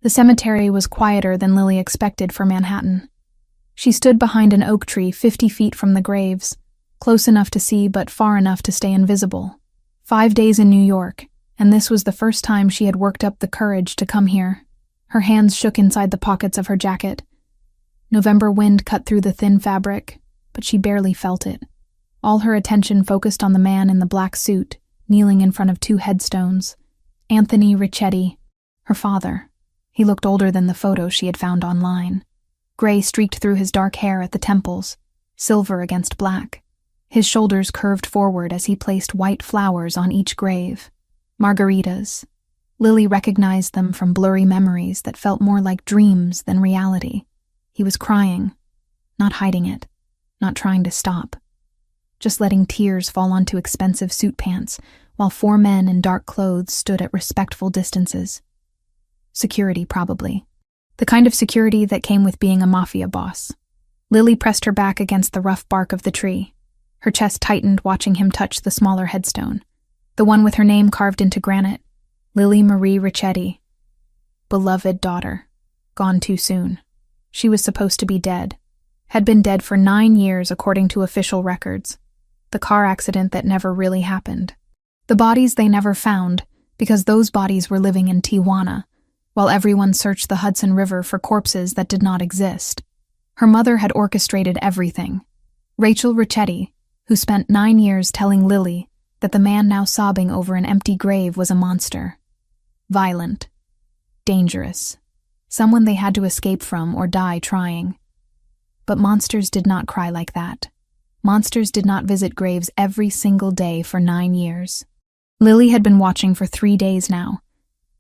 The cemetery was quieter than Lily expected for Manhattan. She stood behind an oak tree 50 feet from the graves, close enough to see but far enough to stay invisible. 5 days in New York, and this was the first time she had worked up the courage to come here. Her hands shook inside the pockets of her jacket. November wind cut through the thin fabric, but she barely felt it. All her attention focused on the man in the black suit, kneeling in front of 2 headstones. Anthony Ricchetti, her father. He looked older than the photos she had found online. Gray streaked through his dark hair at the temples, silver against black. His shoulders curved forward as he placed white flowers on each grave. Margaritas. Lily recognized them from blurry memories that felt more like dreams than reality. He was crying, not hiding it, not trying to stop. Just letting tears fall onto expensive suit pants, while 4 men in dark clothes stood at respectful distances. Security, probably. The kind of security that came with being a mafia boss. Lily pressed her back against the rough bark of the tree. Her chest tightened watching him touch the smaller headstone, the one with her name carved into granite. Lily Marie Ricchetti. Beloved daughter. Gone too soon. She was supposed to be dead. Had been dead for 9 years according to official records. The car accident that never really happened. The bodies they never found, because those bodies were living in Tijuana, while everyone searched the Hudson River for corpses that did not exist. Her mother had orchestrated everything. Rachel Ricchetti, who spent 9 years telling Lily that the man now sobbing over an empty grave was a monster. Violent. Dangerous. Someone they had to escape from or die trying. But monsters did not cry like that. Monsters did not visit graves every single day for 9 years. Lily had been watching for 3 days now,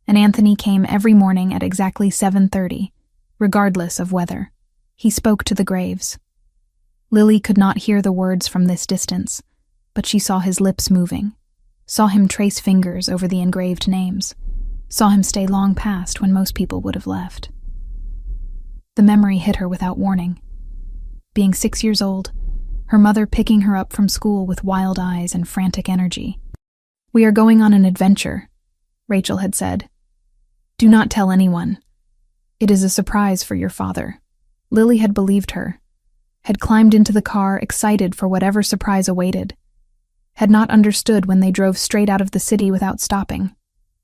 and Anthony came every morning at exactly 7:30, regardless of weather. He spoke to the graves. Lily could not hear the words from this distance, but she saw his lips moving, saw him trace fingers over the engraved names, saw him stay long past when most people would have left. The memory hit her without warning. Being 6 years old, her mother picking her up from school with wild eyes and frantic energy. "We are going on an adventure," Rachel had said. "Do not tell anyone. It is a surprise for your father." Lily had believed her, had climbed into the car excited for whatever surprise awaited, had not understood when they drove straight out of the city without stopping,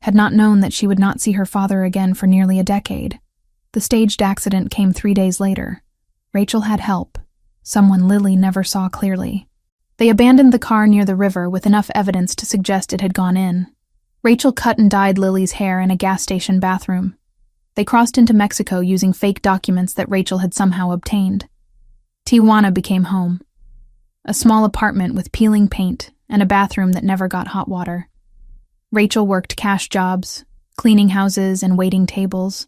had not known that she would not see her father again for nearly a decade. The staged accident came 3 days later. Rachel had help, someone Lily never saw clearly. They abandoned the car near the river with enough evidence to suggest it had gone in. Rachel cut and dyed Lily's hair in a gas station bathroom. They crossed into Mexico using fake documents that Rachel had somehow obtained. Tijuana became home. A small apartment with peeling paint and a bathroom that never got hot water. Rachel worked cash jobs, cleaning houses and waiting tables.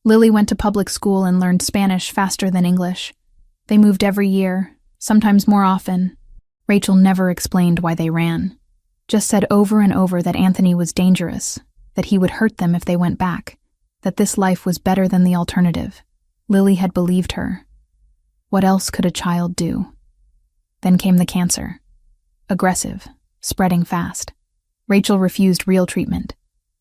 Lily went to public school and learned Spanish faster than English. They moved every year, sometimes more often. Rachel never explained why they ran. Just said over and over that Anthony was dangerous, that he would hurt them if they went back, that this life was better than the alternative. Lily had believed her. What else could a child do? Then came the cancer. Aggressive, spreading fast. Rachel refused real treatment.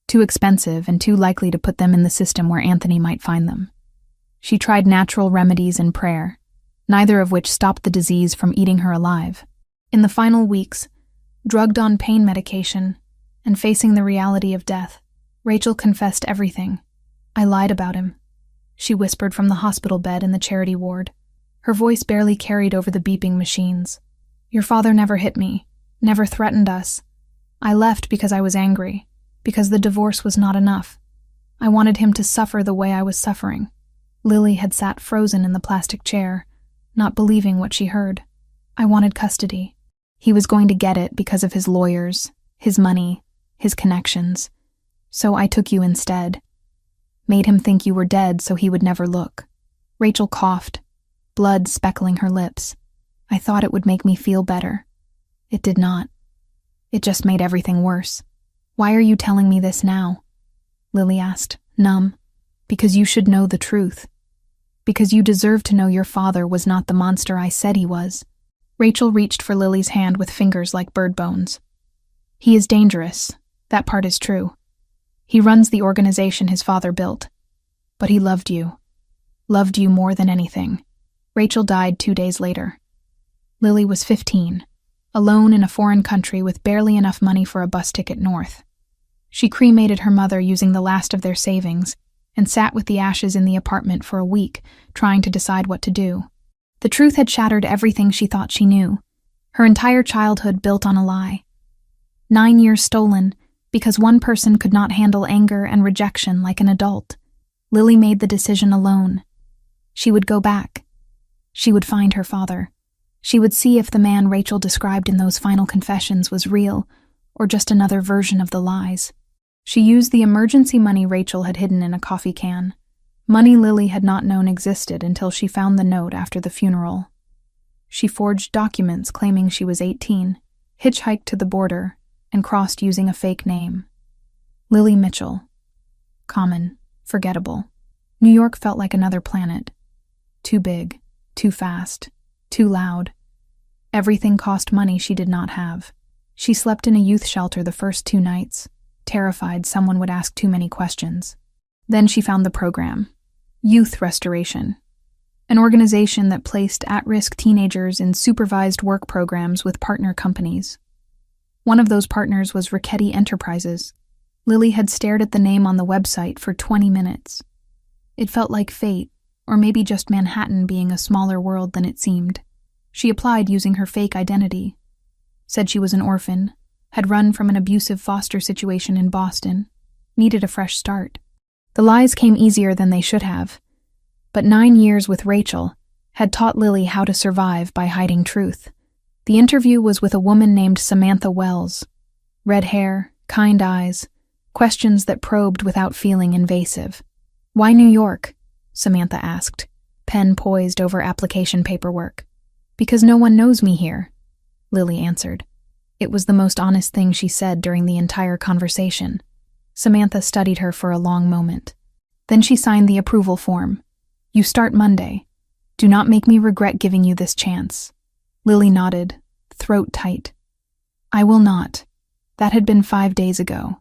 Too expensive and too likely to put them in the system where Anthony might find them. She tried natural remedies and prayer, neither of which stopped the disease from eating her alive. In the final weeks, drugged on pain medication and facing the reality of death, Rachel confessed everything. "I lied about him," she whispered from the hospital bed in the charity ward. Her voice barely carried over the beeping machines. "Your father never hit me, never threatened us. I left because I was angry, because the divorce was not enough. I wanted him to suffer the way I was suffering." Lily had sat frozen in the plastic chair, not believing what she heard. "I wanted custody. He was going to get it because of his lawyers, his money, his connections. So I took you instead. Made him think you were dead so he would never look." Rachel coughed, blood speckling her lips. "I thought it would make me feel better. It did not. It just made everything worse." "Why are you telling me this now?" Lily asked, numb. "Because you should know the truth. Because you deserve to know your father was not the monster I said he was." Rachel reached for Lily's hand with fingers like bird bones. "He is dangerous. That part is true. He runs the organization his father built. But he loved you. Loved you more than anything. Rachel died 2 days later. Lily was 15, alone in a foreign country with barely enough money for a bus ticket north. She cremated her mother using the last of their savings and sat with the ashes in the apartment for a week, trying to decide what to do. The truth had shattered everything she thought she knew. Her entire childhood built on a lie. 9 years stolen because one person could not handle anger and rejection like an adult. Lily made the decision alone. She would go back. She would find her father. She would see if the man Rachel described in those final confessions was real or just another version of the lies. She used the emergency money Rachel had hidden in a coffee can. Money Lily had not known existed until she found the note after the funeral. She forged documents claiming she was 18, hitchhiked to the border, and crossed using a fake name. Lily Mitchell. Common, forgettable. New York felt like another planet. Too big, too fast, too loud. Everything cost money she did not have. She slept in a youth shelter the first 2 nights, terrified someone would ask too many questions. Then she found the program, Youth Restoration, an organization that placed at-risk teenagers in supervised work programs with partner companies. One of those partners was Rickety Enterprises. Lily had stared at the name on the website for 20 minutes. It felt like fate, or maybe just Manhattan being a smaller world than it seemed. She applied using her fake identity, said she was an orphan, had run from an abusive foster situation in Boston, needed a fresh start. The lies came easier than they should have, but 9 years with Rachel had taught Lily how to survive by hiding truth. The interview was with a woman named Samantha Wells. Red hair, kind eyes, questions that probed without feeling invasive. "Why New York?" Samantha asked, pen poised over application paperwork. "Because no one knows me here," Lily answered. It was the most honest thing she said during the entire conversation. Samantha studied her for a long moment. Then she signed the approval form. "You start Monday. Do not make me regret giving you this chance." Lily nodded, throat tight. "I will not." That had been 5 days ago.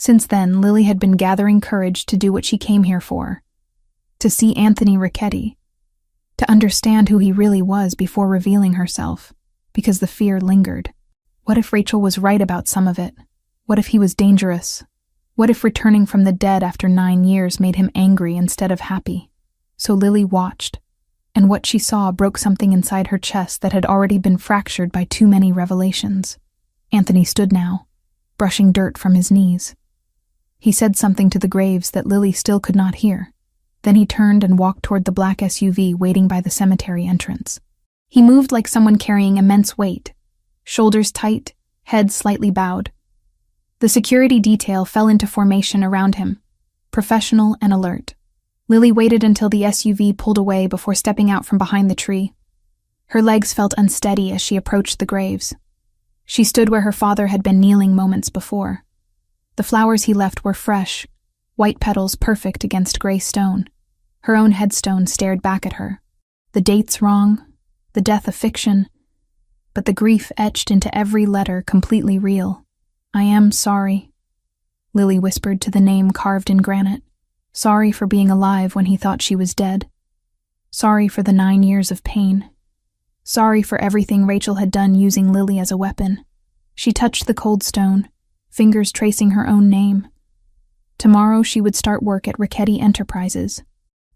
Since then, Lily had been gathering courage to do what she came here for. To see Anthony Rickety. To understand who he really was before revealing herself, because the fear lingered. What if Rachel was right about some of it? What if he was dangerous? What if returning from the dead after 9 years made him angry instead of happy? So Lily watched, and what she saw broke something inside her chest that had already been fractured by too many revelations. Anthony stood now, brushing dirt from his knees. He said something to the graves that Lily still could not hear. Then he turned and walked toward the black SUV waiting by the cemetery entrance. He moved like someone carrying immense weight, shoulders tight, head slightly bowed. The security detail fell into formation around him, professional and alert. Lily waited until the SUV pulled away before stepping out from behind the tree. Her legs felt unsteady as she approached the graves. She stood where her father had been kneeling moments before. The flowers he left were fresh, white petals perfect against gray stone. Her own headstone stared back at her. The dates wrong, the death a fiction, but the grief etched into every letter completely real. "I am sorry," Lily whispered to the name carved in granite. Sorry for being alive when he thought she was dead. Sorry for the 9 years of pain. Sorry for everything Rachel had done using Lily as a weapon. She touched the cold stone, fingers tracing her own name. Tomorrow she would start work at Rickety Enterprises.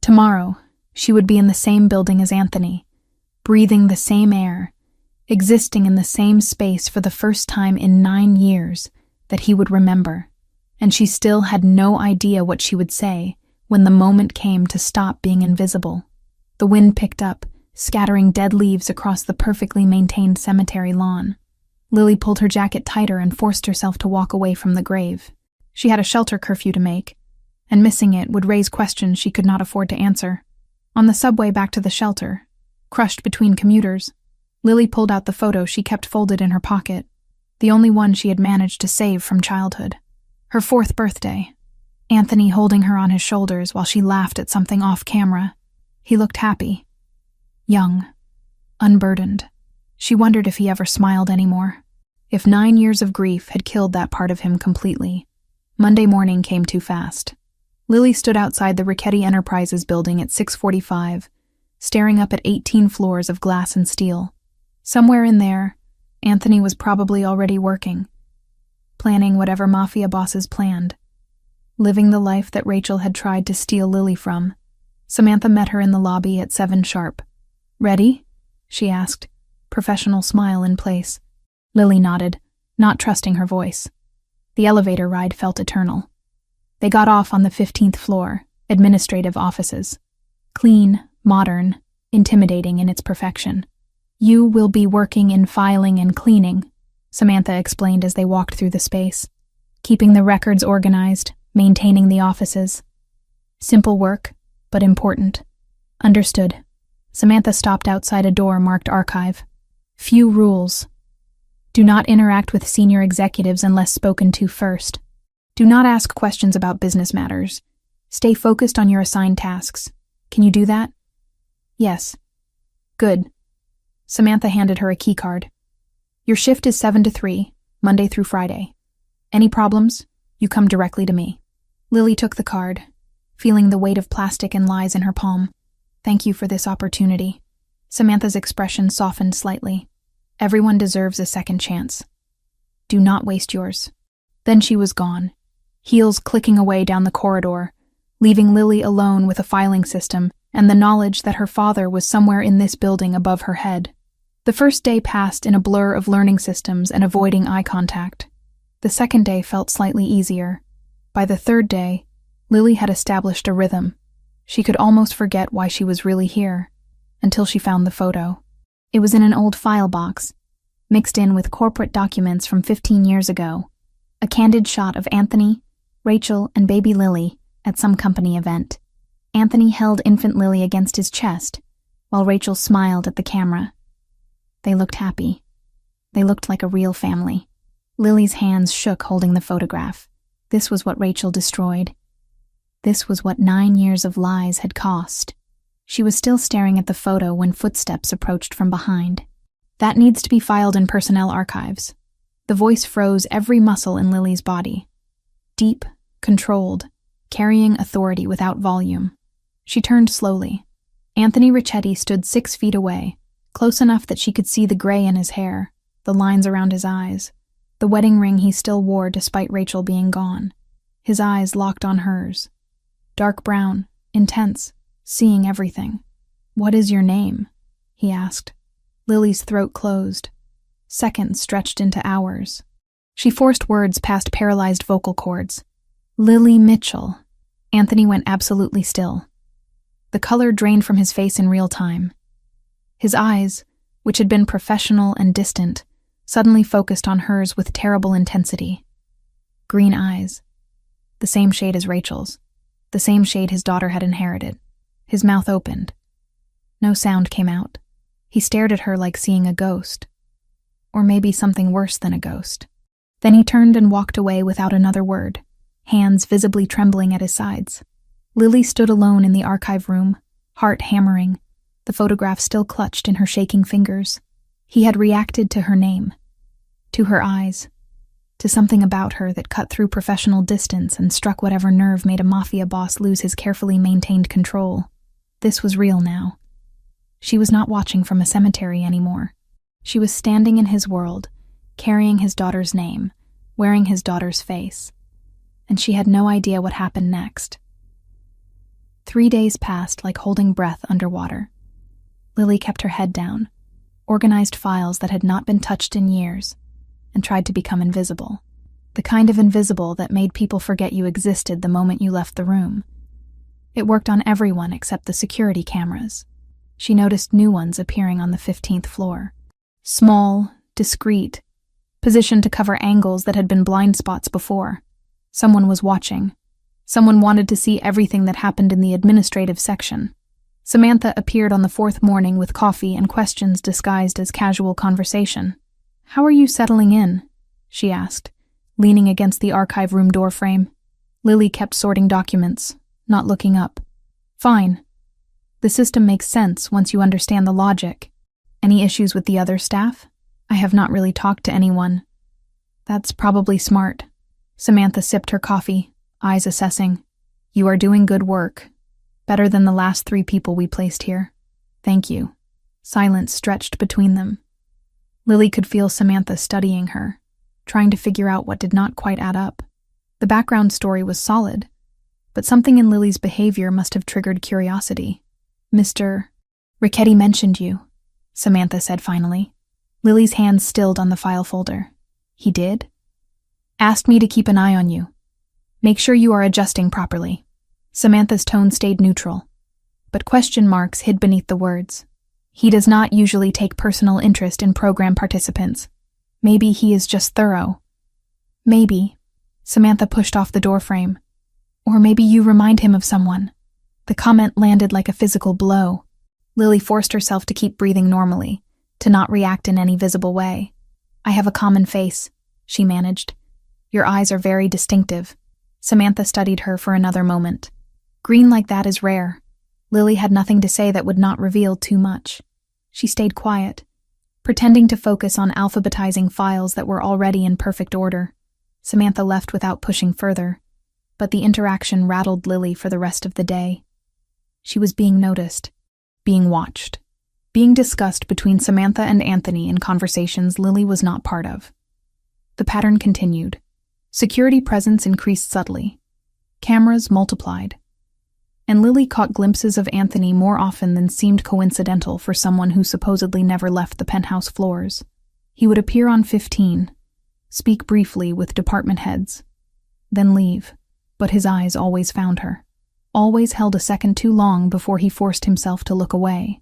Tomorrow she would be in the same building as Anthony, breathing the same air, existing in the same space for the first time in 9 years that he would remember. And she still had no idea what she would say when the moment came to stop being invisible. The wind picked up, scattering dead leaves across the perfectly maintained cemetery lawn. Lily pulled her jacket tighter and forced herself to walk away from the grave. She had a shelter curfew to make, and missing it would raise questions she could not afford to answer. On the subway back to the shelter, crushed between commuters, Lily pulled out the photo she kept folded in her pocket, the only one she had managed to save from childhood. Her 4th birthday, Anthony holding her on his shoulders while she laughed at something off camera. He looked happy, young, unburdened. She wondered if he ever smiled anymore, if 9 years of grief had killed that part of him completely. Monday morning came too fast. Lily stood outside the Richetti Enterprises building at 6:45, staring up at 18 floors of glass and steel. Somewhere in there, Anthony was probably already working, planning whatever Mafia Bosses planned, living the life that Rachel had tried to steal Lily from. Samantha met her in the lobby at 7 sharp. "Ready?" she asked, professional smile in place. Lily nodded, not trusting her voice. The elevator ride felt eternal. They got off on the 15th floor, administrative offices. Clean, modern, intimidating in its perfection. "You will be working in filing and cleaning," Samantha explained as they walked through the space. "Keeping the records organized, maintaining the offices. Simple work, but important." "Understood." Samantha stopped outside a door marked Archive. "Few rules. Do not interact with senior executives unless spoken to first. Do not ask questions about business matters. Stay focused on your assigned tasks. Can you do that?" "Yes." "Good." Samantha handed her a key card. "Your shift is 7 to 3, Monday through Friday. Any problems? You come directly to me." Lily took the card, feeling the weight of plastic and lies in her palm. "Thank you for this opportunity." Samantha's expression softened slightly. "Everyone deserves a second chance. Do not waste yours." Then she was gone, heels clicking away down the corridor, leaving Lily alone with a filing system and the knowledge that her father was somewhere in this building above her head. The first day passed in a blur of learning systems and avoiding eye contact. The second day felt slightly easier. By the third day, Lily had established a rhythm. She could almost forget why she was really here, until she found the photo. It was in an old file box, mixed in with corporate documents from 15 years ago. A candid shot of Anthony, Rachel, and baby Lily at some company event. Anthony held infant Lily against his chest, while Rachel smiled at the camera. They looked happy. They looked like a real family. Lily's hands shook holding the photograph. This was what Rachel destroyed. This was what 9 years of lies had cost. She was still staring at the photo when footsteps approached from behind. "That needs to be filed in personnel archives." The voice froze every muscle in Lily's body. Deep, controlled, carrying authority without volume. She turned slowly. Anthony Richetti stood 6 feet away, close enough that she could see the gray in his hair, the lines around his eyes, the wedding ring he still wore despite Rachel being gone. His eyes locked on hers. Dark brown, intense, seeing everything. "What is your name?" he asked. Lily's throat closed. Seconds stretched into hours. She forced words past paralyzed vocal cords. "Lily Mitchell." Anthony went absolutely still. The color drained from his face in real time. His eyes, which had been professional and distant, suddenly focused on hers with terrible intensity. Green eyes. The same shade as Rachel's. The same shade his daughter had inherited. His mouth opened. No sound came out. He stared at her like seeing a ghost. Or maybe something worse than a ghost. Then he turned and walked away without another word, hands visibly trembling at his sides. Lily stood alone in the archive room, heart hammering, the photograph still clutched in her shaking fingers. He had reacted to her name, to her eyes, to something about her that cut through professional distance and struck whatever nerve made a mafia boss lose his carefully maintained control. This was real now. She was not watching from a cemetery anymore. She was standing in his world, carrying his daughter's name, wearing his daughter's face. And she had no idea what happened next. 3 days passed like holding breath underwater. Lily kept her head down, organized files that had not been touched in years, and tried to become invisible. The kind of invisible that made people forget you existed the moment you left the room. It worked on everyone except the security cameras. She noticed new ones appearing on the 15th floor. Small, discreet, positioned to cover angles that had been blind spots before. Someone was watching. Someone wanted to see everything that happened in the administrative section. Samantha appeared on the 4th morning with coffee and questions disguised as casual conversation. "How are you settling in?" she asked, leaning against the archive room doorframe. Lily kept sorting documents, not looking up. "Fine. The system makes sense once you understand the logic. Any issues with the other staff? I have not really talked to anyone." "That's probably smart." Samantha sipped her coffee, eyes assessing. You are doing good work. Better than the last 3 people we placed here. Thank you. Silence stretched between them. Lily could feel Samantha studying her, trying to figure out what did not quite add up. The background story was solid, but something in Lily's behavior must have triggered curiosity. Mr. Ricchetti mentioned you, Samantha said finally. Lily's hands stilled on the file folder. He did? Asked me to keep an eye on you. Make sure you are adjusting properly. Samantha's tone stayed neutral, but question marks hid beneath the words. He does not usually take personal interest in program participants. Maybe he is just thorough. Maybe. Samantha pushed off the doorframe. Or maybe you remind him of someone. The comment landed like a physical blow. Lily forced herself to keep breathing normally, to not react in any visible way. I have a common face, she managed. Your eyes are very distinctive. Samantha studied her for another moment. Green like that is rare. Lily had nothing to say that would not reveal too much. She stayed quiet, pretending to focus on alphabetizing files that were already in perfect order. Samantha left without pushing further, but the interaction rattled Lily for the rest of the day. She was being noticed, being watched, being discussed between Samantha and Anthony in conversations Lily was not part of. The pattern continued. Security presence increased subtly. Cameras multiplied. And Lily caught glimpses of Anthony more often than seemed coincidental for someone who supposedly never left the penthouse floors. He would appear on 15, speak briefly with department heads, then leave, but his eyes always found her, always held a second too long before he forced himself to look away.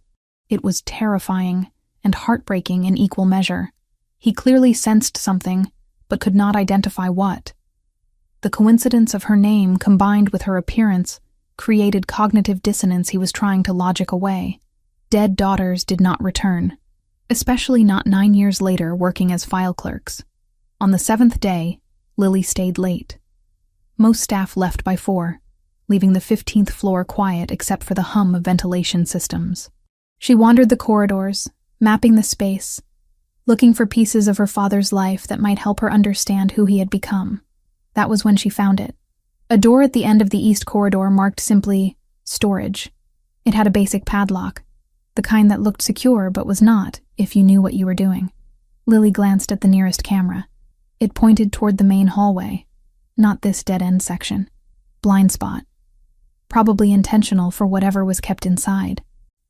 It was terrifying and heartbreaking in equal measure. He clearly sensed something, but could not identify what. The coincidence of her name combined with her appearance created cognitive dissonance he was trying to logic away. Dead daughters did not return, especially not 9 years later working as file clerks. On the 7th day, Lily stayed late. Most staff left by 4, leaving the 15th floor quiet except for the hum of ventilation systems. She wandered the corridors, mapping the space, looking for pieces of her father's life that might help her understand who he had become. That was when she found it. A door at the end of the east corridor marked simply, storage. It had a basic padlock, the kind that looked secure but was not, if you knew what you were doing. Lily glanced at the nearest camera. It pointed toward the main hallway, not this dead-end section. Blind spot. Probably intentional for whatever was kept inside.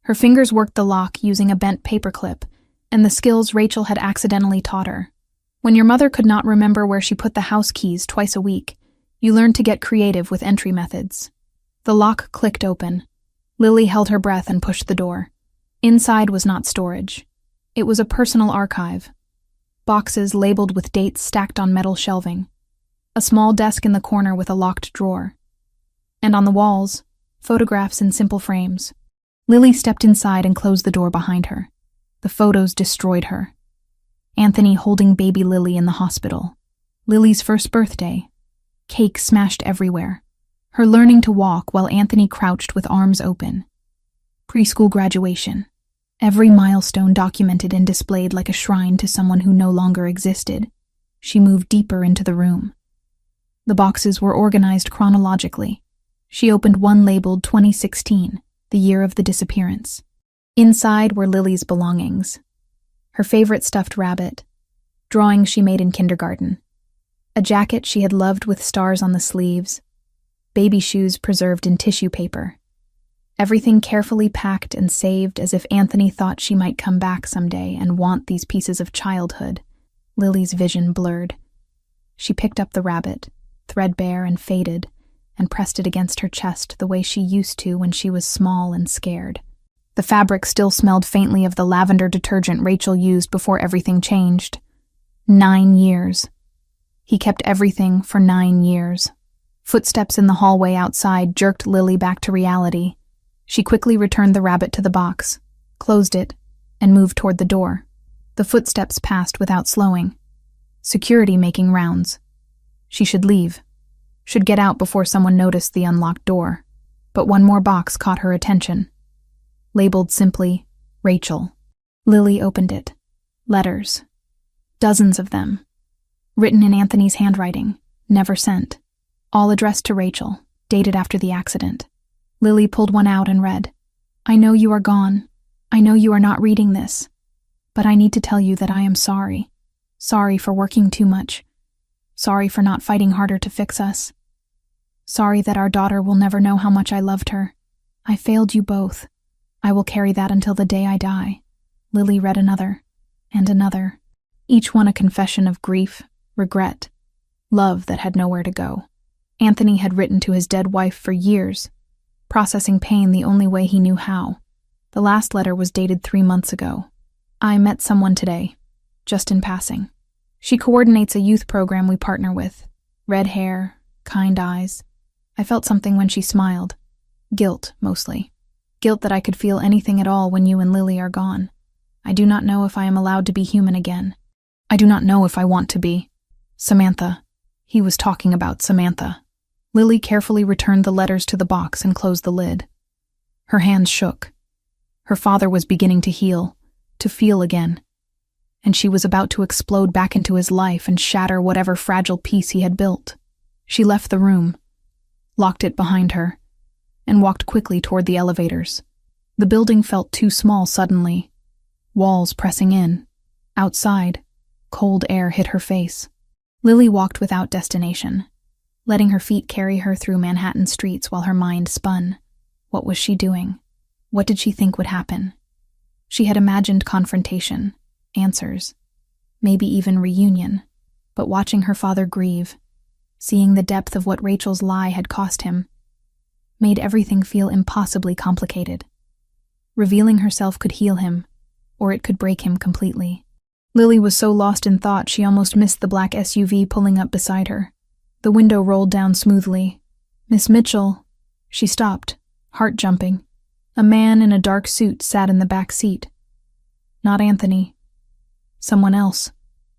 Her fingers worked the lock using a bent paperclip, and the skills Rachel had accidentally taught her. When your mother could not remember where she put the house keys twice a week, you learned to get creative with entry methods. The lock clicked open. Lily held her breath and pushed the door. Inside was not storage. It was a personal archive. Boxes labeled with dates stacked on metal shelving. A small desk in the corner with a locked drawer. And on the walls, photographs in simple frames. Lily stepped inside and closed the door behind her. The photos destroyed her. Anthony holding baby Lily in the hospital. Lily's first birthday. Cake smashed everywhere. Her learning to walk while Anthony crouched with arms open. Preschool graduation. Every milestone documented and displayed like a shrine to someone who no longer existed. She moved deeper into the room. The boxes were organized chronologically. She opened one labeled 2016, the year of the disappearance. Inside were Lily's belongings. Her favorite stuffed rabbit. Drawings she made in kindergarten. A jacket she had loved with stars on the sleeves. Baby shoes preserved in tissue paper. Everything carefully packed and saved as if Anthony thought she might come back someday and want these pieces of childhood. Lily's vision blurred. She picked up the rabbit, threadbare and faded, and pressed it against her chest the way she used to when she was small and scared. The fabric still smelled faintly of the lavender detergent Rachel used before everything changed. 9 years. He kept everything for 9 years. Footsteps in the hallway outside jerked Lily back to reality. She quickly returned the rabbit to the box, closed it, and moved toward the door. The footsteps passed without slowing. Security making rounds. She should leave. Should get out before someone noticed the unlocked door. But one more box caught her attention. Labeled simply, Rachel. Lily opened it. Letters. Dozens of them. Written in Anthony's handwriting, never sent. All addressed to Rachel. dated after the accident. Lily pulled one out and read, "I know you are gone. I know you are not reading this. But I need to tell you that I am sorry. Sorry for working too much. Sorry for not fighting harder to fix us. Sorry that our daughter will never know how much I loved her. I failed you both. I will carry that until the day I die." Lily read another, and another, each one a confession of grief, regret, love that had nowhere to go. Anthony had written to his dead wife for years, processing pain the only way he knew how. The last letter was dated 3 months ago. "I met someone today, just in passing. She coordinates a youth program we partner with. Red hair, kind eyes. I felt something when she smiled. Guilt, mostly. Guilt that I could feel anything at all when you and Lily are gone. I do not know if I am allowed to be human again. I do not know if I want to be. Samantha." He was talking about Samantha. Lily carefully returned the letters to the box and closed the lid. Her hands shook. Her father was beginning to heal, to feel again, and she was about to explode back into his life and shatter whatever fragile piece he had built. She left the room, locked it behind her, and walked quickly toward the elevators. The building felt too small suddenly, walls pressing in. Outside, cold air hit her face. Lily walked without destination, letting her feet carry her through Manhattan streets while her mind spun. What was she doing? What did she think would happen? She had imagined confrontation, answers, maybe even reunion, but watching her father grieve, seeing the depth of what Rachel's lie had cost him, made everything feel impossibly complicated. Revealing herself could heal him, or it could break him completely. Lily was so lost in thought she almost missed the black SUV pulling up beside her. The window rolled down smoothly. "Miss Mitchell." She stopped, heart jumping. A man in a dark suit sat in the back seat. Not Anthony. Someone else,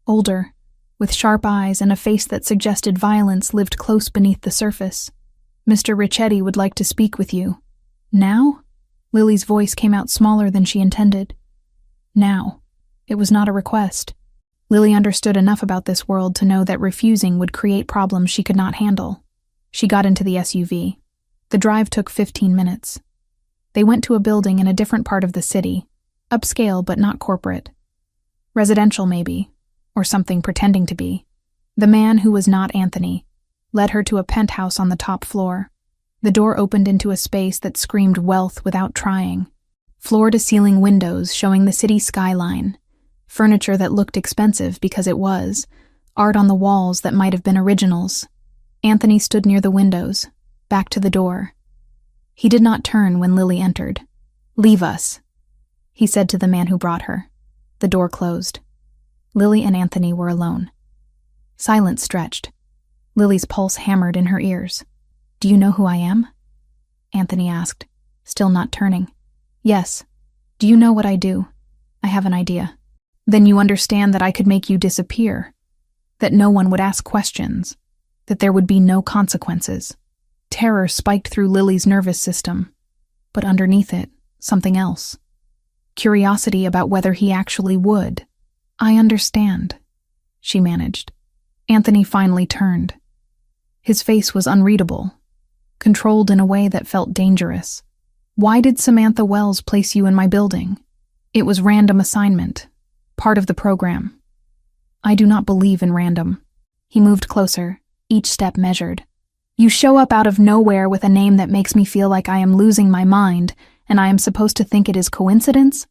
older, with sharp eyes and a face that suggested violence lived close beneath the surface. "Mr. Ricchetti would like to speak with you." "Now?" Lily's voice came out smaller than she intended. Now. It was not a request. Lily understood enough about this world to know that refusing would create problems she could not handle. She got into the SUV. The drive took 15 minutes. They went to a building in a different part of the city, upscale but not corporate. Residential maybe, or something pretending to be. The man, who was not Anthony, led her to a penthouse on the top floor. The door opened into a space that screamed wealth without trying. Floor-to-ceiling windows showing the city skyline, furniture that looked expensive because it was, art on the walls that might have been originals. Anthony stood near the windows, back to the door. He did not turn when Lily entered. "Leave us," he said to the man who brought her. The door closed. Lily and Anthony were alone. Silence stretched. Lily's pulse hammered in her ears. "Do you know who I am?" Anthony asked, still not turning. "Yes. Do you know what I do?" "I have an idea." "Then you understand that I could make you disappear, that no one would ask questions, that there would be no consequences." Terror spiked through Lily's nervous system, but underneath it, something else. Curiosity about whether he actually would. "I understand," she managed. Anthony finally turned. His face was unreadable, controlled in a way that felt dangerous. "Why did Samantha Wells place you in my building?" "It was random assignment, part of the program." "I do not believe in random." He moved closer, each step measured. "You show up out of nowhere with a name that makes me feel like I am losing my mind, and I am supposed to think it is coincidence?"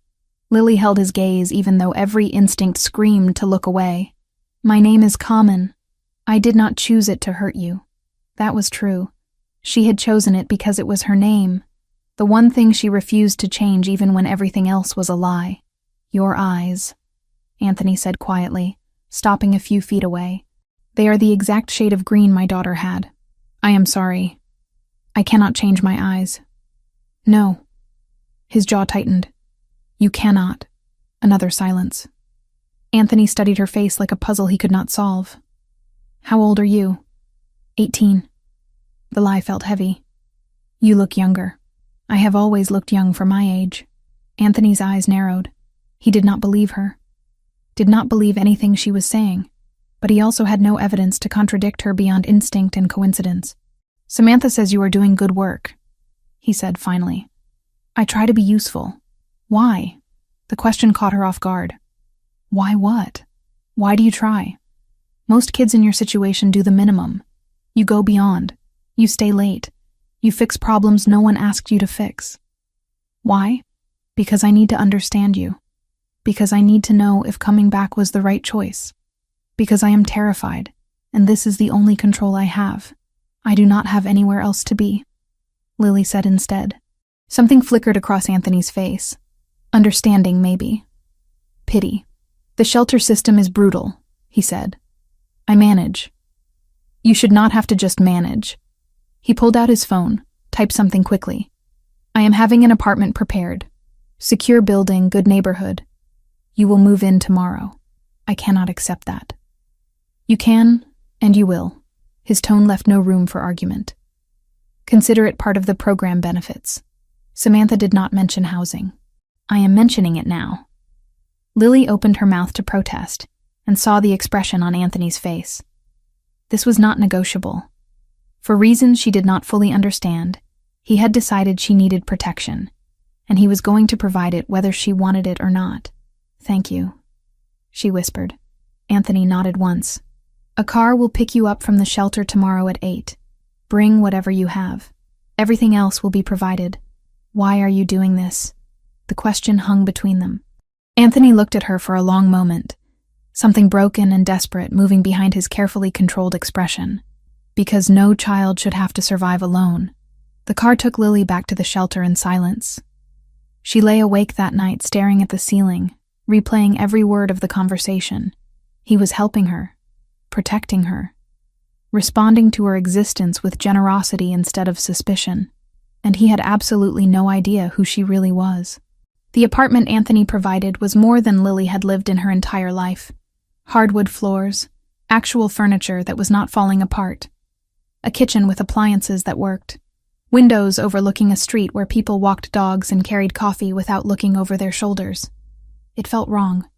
Lily held his gaze even though every instinct screamed to look away. "My name is common. I did not choose it to hurt you." That was true. She had chosen it because it was her name, the one thing she refused to change even when everything else was a lie. "Your eyes," Anthony said quietly, stopping a few feet away. "They are the exact shade of green my daughter had. I am sorry. I cannot change my eyes." "No." His jaw tightened. "You cannot." Another silence. Anthony studied her face like a puzzle he could not solve. "How old are you?" 18. The lie felt heavy. "You look younger." "I have always looked young for my age." Anthony's eyes narrowed. He did not believe her. Did not believe anything she was saying. But he also had no evidence to contradict her beyond instinct and coincidence. Samantha says you are doing good work, he said finally. I try to be useful. Why? The question caught her off guard. Why what? Why do you try? Most kids in your situation do the minimum. You go beyond. You stay late. You fix problems no one asked you to fix. Why? Because I need to understand you. Because I need to know if coming back was the right choice. Because I am terrified, and this is the only control I have. I do not have anywhere else to be, Lily said instead. Something flickered across Anthony's face. Understanding, maybe. Pity. The shelter system is brutal, he said. I manage. You should not have to just manage. He pulled out his phone, typed something quickly. I am having an apartment prepared. Secure building, good neighborhood. You will move in tomorrow. I cannot accept that. You can, and you will. His tone left no room for argument. Consider it part of the program benefits. Samantha did not mention housing. I am mentioning it now. Lily opened her mouth to protest and saw the expression on Anthony's face. This was not negotiable. For reasons she did not fully understand, he had decided she needed protection, and he was going to provide it whether she wanted it or not. Thank you, she whispered. Anthony nodded once. A car will pick you up from the shelter tomorrow at 8. Bring whatever you have. Everything else will be provided. Why are you doing this? The question hung between them. Anthony looked at her for a long moment, something broken and desperate moving behind his carefully controlled expression. Because no child should have to survive alone. The car took Lily back to the shelter in silence. She lay awake that night staring at the ceiling, replaying every word of the conversation. He was helping her, protecting her, responding to her existence with generosity instead of suspicion, and he had absolutely no idea who she really was. The apartment Anthony provided was more than Lily had lived in her entire life. Hardwood floors, actual furniture that was not falling apart, a kitchen with appliances that worked, windows overlooking a street where people walked dogs and carried coffee without looking over their shoulders. It felt wrong,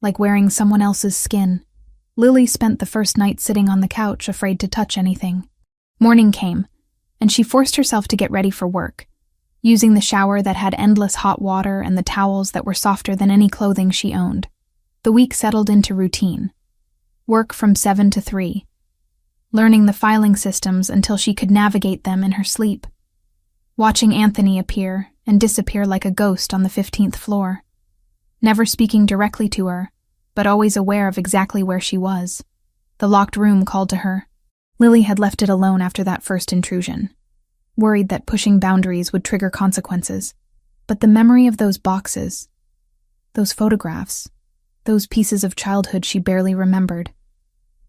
like wearing someone else's skin. Lily spent the first night sitting on the couch, afraid to touch anything. Morning came, and she forced herself to get ready for work, using the shower that had endless hot water and the towels that were softer than any clothing she owned. The week settled into routine. Work from 7 to 3. Learning the filing systems until she could navigate them in her sleep. Watching Anthony appear and disappear like a ghost on the 15th floor. Never speaking directly to her, but always aware of exactly where she was. The locked room called to her. Lily had left it alone after that first intrusion, worried that pushing boundaries would trigger consequences. But the memory of those boxes, those photographs, those pieces of childhood she barely remembered,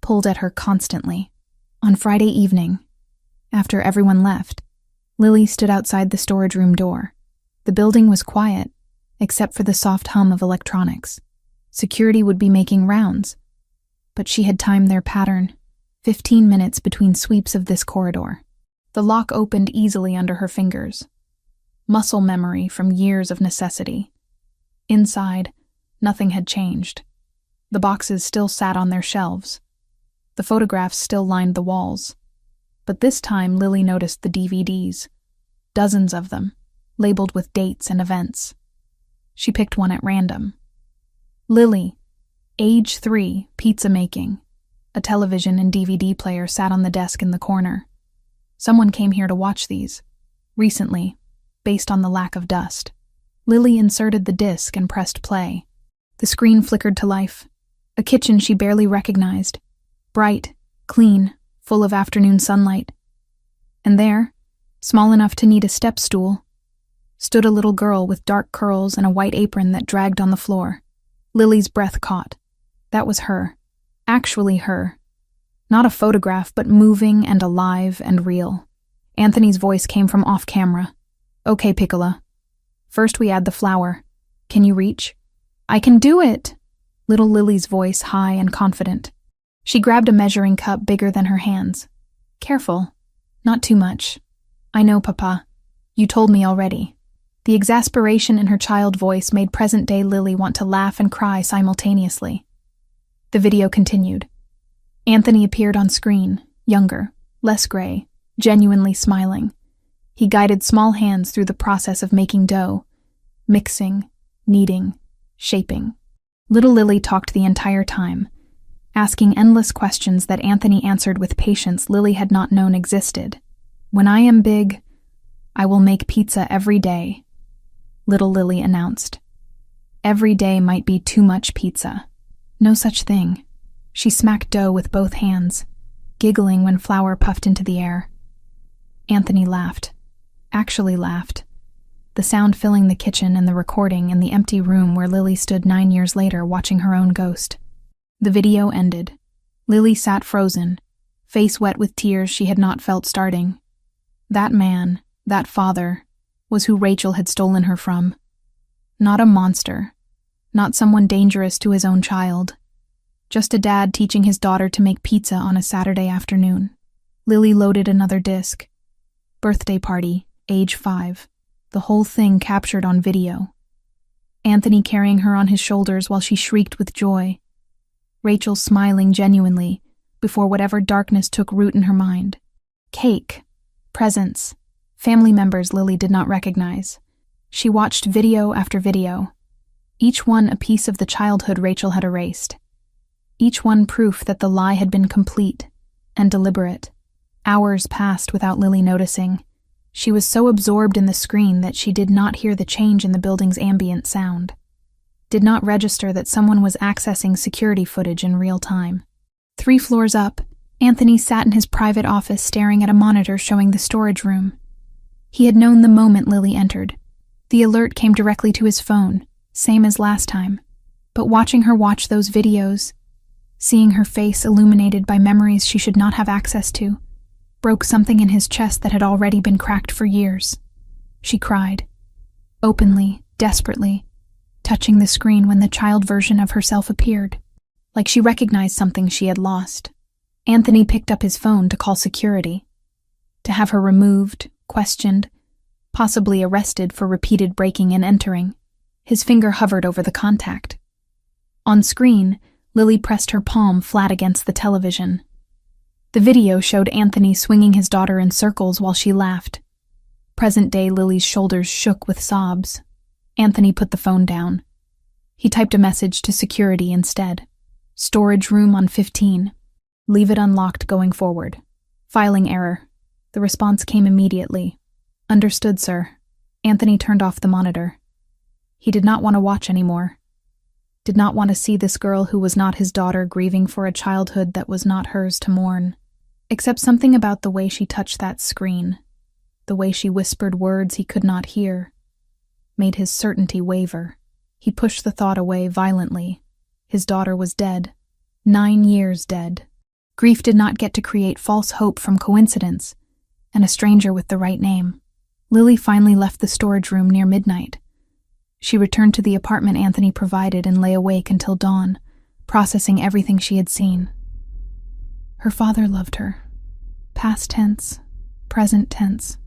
pulled at her constantly. On Friday evening, after everyone left, Lily stood outside the storage room door. The building was quiet, except for the soft hum of electronics. Security would be making rounds, but she had timed their pattern, 15 minutes between sweeps of this corridor. The lock opened easily under her fingers. Muscle memory from years of necessity. Inside, nothing had changed. The boxes still sat on their shelves. The photographs still lined the walls. But this time Lily noticed the DVDs. Dozens of them, labeled with dates and events. She picked one at random. Lily, age 3, pizza making. A television and DVD player sat on the desk in the corner. Someone came here to watch these, recently, based on the lack of dust. Lily inserted the disc and pressed play. The screen flickered to life. A kitchen she barely recognized. Bright, clean, full of afternoon sunlight. And there, small enough to need a step stool, stood a little girl with dark curls and a white apron that dragged on the floor. Lily's breath caught. That was her. Actually her. Not a photograph, but moving and alive and real. Anthony's voice came from off-camera. Okay, Piccola. First we add the flour. Can you reach? I can do it! Little Lily's voice high and confident. She grabbed a measuring cup bigger than her hands. Careful. Not too much. I know, Papa. You told me already. The exasperation in her child voice made present-day Lily want to laugh and cry simultaneously. The video continued. Anthony appeared on screen, younger, less gray, genuinely smiling. He guided small hands through the process of making dough, mixing, kneading, shaping. Little Lily talked the entire time, asking endless questions that Anthony answered with patience Lily had not known existed. "When I am big, I will make pizza every day," little Lily announced. Every day might be too much pizza. No such thing. She smacked dough with both hands, giggling when flour puffed into the air. Anthony laughed. Actually laughed. The sound filling the kitchen and the recording in the empty room where Lily stood 9 years later watching her own ghost. The video ended. Lily sat frozen, face wet with tears she had not felt starting. That man, that father, was who Rachel had stolen her from. Not a monster. Not someone dangerous to his own child. Just a dad teaching his daughter to make pizza on a Saturday afternoon. Lily loaded another disc. Birthday party, age 5. The whole thing captured on video. Anthony carrying her on his shoulders while she shrieked with joy. Rachel smiling genuinely before whatever darkness took root in her mind. Cake, presents, family members Lily did not recognize. She watched video after video, each one a piece of the childhood Rachel had erased. Each one proof that the lie had been complete and deliberate. Hours passed without Lily noticing. She was so absorbed in the screen that she did not hear the change in the building's ambient sound. Did not register that someone was accessing security footage in real time. 3 floors up, Anthony sat in his private office staring at a monitor showing the storage room. He had known the moment Lily entered. The alert came directly to his phone, same as last time. But watching her watch those videos, seeing her face illuminated by memories she should not have access to, broke something in his chest that had already been cracked for years. She cried, openly, desperately, touching the screen when the child version of herself appeared, like she recognized something she had lost. Anthony picked up his phone to call security, to have her removed, questioned, possibly arrested for repeated breaking and entering. His finger hovered over the contact. On screen, Lily pressed her palm flat against the television. The video showed Anthony swinging his daughter in circles while she laughed. Present-day Lily's shoulders shook with sobs. Anthony put the phone down. He typed a message to security instead. Storage room on 15. Leave it unlocked going forward. Filing error. The response came immediately. Understood, sir. Anthony turned off the monitor. He did not want to watch anymore. Did not want to see this girl who was not his daughter grieving for a childhood that was not hers to mourn. Except something about the way she touched that screen, the way she whispered words he could not hear, made his certainty waver. He pushed the thought away violently. His daughter was dead. 9 years dead. Grief did not get to create false hope from coincidence, and a stranger with the right name. Lily finally left the storage room near midnight. She returned to the apartment Anthony provided and lay awake until dawn, processing everything she had seen. Her father loved her. Past tense, present tense,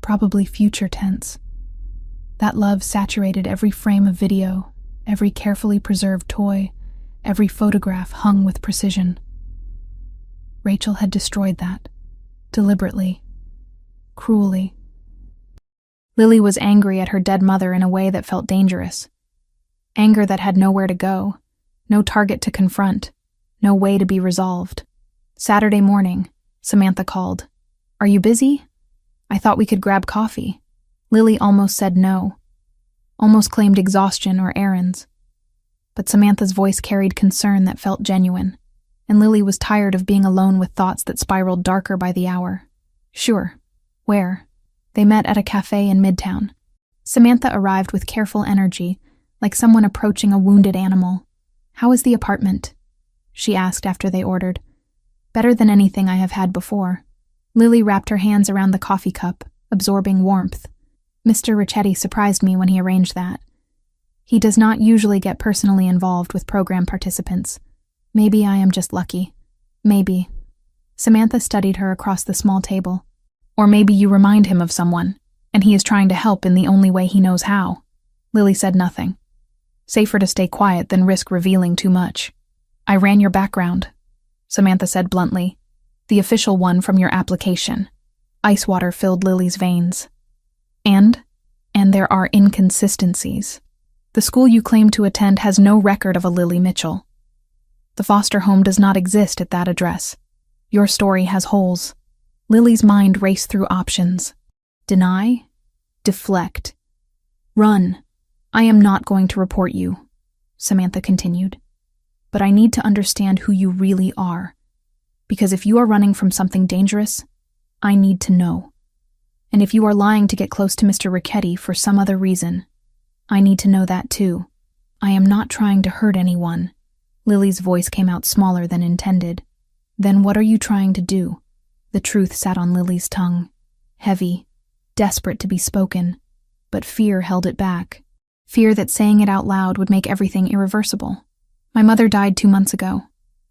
probably future tense. That love saturated every frame of video, every carefully preserved toy, every photograph hung with precision. Rachel had destroyed that, deliberately, cruelly. Lily was angry at her dead mother in a way that felt dangerous. Anger that had nowhere to go, no target to confront, no way to be resolved. Saturday morning, Samantha called. "Are you busy? I thought we could grab coffee." Lily almost said no, almost claimed exhaustion or errands. But Samantha's voice carried concern that felt genuine, and Lily was tired of being alone with thoughts that spiraled darker by the hour. Sure. Where? They met at a cafe in Midtown. Samantha arrived with careful energy, like someone approaching a wounded animal. "How is the apartment?" she asked after they ordered. "Better than anything I have had before." Lily wrapped her hands around the coffee cup, absorbing warmth. Mr. Ricchetti surprised me when he arranged that. He does not usually get personally involved with program participants. Maybe I am just lucky. Maybe. Samantha studied her across the small table. Or maybe you remind him of someone, and he is trying to help in the only way he knows how. Lily said nothing. Safer to stay quiet than risk revealing too much. "I ran your background," Samantha said bluntly. "The official one from your application. Ice water filled Lily's veins. And there are inconsistencies. The school you claim to attend has no record of a Lily Mitchell. The foster home does not exist at that address. Your story has holes. Lily's mind raced through options. Deny? Deflect. Run. I am not going to report you, Samantha continued. But I need to understand who you really are. Because if you are running from something dangerous, I need to know. And if you are lying to get close to Mr. Ricchetti for some other reason, I need to know that too. I am not trying to hurt anyone. Lily's voice came out smaller than intended. Then what are you trying to do? The truth sat on Lily's tongue, heavy, desperate to be spoken, but fear held it back. Fear that saying it out loud would make everything irreversible. My mother died 2 months ago,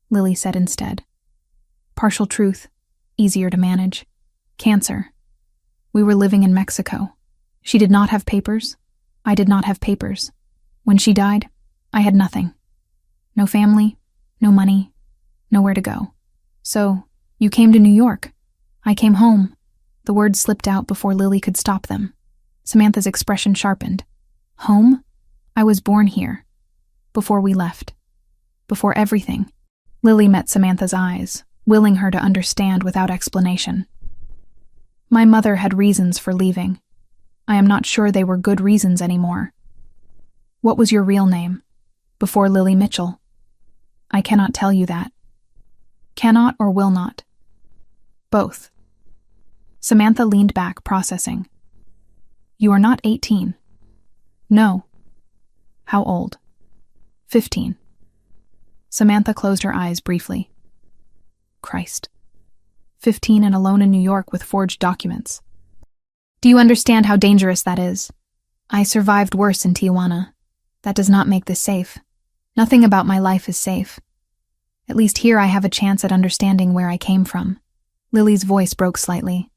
Lily said instead. Partial truth, easier to manage. Cancer. We were living in Mexico. She did not have papers. I did not have papers. When she died, I had nothing. No family, no money, nowhere to go. So, you came to New York. I came home. The words slipped out before Lily could stop them. Samantha's expression sharpened. Home? I was born here. Before we left. Before everything. Lily met Samantha's eyes, willing her to understand without explanation. My mother had reasons for leaving. I am not sure they were good reasons anymore. What was your real name? Before Lily Mitchell? I cannot tell you that. Cannot or will not? Both. Samantha leaned back, processing. You are not 18. No. How old? 15. Samantha closed her eyes briefly. Christ. 15 and alone in New York with forged documents. Do you understand how dangerous that is? I survived worse in Tijuana. That does not make this safe. Nothing about my life is safe. At least here I have a chance at understanding where I came from. Lily's voice broke slightly.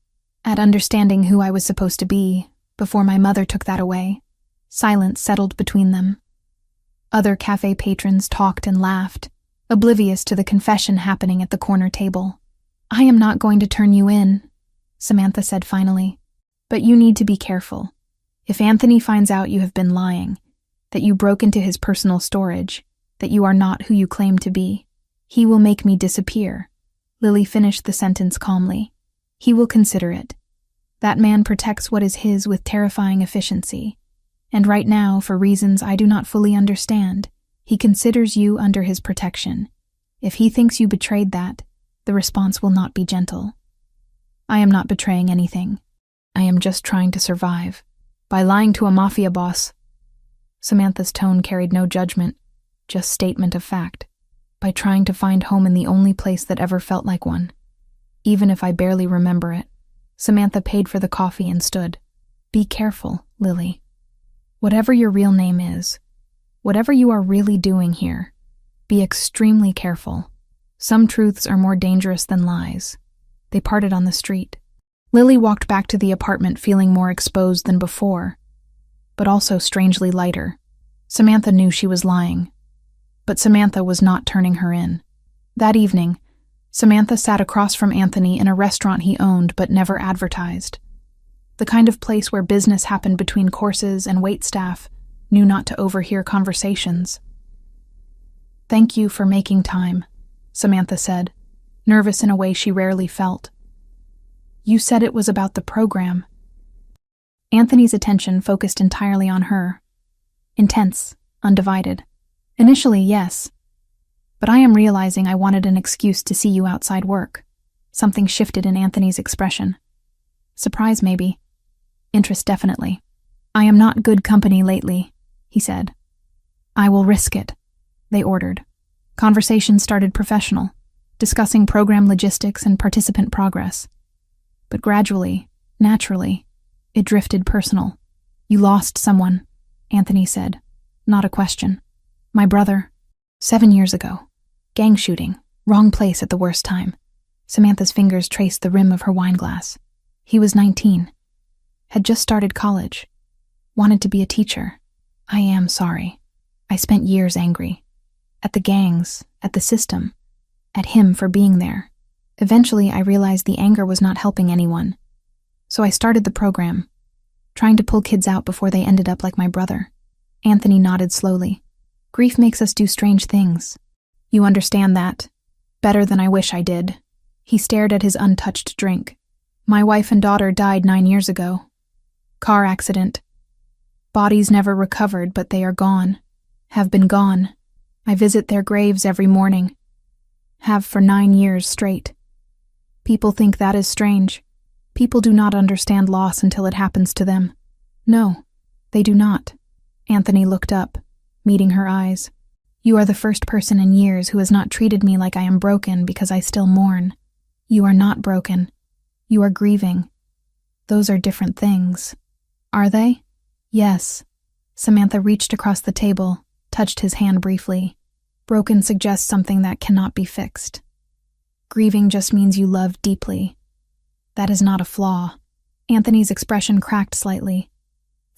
At understanding who I was supposed to be, before my mother took that away. Silence settled between them. Other cafe patrons talked and laughed, oblivious to the confession happening at the corner table. I am not going to turn you in, Samantha said finally. But you need to be careful. If Anthony finds out you have been lying, that you broke into his personal storage, that you are not who you claim to be, he will make me disappear. Lily finished the sentence calmly. He will consider it. That man protects what is his with terrifying efficiency. And right now, for reasons I do not fully understand, he considers you under his protection. If he thinks you betrayed that, the response will not be gentle. I am not betraying anything. I am just trying to survive. By lying to a mafia boss. Samantha's tone carried no judgment, just statement of fact. By trying to find home in the only place that ever felt like one. Even if I barely remember it. Samantha paid for the coffee and stood. Be careful, Lily. Whatever your real name is, whatever you are really doing here, be extremely careful. Some truths are more dangerous than lies. They parted on the street. Lily walked back to the apartment feeling more exposed than before, but also strangely lighter. Samantha knew she was lying, but Samantha was not turning her in. That evening, Samantha sat across from Anthony in a restaurant he owned but never advertised. The kind of place where business happened between courses and waitstaff knew not to overhear conversations. Thank you for making time, Samantha said, nervous in a way she rarely felt. You said it was about the program. Anthony's attention focused entirely on her. Intense, undivided. Initially, yes. But I am realizing I wanted an excuse to see you outside work. Something shifted in Anthony's expression. Surprise, maybe. Interest, definitely. I am not good company lately, he said. I will risk it, they ordered. Conversation started professional, discussing program logistics and participant progress. But gradually, naturally, it drifted personal. You lost someone, Anthony said. Not a question. My brother. 7 years ago. Gang shooting. Wrong place at the worst time. Samantha's fingers traced the rim of her wineglass. He was 19. Had just started college. Wanted to be a teacher. I am sorry. I spent years angry. At the gangs, at the system, at him for being there. Eventually, I realized the anger was not helping anyone. So I started the program, trying to pull kids out before they ended up like my brother. Anthony nodded slowly. Grief makes us do strange things. You understand that better than I wish I did. He stared at his untouched drink. My wife and daughter died 9 years ago. Car accident. Bodies never recovered, but they are gone. Have been gone. I visit their graves every morning. Have for 9 years straight. People think that is strange. People do not understand loss until it happens to them. No, they do not. Anthony looked up, meeting her eyes. You are the first person in years who has not treated me like I am broken because I still mourn. You are not broken. You are grieving. Those are different things. Are they? Yes. Samantha reached across the table, touched his hand briefly. Broken suggests something that cannot be fixed. Grieving just means you love deeply. That is not a flaw. Anthony's expression cracked slightly,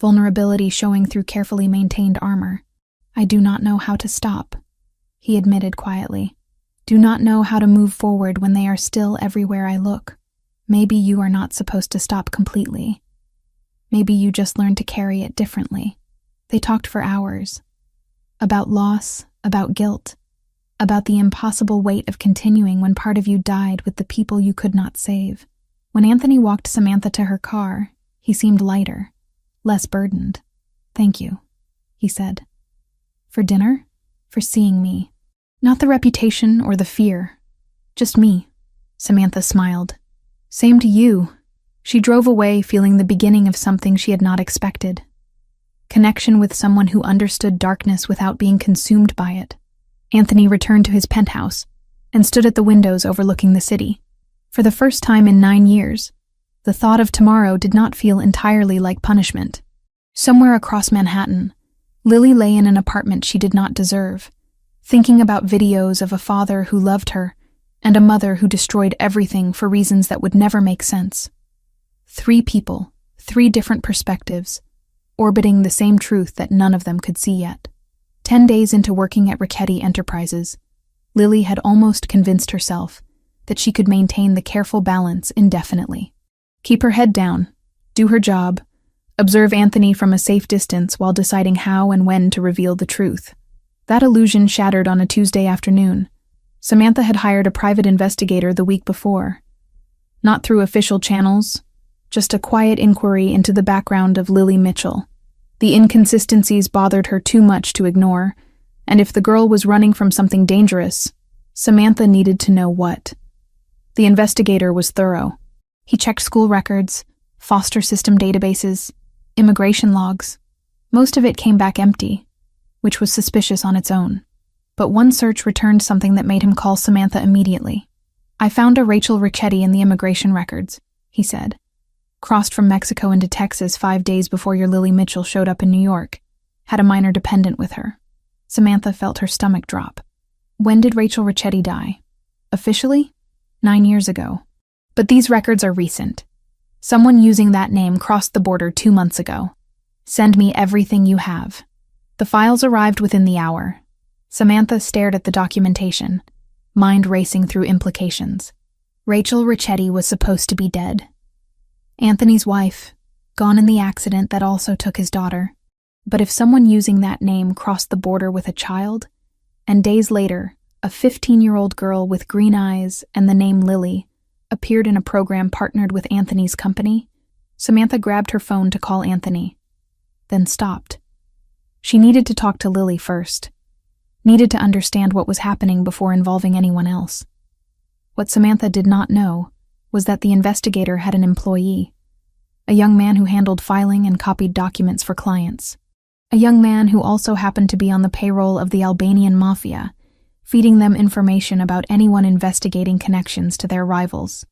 vulnerability showing through carefully maintained armor. I do not know how to stop, he admitted quietly. Do not know how to move forward when they are still everywhere I look. Maybe you are not supposed to stop completely. Maybe you just learn to carry it differently. They talked for hours. About loss, about guilt, about the impossible weight of continuing when part of you died with the people you could not save. When Anthony walked Samantha to her car, he seemed lighter, less burdened. Thank you, he said. For dinner? For seeing me. Not the reputation or the fear. Just me. Samantha smiled. Same to you. She drove away feeling the beginning of something she had not expected. Connection with someone who understood darkness without being consumed by it. Anthony returned to his penthouse and stood at the windows overlooking the city. For the first time in 9 years, the thought of tomorrow did not feel entirely like punishment. Somewhere across Manhattan, Lily lay in an apartment she did not deserve, thinking about videos of a father who loved her and a mother who destroyed everything for reasons that would never make sense. 3 people, 3 different perspectives, orbiting the same truth that none of them could see yet. 10 days into working at Richetti Enterprises, Lily had almost convinced herself that she could maintain the careful balance indefinitely. Keep her head down, do her job, observe Anthony from a safe distance while deciding how and when to reveal the truth. That illusion shattered on a Tuesday afternoon. Samantha had hired a private investigator the week before. Not through official channels, just a quiet inquiry into the background of Lily Mitchell. The inconsistencies bothered her too much to ignore, and if the girl was running from something dangerous, Samantha needed to know what. The investigator was thorough. He checked school records, foster system databases, immigration logs. Most of it came back empty, which was suspicious on its own. But one search returned something that made him call Samantha immediately. I found a Rachel Richetti in the immigration records, he said. Crossed from Mexico into Texas 5 days before your Lily Mitchell showed up in New York. Had a minor dependent with her. Samantha felt her stomach drop. When did Rachel Richetti die? Officially? 9 years ago. But these records are recent. Someone using that name crossed the border 2 months ago. Send me everything you have. The files arrived within the hour. Samantha stared at the documentation, mind racing through implications. Rachel Richetti was supposed to be dead. Anthony's wife, gone in the accident that also took his daughter. But if someone using that name crossed the border with a child, and days later, a 15-year-old girl with green eyes and the name Lily appeared in a program partnered with Anthony's company, Samantha grabbed her phone to call Anthony, then stopped. She needed to talk to Lily first, needed to understand what was happening before involving anyone else. What Samantha did not know was that the investigator had an employee, a young man who handled filing and copied documents for clients, a young man who also happened to be on the payroll of the Albanian Mafia, feeding them information about anyone investigating connections to their rivals.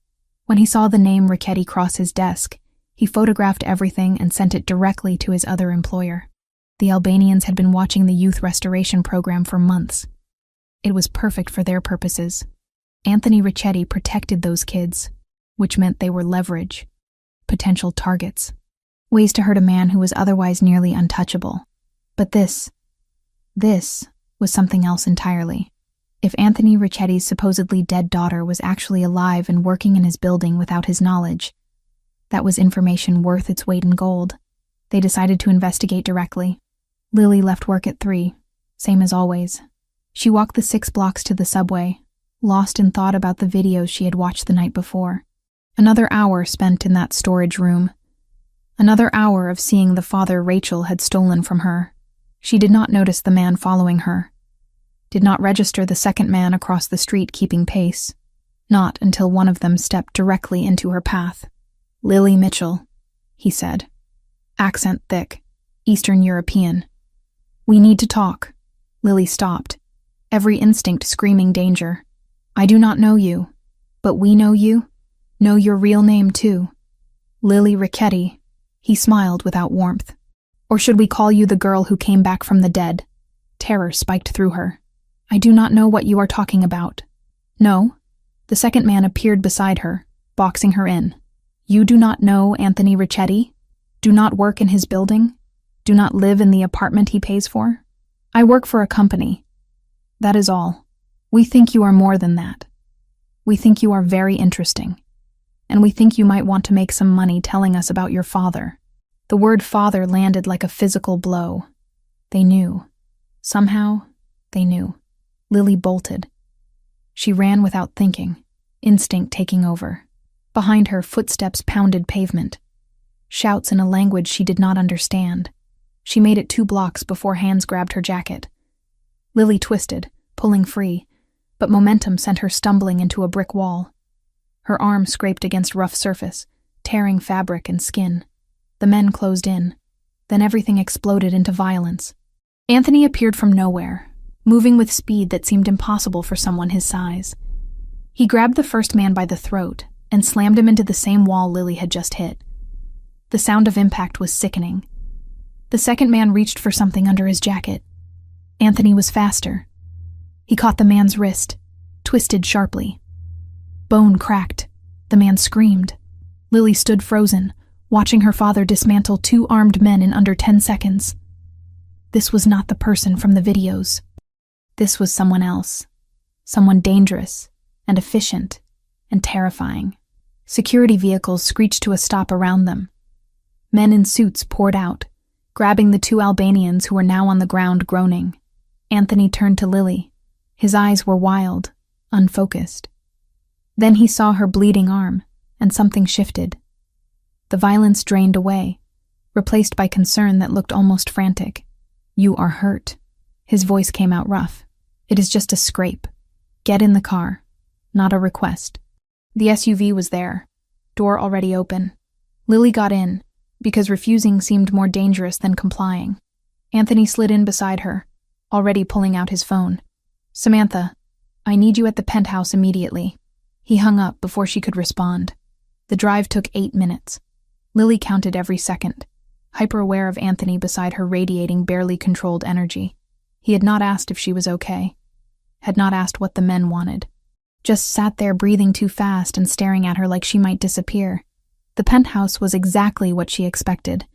When he saw the name Richetti cross his desk, he photographed everything and sent it directly to his other employer. The Albanians had been watching the youth restoration program for months. It was perfect for their purposes. Anthony Richetti protected those kids, which meant they were leverage, potential targets, ways to hurt a man who was otherwise nearly untouchable. But this was something else entirely. If Anthony Richetti's supposedly dead daughter was actually alive and working in his building without his knowledge, That was information worth its weight in gold. They decided to investigate directly. Lily left work at 3, same as always. She walked the 6 blocks to the subway, lost in thought about the videos she had watched the night before. Another hour spent in that storage room. Another hour of seeing the father Rachel had stolen from her. She did not notice the man following her. Did not register the second man across the street keeping pace. Not until one of them stepped directly into her path. "Lily Mitchell," he said. Accent thick, Eastern European. "We need to talk." Lily stopped, every instinct screaming danger. "I do not know you, but we know you. Know your real name too. Lily Ricchetti." He smiled without warmth. "Or should we call you the girl who came back from the dead?" Terror spiked through her. "I do not know what you are talking about." "No?" The second man appeared beside her, boxing her in. "You do not know Anthony Ricchetti? Do not work in his building? Do not live in the apartment he pays for? I work for a company. That is all. We think you are more than that. We think you are very interesting. And we think you might want to make some money telling us about your father." The word father landed like a physical blow. They knew. Somehow, they knew. Lily bolted. She ran without thinking, instinct taking over. Behind her, footsteps pounded pavement. Shouts in a language she did not understand. She made it 2 blocks before hands grabbed her jacket. Lily twisted, pulling free, but momentum sent her stumbling into a brick wall. Her arm scraped against rough surface, tearing fabric and skin. The men closed in. Then everything exploded into violence. Anthony appeared from nowhere, moving with speed that seemed impossible for someone his size. He grabbed the first man by the throat and slammed him into the same wall Lily had just hit. The sound of impact was sickening. The second man reached for something under his jacket. Anthony was faster. He caught the man's wrist, twisted sharply. Bone cracked. The man screamed. Lily stood frozen, watching her father dismantle 2 armed men in under 10 seconds. This was not the person from the videos. This was someone else. Someone dangerous and efficient and terrifying. Security vehicles screeched to a stop around them. Men in suits poured out, grabbing the 2 Albanians who were now on the ground groaning. Anthony turned to Lily. His eyes were wild, unfocused. Then he saw her bleeding arm, and something shifted. The violence drained away, replaced by concern that looked almost frantic. "You are hurt." His voice came out rough. "It is just a scrape. Get in the car." Not a request. The SUV was there, door already open. Lily got in, because refusing seemed more dangerous than complying. Anthony slid in beside her, already pulling out his phone. "Samantha, I need you at the penthouse immediately." He hung up before she could respond. The drive took 8 minutes. Lily counted every second, hyper-aware of Anthony beside her radiating barely controlled energy. He had not asked if she was okay. Had not asked what the men wanted. Just sat there breathing too fast and staring at her like she might disappear. The penthouse was exactly what she expected.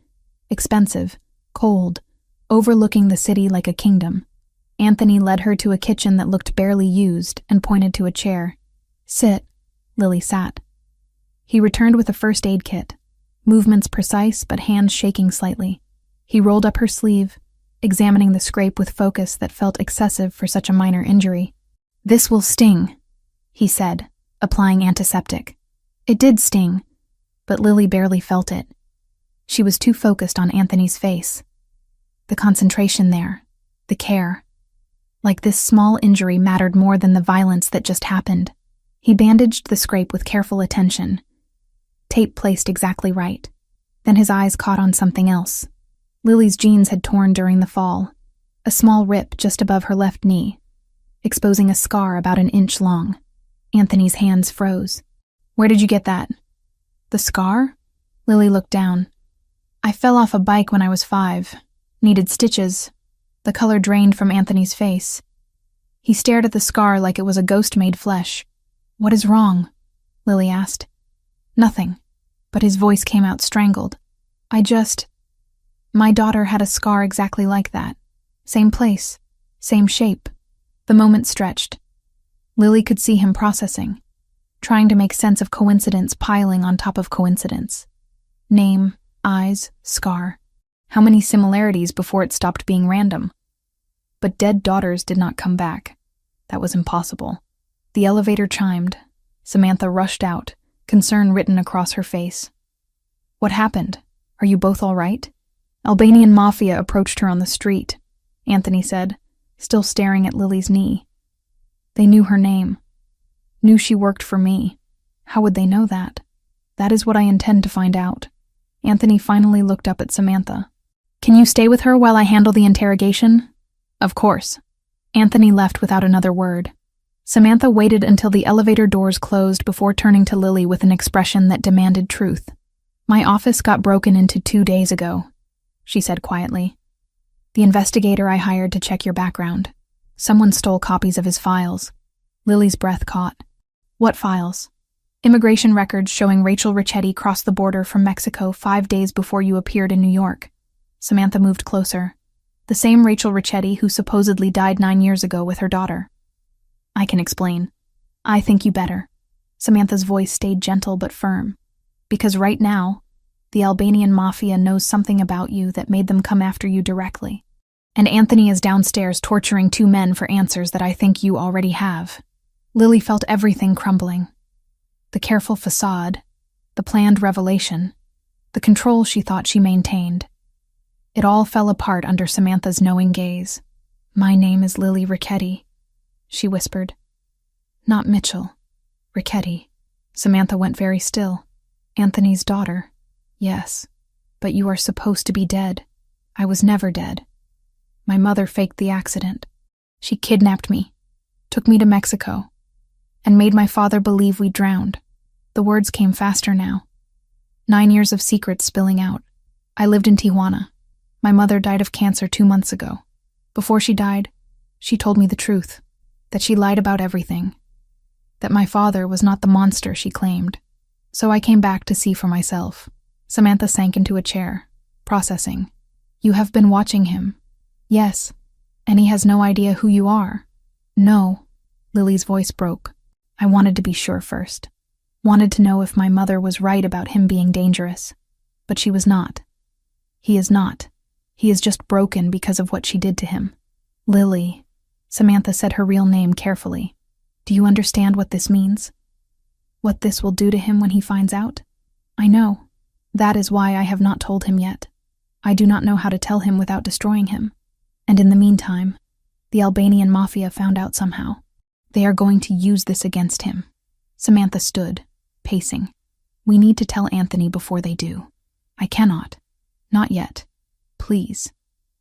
Expensive, cold, overlooking the city like a kingdom. Anthony led her to a kitchen that looked barely used and pointed to a chair. "Sit." Lily sat. He returned with a first aid kit, movements precise but hands shaking slightly. He rolled up her sleeve, examining the scrape with focus that felt excessive for such a minor injury. "This will sting," he said, applying antiseptic. It did sting, but Lily barely felt it. She was too focused on Anthony's face. The concentration there, the care. Like this small injury mattered more than the violence that just happened. He bandaged the scrape with careful attention, tape placed exactly right. Then his eyes caught on something else. Lily's jeans had torn during the fall, a small rip just above her left knee, exposing a scar about 1 inch long. Anthony's hands froze. "Where did you get that?" "The scar?" Lily looked down. "I fell off a bike when I was 5. Needed stitches." The color drained from Anthony's face. He stared at the scar like it was a ghost-made flesh. "What is wrong?" Lily asked. "Nothing," but his voice came out strangled. My daughter had a scar exactly like that. Same place, same shape." The moment stretched. Lily could see him processing, trying to make sense of coincidence piling on top of coincidence. Name, eyes, scar. How many similarities before it stopped being random? But dead daughters did not come back. That was impossible. The elevator chimed. Samantha rushed out, concern written across her face. What happened? Are you both all right? Albanian Mafia approached her on the street, Anthony said, still staring at Lily's knee. They knew her name. Knew she worked for me. How would they know that? That is what I intend to find out. Anthony finally looked up at Samantha. Can you stay with her while I handle the interrogation? Of course. Anthony left without another word. Samantha waited until the elevator doors closed before turning to Lily with an expression that demanded truth. My office got broken into 2 days ago, she said quietly. The investigator I hired to check your background. Someone stole copies of his files. Lily's breath caught. What files? Immigration records showing Rachel Ricchetti crossed the border from Mexico 5 days before you appeared in New York. Samantha moved closer. The same Rachel Ricchetti who supposedly died 9 years ago with her daughter. I can explain. I think you better. Samantha's voice stayed gentle but firm. Because right now, the Albanian Mafia knows something about you that made them come after you directly. And Anthony is downstairs torturing 2 men for answers that I think you already have. Lily felt everything crumbling. The careful facade, the planned revelation, the control she thought she maintained. It all fell apart under Samantha's knowing gaze. My name is Lily Ricchetti, she whispered. Not Mitchell. Ricchetti. Samantha went very still. Anthony's daughter. Yes, but you are supposed to be dead. I was never dead. My mother faked the accident. She kidnapped me, took me to Mexico, and made my father believe we drowned. The words came faster now. 9 years of secrets spilling out. I lived in Tijuana. My mother died of cancer 2 months ago. Before she died, she told me the truth, that she lied about everything, that my father was not the monster she claimed. So I came back to see for myself. Samantha sank into a chair, processing. You have been watching him. Yes, and he has no idea who you are. No, Lily's voice broke. I wanted to be sure first. Wanted to know if my mother was right about him being dangerous. But she was not. He is not. He is just broken because of what she did to him. Lily. Samantha said her real name carefully. Do you understand what this means? What this will do to him when he finds out? I know. That is why I have not told him yet. I do not know how to tell him without destroying him. And in the meantime, the Albanian Mafia found out somehow. They are going to use this against him. Samantha stood, pacing. We need to tell Anthony before they do. I cannot. Not yet. Please.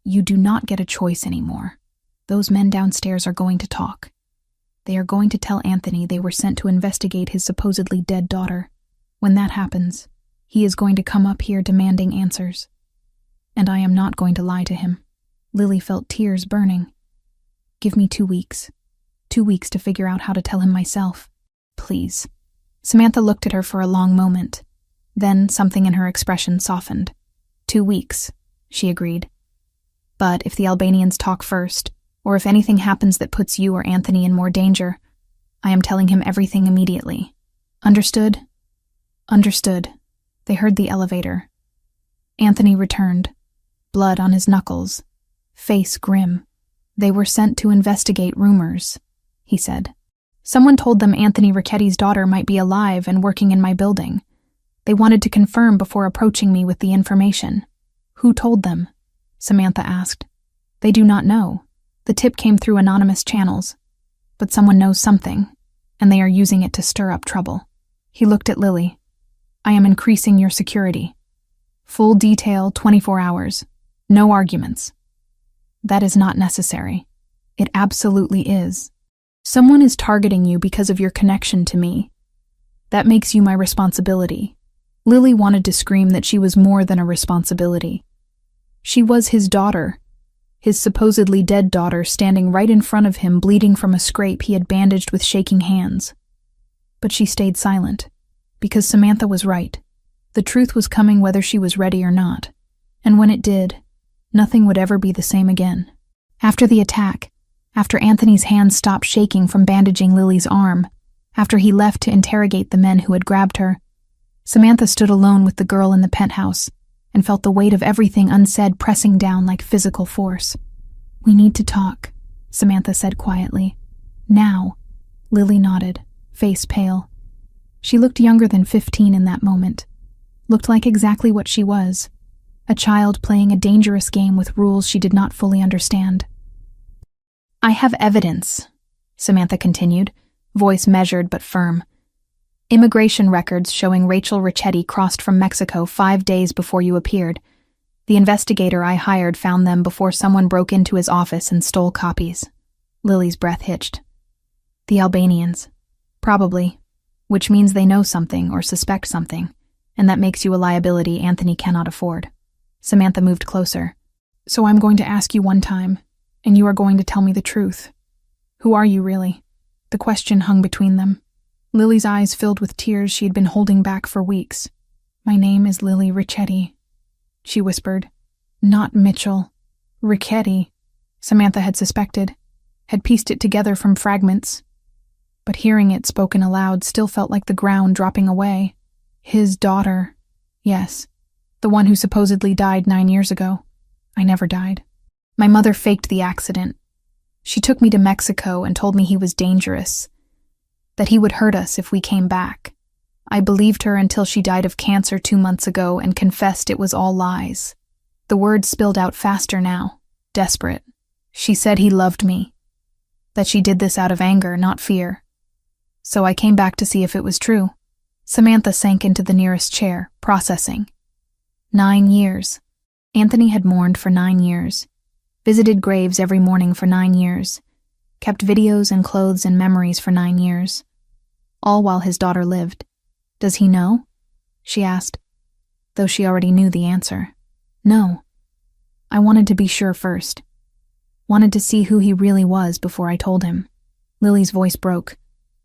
You do not get a choice anymore. Those men downstairs are going to talk. They are going to tell Anthony they were sent to investigate his supposedly dead daughter. When that happens, he is going to come up here demanding answers. And I am not going to lie to him. Lily felt tears burning. Give me 2 weeks. 2 weeks to figure out how to tell him myself. Please. Samantha looked at her for a long moment. Then something in her expression softened. 2 weeks, she agreed. But if the Albanians talk first, or if anything happens that puts you or Anthony in more danger, I am telling him everything immediately. Understood? Understood. They heard the elevator. Anthony returned, blood on his knuckles, face grim. They were sent to investigate rumors, he said. Someone told them Anthony Ricchetti's daughter might be alive and working in my building. They wanted to confirm before approaching me with the information. Who told them? Samantha asked. They do not know. The tip came through anonymous channels. But someone knows something, and they are using it to stir up trouble. He looked at Lily. I am increasing your security. Full detail, 24 hours. No arguments. That is not necessary. It absolutely is. Someone is targeting you because of your connection to me. That makes you my responsibility. Lily wanted to scream that she was more than a responsibility. She was his daughter, his supposedly dead daughter standing right in front of him bleeding from a scrape he had bandaged with shaking hands. But she stayed silent, because Samantha was right. The truth was coming whether she was ready or not, and when it did, nothing would ever be the same again. After the attack, after Anthony's hands stopped shaking from bandaging Lily's arm, after he left to interrogate the men who had grabbed her, Samantha stood alone with the girl in the penthouse and felt the weight of everything unsaid pressing down like physical force. "We need to talk," Samantha said quietly. "Now." Lily nodded, face pale. She looked younger than 15 in that moment. Looked like exactly what she was, a child playing a dangerous game with rules she did not fully understand. "I have evidence," Samantha continued, voice measured but firm. "Immigration records showing Rachel Ricchetti crossed from Mexico 5 days before you appeared. The investigator I hired found them before someone broke into his office and stole copies." Lily's breath hitched. "The Albanians. Probably. Which means they know something or suspect something, and that makes you a liability Anthony cannot afford." Samantha moved closer. "So I'm going to ask you one time, and you are going to tell me the truth. Who are you really?" The question hung between them. Lily's eyes filled with tears she had been holding back for weeks. "My name is Lily Ricchetti," she whispered. "Not Mitchell. Ricchetti." Samantha had suspected, had pieced it together from fragments. But hearing it spoken aloud still felt like the ground dropping away. His daughter. Yes, the one who supposedly died 9 years ago. "I never died. My mother faked the accident. She took me to Mexico and told me he was dangerous, that he would hurt us if we came back. I believed her until she died of cancer 2 months ago and confessed it was all lies." The words spilled out faster now, desperate. "She said he loved me, that she did this out of anger, not fear. So I came back to see if it was true." Samantha sank into the nearest chair, processing. 9 years. Anthony had mourned for 9 years, visited graves every morning for 9 years, kept videos and clothes and memories for 9 years, all while his daughter lived. "Does he know?" she asked, though she already knew the answer. "No. I wanted to be sure first. Wanted to see who he really was before I told him." Lily's voice broke.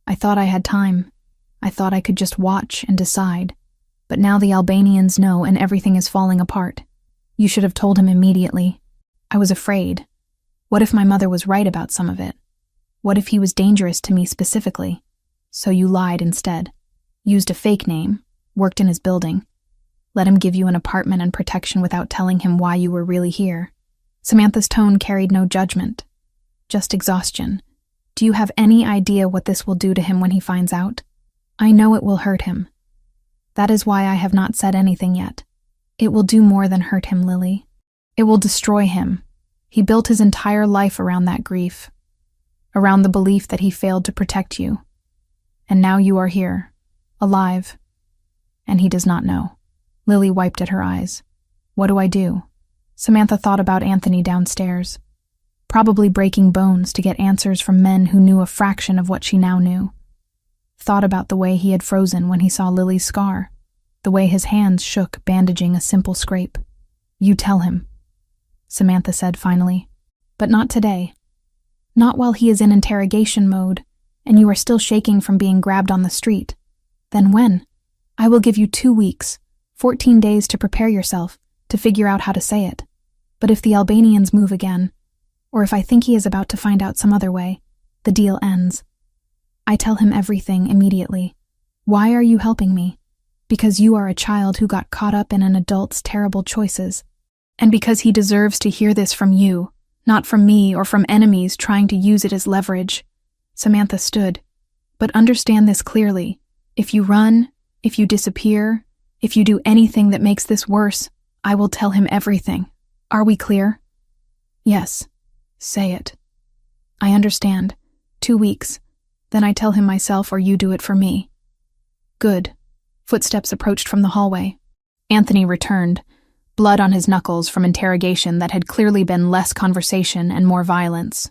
"I thought I had time. I thought I could just watch and decide. But now the Albanians know and everything is falling apart. You should have told him immediately. I was afraid. What if my mother was right about some of it? What if he was dangerous to me specifically? So you lied instead. Used a fake name, worked in his building. Let him give you an apartment and protection without telling him why you were really here." Samantha's tone carried no judgment, just exhaustion. "Do you have any idea what this will do to him when he finds out? I know it will hurt him. That is why I have not said anything yet. It will do more than hurt him, Lily. It will destroy him. He built his entire life around that grief, around the belief that he failed to protect you. And now you are here, alive, and he does not know." Lily wiped at her eyes. "What do I do?" Samantha thought about Anthony downstairs, probably breaking bones to get answers from men who knew a fraction of what she now knew. Thought about the way he had frozen when he saw Lily's scar, the way his hands shook bandaging a simple scrape. "You tell him," Samantha said finally. "But not today. Not while he is in interrogation mode, and you are still shaking from being grabbed on the street. Then when? I will give you 2 weeks, 14 days to prepare yourself, to figure out how to say it. But if the Albanians move again, or if I think he is about to find out some other way, the deal ends. I tell him everything immediately. Why are you helping me? Because you are a child who got caught up in an adult's terrible choices. And because he deserves to hear this from you, not from me or from enemies trying to use it as leverage." Samantha stood. "But understand this clearly. If you run, if you disappear, if you do anything that makes this worse, I will tell him everything. Are we clear?" "Yes. Say it." "I understand. 2 weeks. Then I tell him myself or you do it for me." "Good." Footsteps approached from the hallway. Anthony returned, blood on his knuckles from interrogation that had clearly been less conversation and more violence.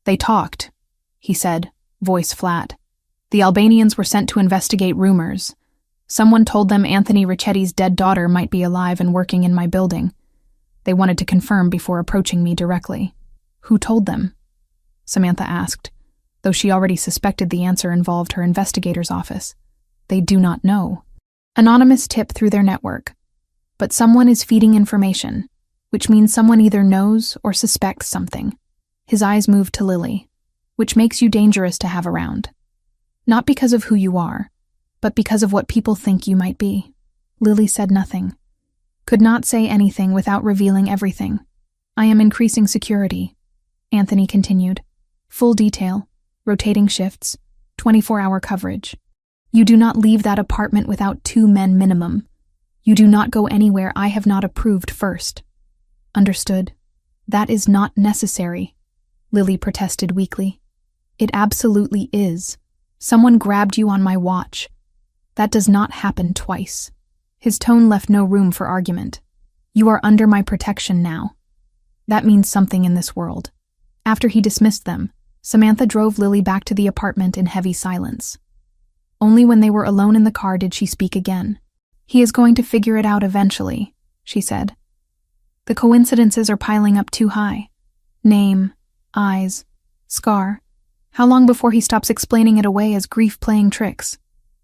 "They talked," he said, voice flat. "The Albanians were sent to investigate rumors. Someone told them Anthony Ricchetti's dead daughter might be alive and working in my building. They wanted to confirm before approaching me directly." "Who told them?" Samantha asked, though she already suspected the answer involved her investigator's office. "They do not know. Anonymous tip through their network. But someone is feeding information, which means someone either knows or suspects something." His eyes moved to Lily. "Which makes you dangerous to have around. Not because of who you are, but because of what people think you might be. Lily said nothing. Could not say anything without revealing everything. I am increasing security, Anthony continued. Full detail, rotating shifts, 24-hour coverage. You do not leave that apartment without 2 men minimum. You do not go anywhere I have not approved first. Understood. That is not necessary, Lily protested weakly. It absolutely is. Someone grabbed you on my watch. That does not happen twice. His tone left no room for argument. You are under my protection now. That means something in this world. After he dismissed them, Samantha drove Lily back to the apartment in heavy silence. Only when they were alone in the car did she speak again. He is going to figure it out eventually, she said. The coincidences are piling up too high. Name, eyes, scar. How long before he stops explaining it away as grief playing tricks?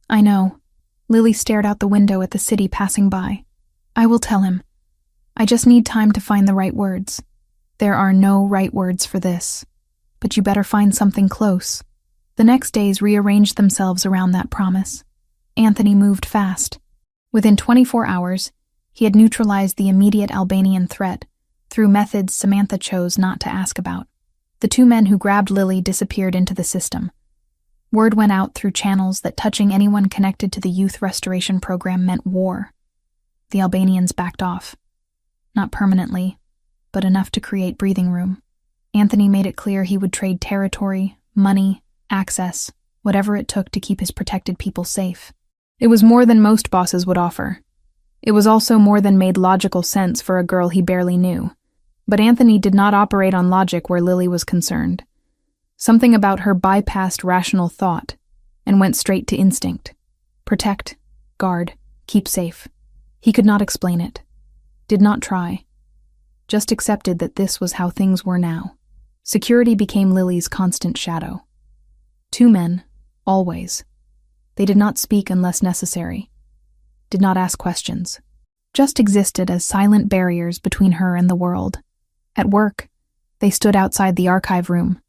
I know. Lily stared out the window at the city passing by. I will tell him. I just need time to find the right words. There are no right words for this. But you better find something close. The next days rearranged themselves around that promise. Anthony moved fast. Within 24 hours, he had neutralized the immediate Albanian threat through methods Samantha chose not to ask about. The 2 men who grabbed Lily disappeared into the system. Word went out through channels that touching anyone connected to the youth restoration program meant war. The Albanians backed off. Not permanently, but enough to create breathing room. Anthony made it clear he would trade territory, money, access, whatever it took to keep his protected people safe. It was more than most bosses would offer. It was also more than made logical sense for a girl he barely knew. But Anthony did not operate on logic where Lily was concerned. Something about her bypassed rational thought and went straight to instinct. Protect, guard, keep safe. He could not explain it. Did not try. Just accepted that this was how things were now. Security became Lily's constant shadow. 2 men, always. They did not speak unless necessary. Did not ask questions. Just existed as silent barriers between her and the world. At work, they stood outside the archive room.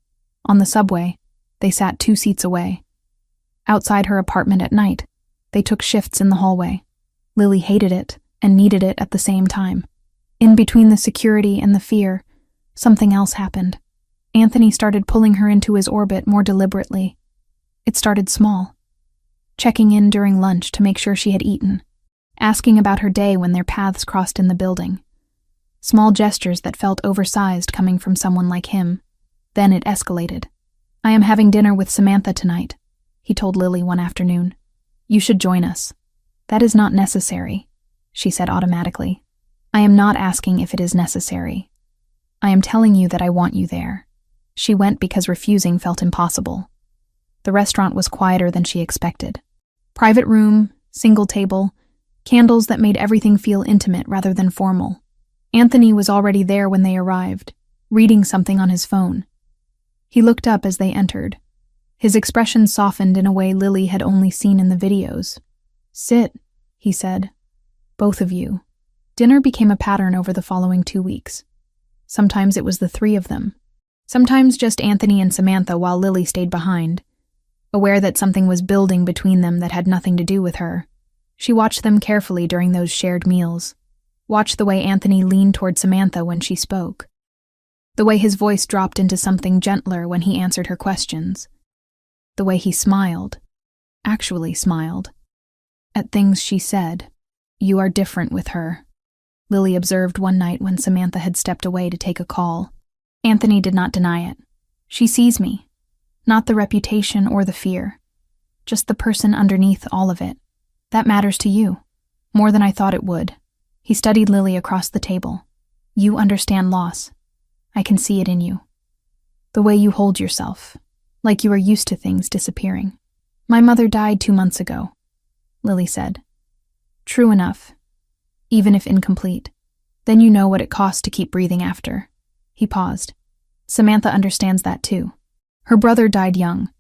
On the subway, they sat 2 seats away. Outside her apartment at night, they took shifts in the hallway. Lily hated it and needed it at the same time. In between the security and the fear, something else happened. Anthony started pulling her into his orbit more deliberately. It started small. Checking in during lunch to make sure she had eaten. Asking about her day when their paths crossed in the building. Small gestures that felt oversized coming from someone like him. Then it escalated. I am having dinner with Samantha tonight, he told Lily one afternoon. You should join us. That is not necessary, she said automatically. I am not asking if it is necessary. I am telling you that I want you there. She went because refusing felt impossible. The restaurant was quieter than she expected. Private room, single table, candles that made everything feel intimate rather than formal. Anthony was already there when they arrived, reading something on his phone. He looked up as they entered. His expression softened in a way Lily had only seen in the videos. Sit, he said. Both of you. Dinner became a pattern over the following 2 weeks. Sometimes it was the 3 of them. Sometimes just Anthony and Samantha while Lily stayed behind. Aware that something was building between them that had nothing to do with her, she watched them carefully during those shared meals. Watched the way Anthony leaned toward Samantha when she spoke. The way his voice dropped into something gentler when he answered her questions. The way he smiled, actually smiled, at things she said. You are different with her, Lily observed one night when Samantha had stepped away to take a call. Anthony did not deny it. She sees me. Not the reputation or the fear. Just the person underneath all of it. That matters to you. More than I thought it would. He studied Lily across the table. You understand loss. I can see it in you. The way you hold yourself. Like you are used to things disappearing. My mother died 2 months ago, Lily said. True enough. Even if incomplete. Then you know what it costs to keep breathing after. He paused. Samantha understands that too. Her brother died young.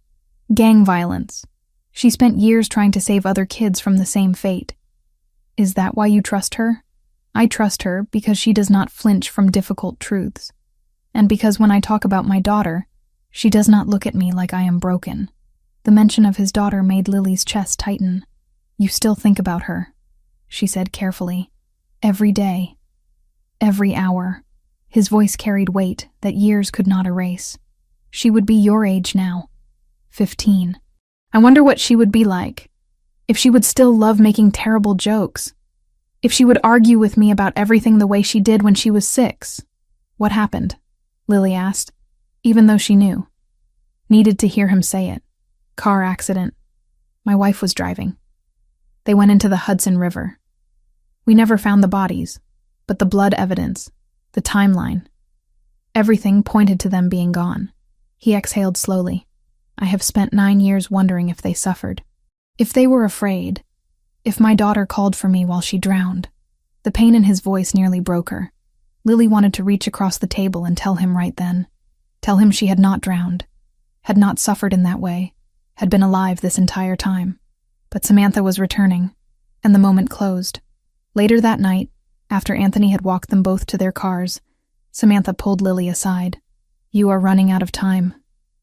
Gang violence. She spent years trying to save other kids from the same fate. Is that why you trust her? I trust her because she does not flinch from difficult truths. And because when I talk about my daughter, she does not look at me like I am broken. The mention of his daughter made Lily's chest tighten. You still think about her, she said carefully. Every day. Every hour. His voice carried weight that years could not erase. She would be your age now. 15. I wonder what she would be like. If she would still love making terrible jokes. If she would argue with me about everything the way she did when she was 6. What happened? Lily asked, even though she knew. Needed to hear him say it. Car accident. My wife was driving. They went into the Hudson River. We never found the bodies, but the blood evidence, the timeline, everything pointed to them being gone. He exhaled slowly. I have spent 9 years wondering if they suffered. If they were afraid. If my daughter called for me while she drowned. The pain in his voice nearly broke her. Lily wanted to reach across the table and tell him right then. Tell him she had not drowned. Had not suffered in that way. Had been alive this entire time. But Samantha was returning, and the moment closed. Later that night, after Anthony had walked them both to their cars, Samantha pulled Lily aside. You are running out of time,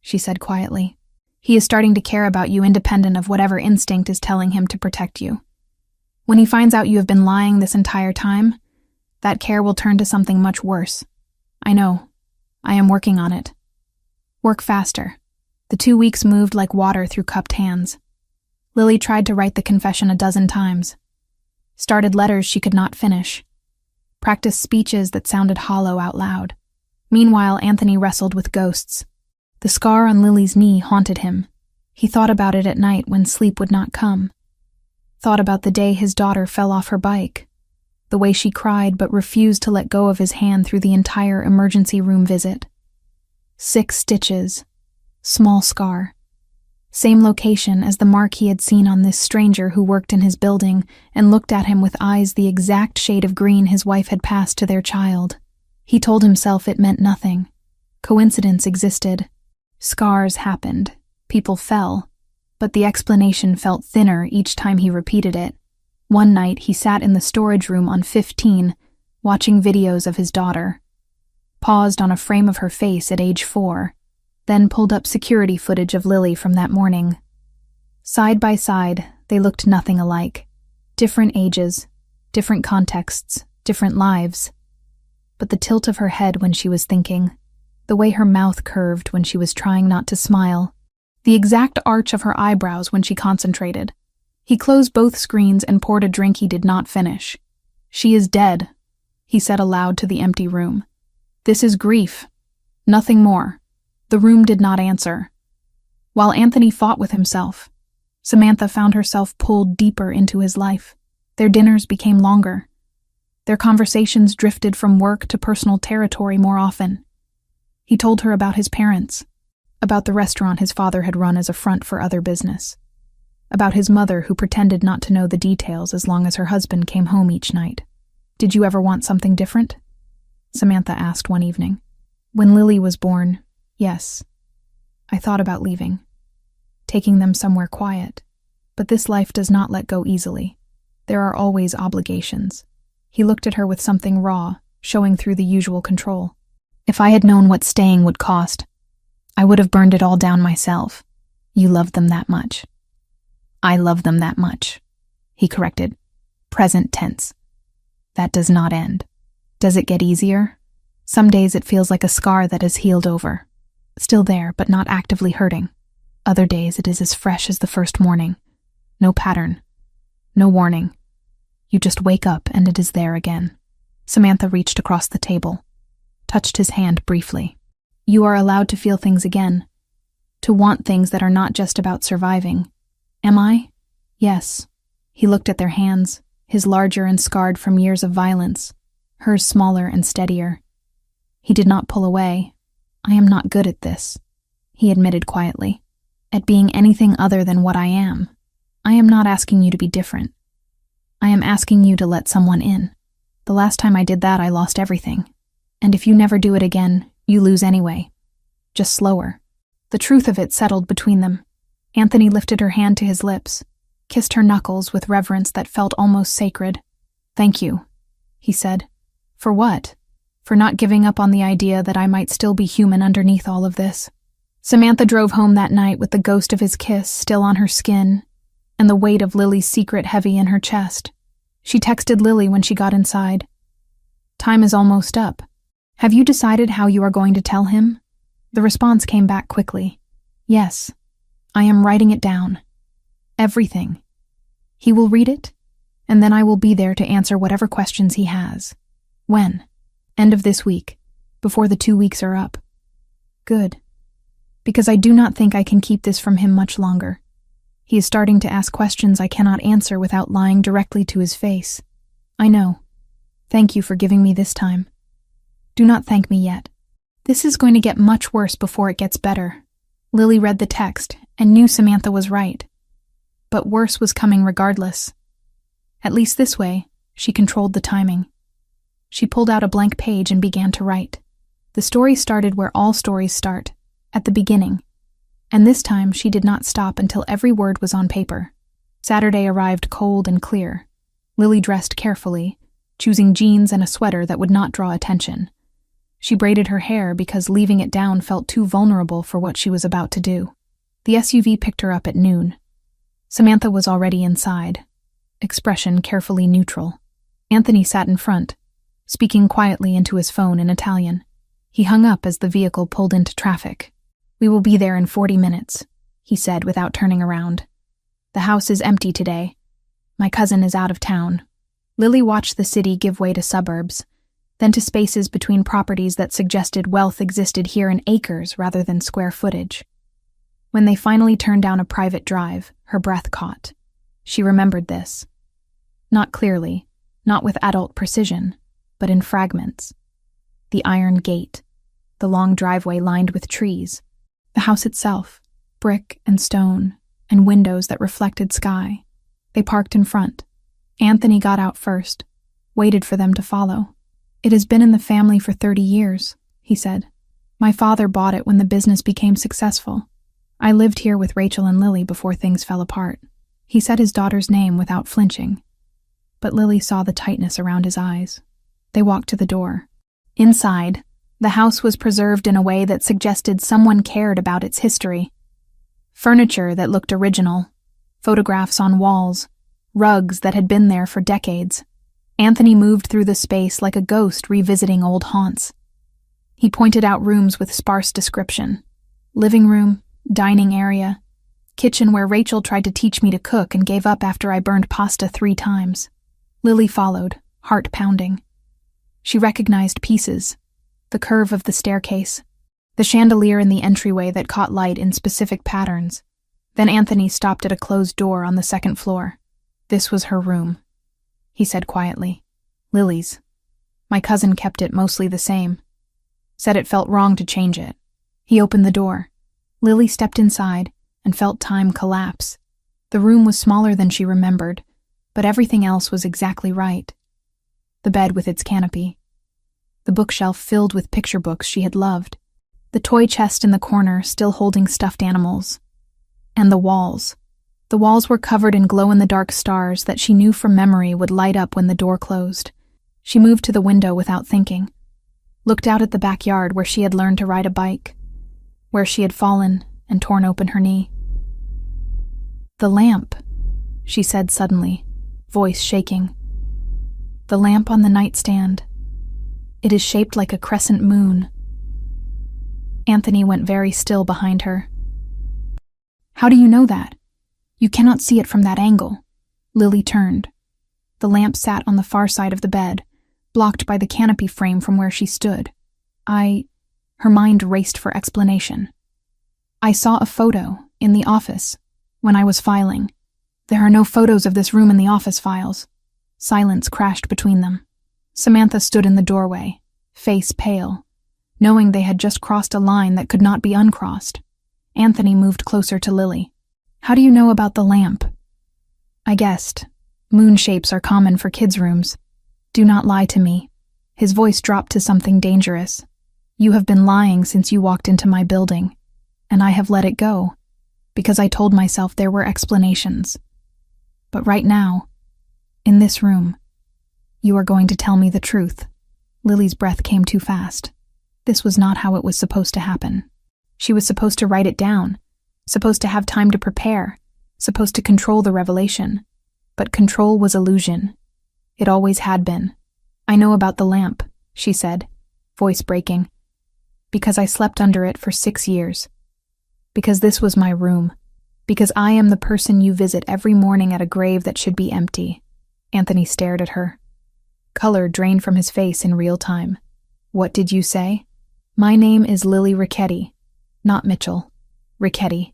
she said quietly. He is starting to care about you independent of whatever instinct is telling him to protect you. When he finds out you have been lying this entire time, that care will turn to something much worse. I know. I am working on it. Work faster. The 2 weeks moved like water through cupped hands. Lily tried to write the confession a dozen times. Started letters she could not finish. Practiced speeches that sounded hollow out loud. Meanwhile, Anthony wrestled with ghosts. The scar on Lily's knee haunted him. He thought about it at night when sleep would not come. Thought about the day his daughter fell off her bike. The way she cried but refused to let go of his hand through the entire emergency room visit. 6 stitches. Small scar. Same location as the mark he had seen on this stranger who worked in his building and looked at him with eyes the exact shade of green his wife had passed to their child. He told himself it meant nothing. Coincidence existed. Scars happened. People fell. But the explanation felt thinner each time he repeated it. One night he sat in the storage room on 15, watching videos of his daughter. Paused on a frame of her face at age 4. Then pulled up security footage of Lily from that morning. Side by side, they looked nothing alike. Different ages, different contexts, different lives. But the tilt of her head when she was thinking, the way her mouth curved when she was trying not to smile, the exact arch of her eyebrows when she concentrated. He closed both screens and poured a drink he did not finish. She is dead, he said aloud to the empty room. This is grief. Nothing more. The room did not answer. While Anthony fought with himself, Samantha found herself pulled deeper into his life. Their dinners became longer. Their conversations drifted from work to personal territory more often. He told her about his parents, about the restaurant his father had run as a front for other business, about his mother who pretended not to know the details as long as her husband came home each night. Did you ever want something different? Samantha asked one evening. When Lily was born, yes. I thought about leaving, taking them somewhere quiet. But this life does not let go easily. There are always obligations. He looked at her with something raw, showing through the usual control. If I had known what staying would cost, I would have burned it all down myself. You loved them that much. I love them that much, he corrected. Present tense. That does not end. Does it get easier? Some days it feels like a scar that has healed over. Still there, but not actively hurting. Other days it is as fresh as the first morning. No pattern. No warning. You just wake up and it is there again. Samantha reached across the table, touched his hand briefly. You are allowed to feel things again. To want things that are not just about surviving. Am I? Yes. He looked at their hands, his larger and scarred from years of violence, hers smaller and steadier. He did not pull away. I am not good at this, he admitted quietly. At being anything other than what I am. I am not asking you to be different. I am asking you to let someone in. The last time I did that, I lost everything. And if you never do it again, you lose anyway. Just slower. The truth of it settled between them. Anthony lifted her hand to his lips, kissed her knuckles with reverence that felt almost sacred. Thank you, he said. For what? For not giving up on the idea that I might still be human underneath all of this. Samantha drove home that night with the ghost of his kiss still on her skin, and the weight of Lily's secret heavy in her chest. She texted Lily when she got inside. "Time is almost up. Have you decided how you are going to tell him?" The response came back quickly. "Yes, I am writing it down. Everything. He will read it, and then I will be there to answer whatever questions he has." "When?" "End of this week, before the 2 weeks are up." "Good. Because I do not think I can keep this from him much longer. He is starting to ask questions I cannot answer without lying directly to his face. I know. Thank you for giving me this time. Do not thank me yet. This is going to get much worse before it gets better." Lily read the text and knew Samantha was right. But worse was coming regardless. At least this way, she controlled the timing. She pulled out a blank page and began to write. The story started where all stories start, at the beginning. And this time she did not stop until every word was on paper. Saturday arrived cold and clear. Lily dressed carefully, choosing jeans and a sweater that would not draw attention. She braided her hair because leaving it down felt too vulnerable for what she was about to do. The SUV picked her up at noon. Samantha was already inside, expression carefully neutral. Anthony sat in front, speaking quietly into his phone in Italian. He hung up as the vehicle pulled into traffic. "We will be there in 40 minutes, he said without turning around. "The house is empty today. My cousin is out of town." Lily watched the city give way to suburbs, then to spaces between properties that suggested wealth existed here in acres rather than square footage. When they finally turned down a private drive, her breath caught. She remembered this. Not clearly, not with adult precision, but in fragments. The iron gate, the long driveway lined with trees, the house itself, brick and stone, and windows that reflected sky. They parked in front. Anthony got out first, waited for them to follow. "It has been in the family for 30 years, he said. "My father bought it when the business became successful. I lived here with Rachel and Lily before things fell apart." He said his daughter's name without flinching, but Lily saw the tightness around his eyes. They walked to the door. Inside, the house was preserved in a way that suggested someone cared about its history. Furniture that looked original, photographs on walls, rugs that had been there for decades. Anthony moved through the space like a ghost revisiting old haunts. He pointed out rooms with sparse description. Living room, dining area, kitchen where Rachel tried to teach me to cook and gave up after I burned pasta 3 times. Lily followed, heart pounding. She recognized pieces, the curve of the staircase, the chandelier in the entryway that caught light in specific patterns. Then Anthony stopped at a closed door on the 2nd floor. "This was her room," he said quietly. "Lily's. My cousin kept it mostly the same. Said it felt wrong to change it." He opened the door. Lily stepped inside and felt time collapse. The room was smaller than she remembered, but everything else was exactly right. The bed with its canopy. The bookshelf filled with picture books she had loved. The toy chest in the corner still holding stuffed animals. And the walls. The walls were covered in glow-in-the-dark stars that she knew from memory would light up when the door closed. She moved to the window without thinking. Looked out at the backyard where she had learned to ride a bike, where she had fallen and torn open her knee. "The lamp," she said suddenly, voice shaking. "The lamp on the nightstand. It is shaped like a crescent moon." Anthony went very still behind her. "How do you know that? You cannot see it from that angle." Lily turned. The lamp sat on the far side of the bed, blocked by the canopy frame from where she stood. Her mind raced for explanation. "I saw a photo in the office when I was filing. There are no photos of this room in the office files." Silence crashed between them. Samantha stood in the doorway, face pale, knowing they had just crossed a line that could not be uncrossed. Anthony moved closer to Lily. "How do you know about the lamp?" "I guessed. Moon shapes are common for kids' rooms. Do not lie to me." His voice dropped to something dangerous. "You have been lying since you walked into my building, and I have let it go, because I told myself there were explanations. But right now, in this room, you are going to tell me the truth." Lily's breath came too fast. This was not how it was supposed to happen. She was supposed to write it down, supposed to have time to prepare, supposed to control the revelation. But control was illusion. It always had been. I know about the lamp, she said, voice breaking. Because I slept under it for 6 years. Because this was my room. Because I am the person you visit every morning at a grave that should be empty. Anthony stared at her. Color drained from his face in real time. What did you say? My name is Lily Ricchetti, not Mitchell. Ricchetti.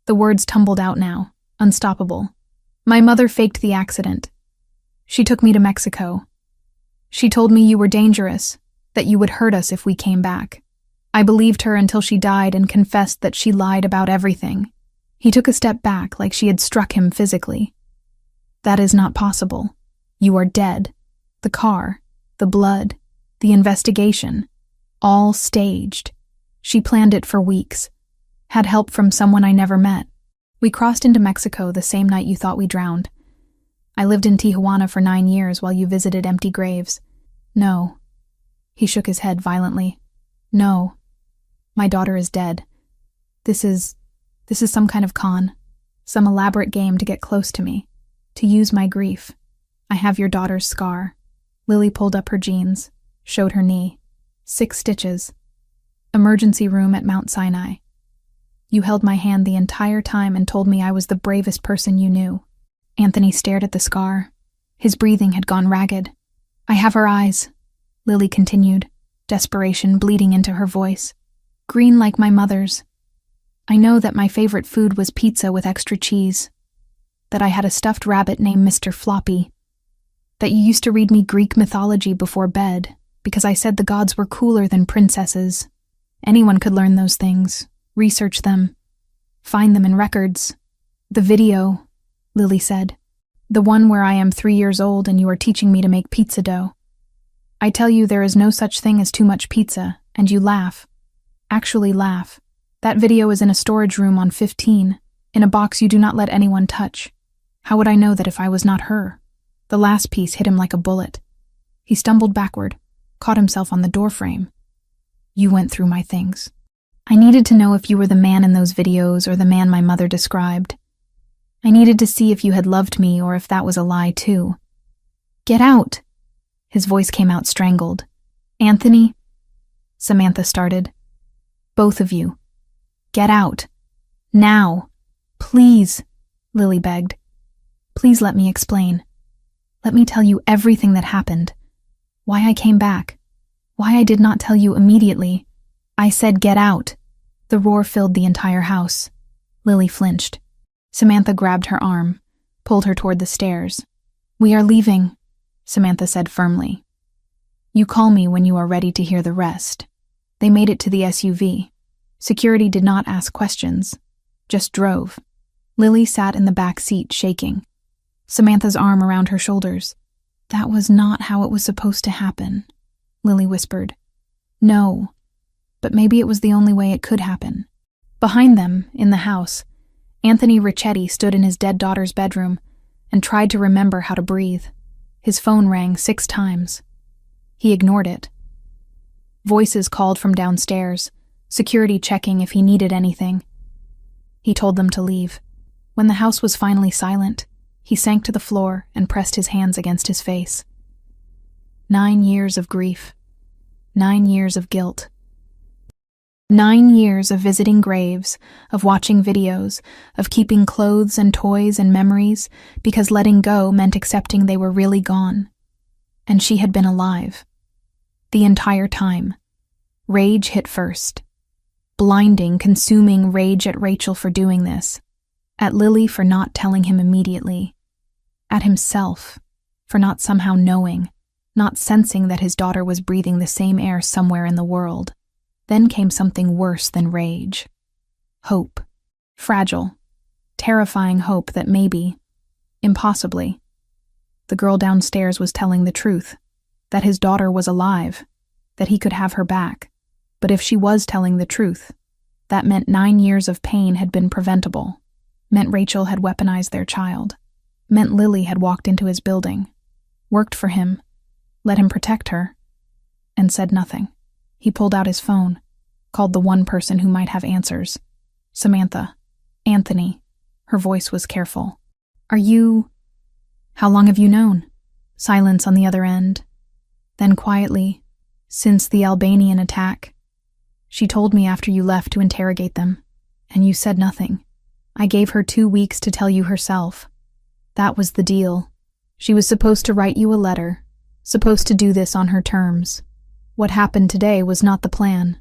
The words tumbled out now, unstoppable. My mother faked the accident. She took me to Mexico. She told me you were dangerous, that you would hurt us if we came back. I believed her until she died and confessed that she lied about everything. He took a step back like she had struck him physically. That is not possible. You are dead. The car, the blood, the investigation, all staged. She planned it for weeks. Had help from someone I never met. We crossed into Mexico the same night you thought we drowned. I lived in Tijuana for 9 years while you visited empty graves. No. He shook his head violently. No. My daughter is dead. This is some kind of con. Some elaborate game to get close to me. To use my grief. I have your daughter's scar. Lily pulled up her jeans, showed her knee. 6 stitches. Emergency room at Mount Sinai. You held my hand the entire time and told me I was the bravest person you knew. Anthony stared at the scar. His breathing had gone ragged. I have her eyes, Lily continued, desperation bleeding into her voice. Green like my mother's. I know that my favorite food was pizza with extra cheese. That I had a stuffed rabbit named Mr. Floppy. That you used to read me Greek mythology before bed, because I said the gods were cooler than princesses. Anyone could learn those things, research them, find them in records. The video, Lily said. The one where I am 3 years old and you are teaching me to make pizza dough. I tell you there is no such thing as too much pizza, and you laugh. Actually laugh. That video is in a storage room on 15, in a box you do not let anyone touch. How would I know that if I was not her? The last piece hit him like a bullet. He stumbled backward, caught himself on the doorframe. You went through my things. I needed to know if you were the man in those videos or the man my mother described. I needed to see if you had loved me or if that was a lie too. Get out! His voice came out strangled. Anthony? Samantha started. Both of you. Get out. Now. Please, Lily begged. Please let me explain. Let me tell you everything that happened. Why I came back. Why I did not tell you immediately. I said get out. The roar filled the entire house. Lily flinched. Samantha grabbed her arm, pulled her toward the stairs. We are leaving, Samantha said firmly. You call me when you are ready to hear the rest. They made it to the SUV. Security did not ask questions, just drove. Lily sat in the back seat, shaking. Samantha's arm around her shoulders. That was not how it was supposed to happen, Lily whispered. No, but maybe it was the only way it could happen. Behind them, in the house, Anthony Ricchetti stood in his dead daughter's bedroom and tried to remember how to breathe. His phone rang 6 times. He ignored it. Voices called from downstairs, security checking if he needed anything. He told them to leave. When the house was finally silent, he sank to the floor and pressed his hands against his face. 9 years of grief. 9 years of guilt. 9 years of visiting graves, of watching videos, of keeping clothes and toys and memories, because letting go meant accepting they were really gone. And she had been alive. The entire time. Rage hit first. Blinding, consuming rage at Rachel for doing this. At Lily for not telling him immediately. At himself for not somehow knowing, not sensing that his daughter was breathing the same air somewhere in the world. Then came something worse than rage. Hope. Fragile. Terrifying hope that maybe, impossibly, the girl downstairs was telling the truth, that his daughter was alive, that he could have her back. But if she was telling the truth, that meant 9 years of pain had been preventable, meant Rachel had weaponized their child, meant Lily had walked into his building, worked for him, let him protect her, and said nothing. He pulled out his phone, called the one person who might have answers. Samantha. Anthony. Her voice was careful. How long have you known? Silence on the other end. Then quietly, since the Albanian attack. She told me after you left to interrogate them, and you said nothing. I gave her 2 weeks to tell you herself. That was the deal. She was supposed to write you a letter, supposed to do this on her terms. What happened today was not the plan.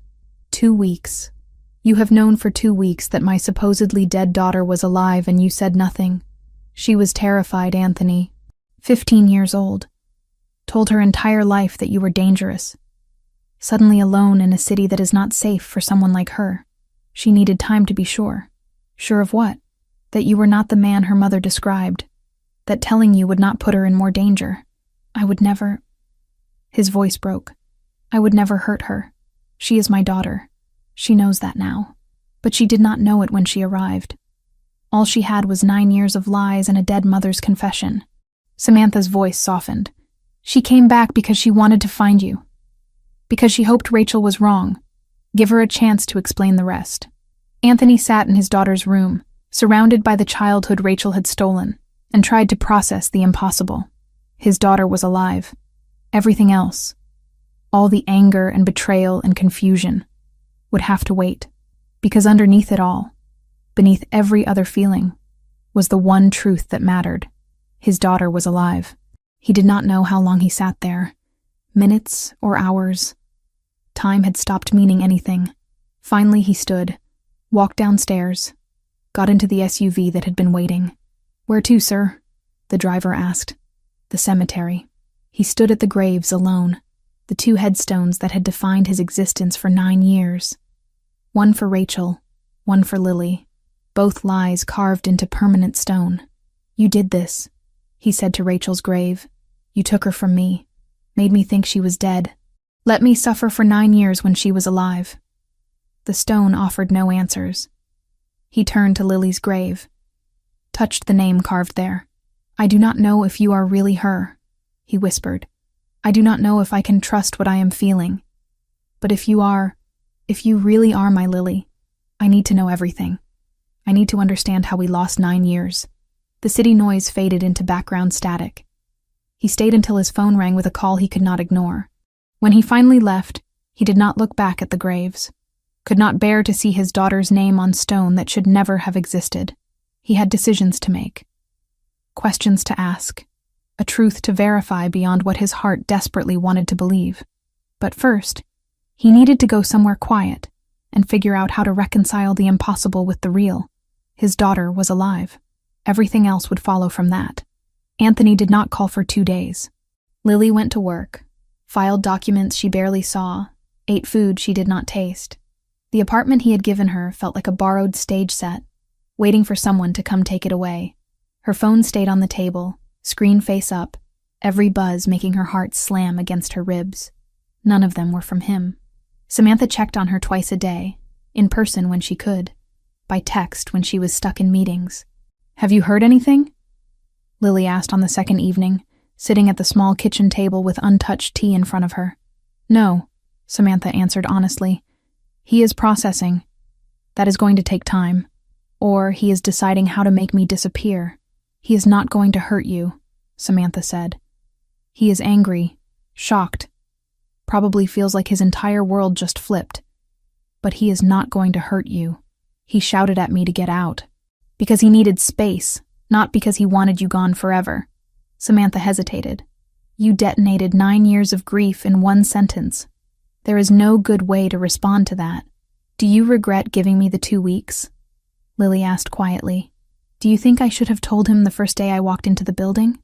2 weeks. You have known for 2 weeks that my supposedly dead daughter was alive and you said nothing. She was terrified, Anthony. 15 years old. Told her entire life that you were dangerous. Suddenly alone in a city that is not safe for someone like her. She needed time to be sure. Sure of what? That you were not the man her mother described. That telling you would not put her in more danger. I would never... His voice broke. I would never hurt her. She is my daughter. She knows that now. But she did not know it when she arrived. All she had was 9 years of lies and a dead mother's confession. Samantha's voice softened. She came back because she wanted to find you. Because she hoped Rachel was wrong. Give her a chance to explain the rest. Anthony sat in his daughter's room, surrounded by the childhood Rachel had stolen, and tried to process the impossible. His daughter was alive. Everything else, all the anger and betrayal and confusion, would have to wait, because underneath it all, beneath every other feeling, was the one truth that mattered. His daughter was alive. He did not know how long he sat there. Minutes or hours. Time had stopped meaning anything. Finally he stood, walked downstairs, got into the SUV that had been waiting. "Where to, sir?" the driver asked. "The cemetery." He stood at the graves alone, the 2 headstones that had defined his existence for 9 years. One for Rachel, one for Lily, both lies carved into permanent stone. "You did this," he said to Rachel's grave. "You took her from me, made me think she was dead. Let me suffer for 9 years when she was alive." The stone offered no answers. He turned to Lily's grave, touched the name carved there. "I do not know if you are really her," he whispered. "I do not know if I can trust what I am feeling. But if you really are my Lily, I need to know everything. I need to understand how we lost 9 years." The city noise faded into background static. He stayed until his phone rang with a call he could not ignore. When he finally left, he did not look back at the graves, could not bear to see his daughter's name on stone that should never have existed. He had decisions to make, questions to ask, a truth to verify beyond what his heart desperately wanted to believe. But first, he needed to go somewhere quiet and figure out how to reconcile the impossible with the real. His daughter was alive. Everything else would follow from that. Anthony did not call for 2 days. Lily went to work, filed documents she barely saw, ate food she did not taste. The apartment he had given her felt like a borrowed stage set, waiting for someone to come take it away. Her phone stayed on the table, screen face up, every buzz making her heart slam against her ribs. None of them were from him. Samantha checked on her twice a day, in person when she could, by text when she was stuck in meetings. "Have you heard anything?" Lily asked on the second evening, sitting at the small kitchen table with untouched tea in front of her. "No," Samantha answered honestly. "He is processing. That is going to take time. Or he is deciding how to make me disappear. He is not going to hurt you," Samantha said. "He is angry, shocked, probably feels like his entire world just flipped. But he is not going to hurt you. He shouted at me to get out. Because he needed space, not because he wanted you gone forever." Samantha hesitated. "You detonated 9 years of grief in one sentence. There is no good way to respond to that. Do you regret giving me the 2 weeks?" Lily asked quietly. "Do you think I should have told him the first day I walked into the building?"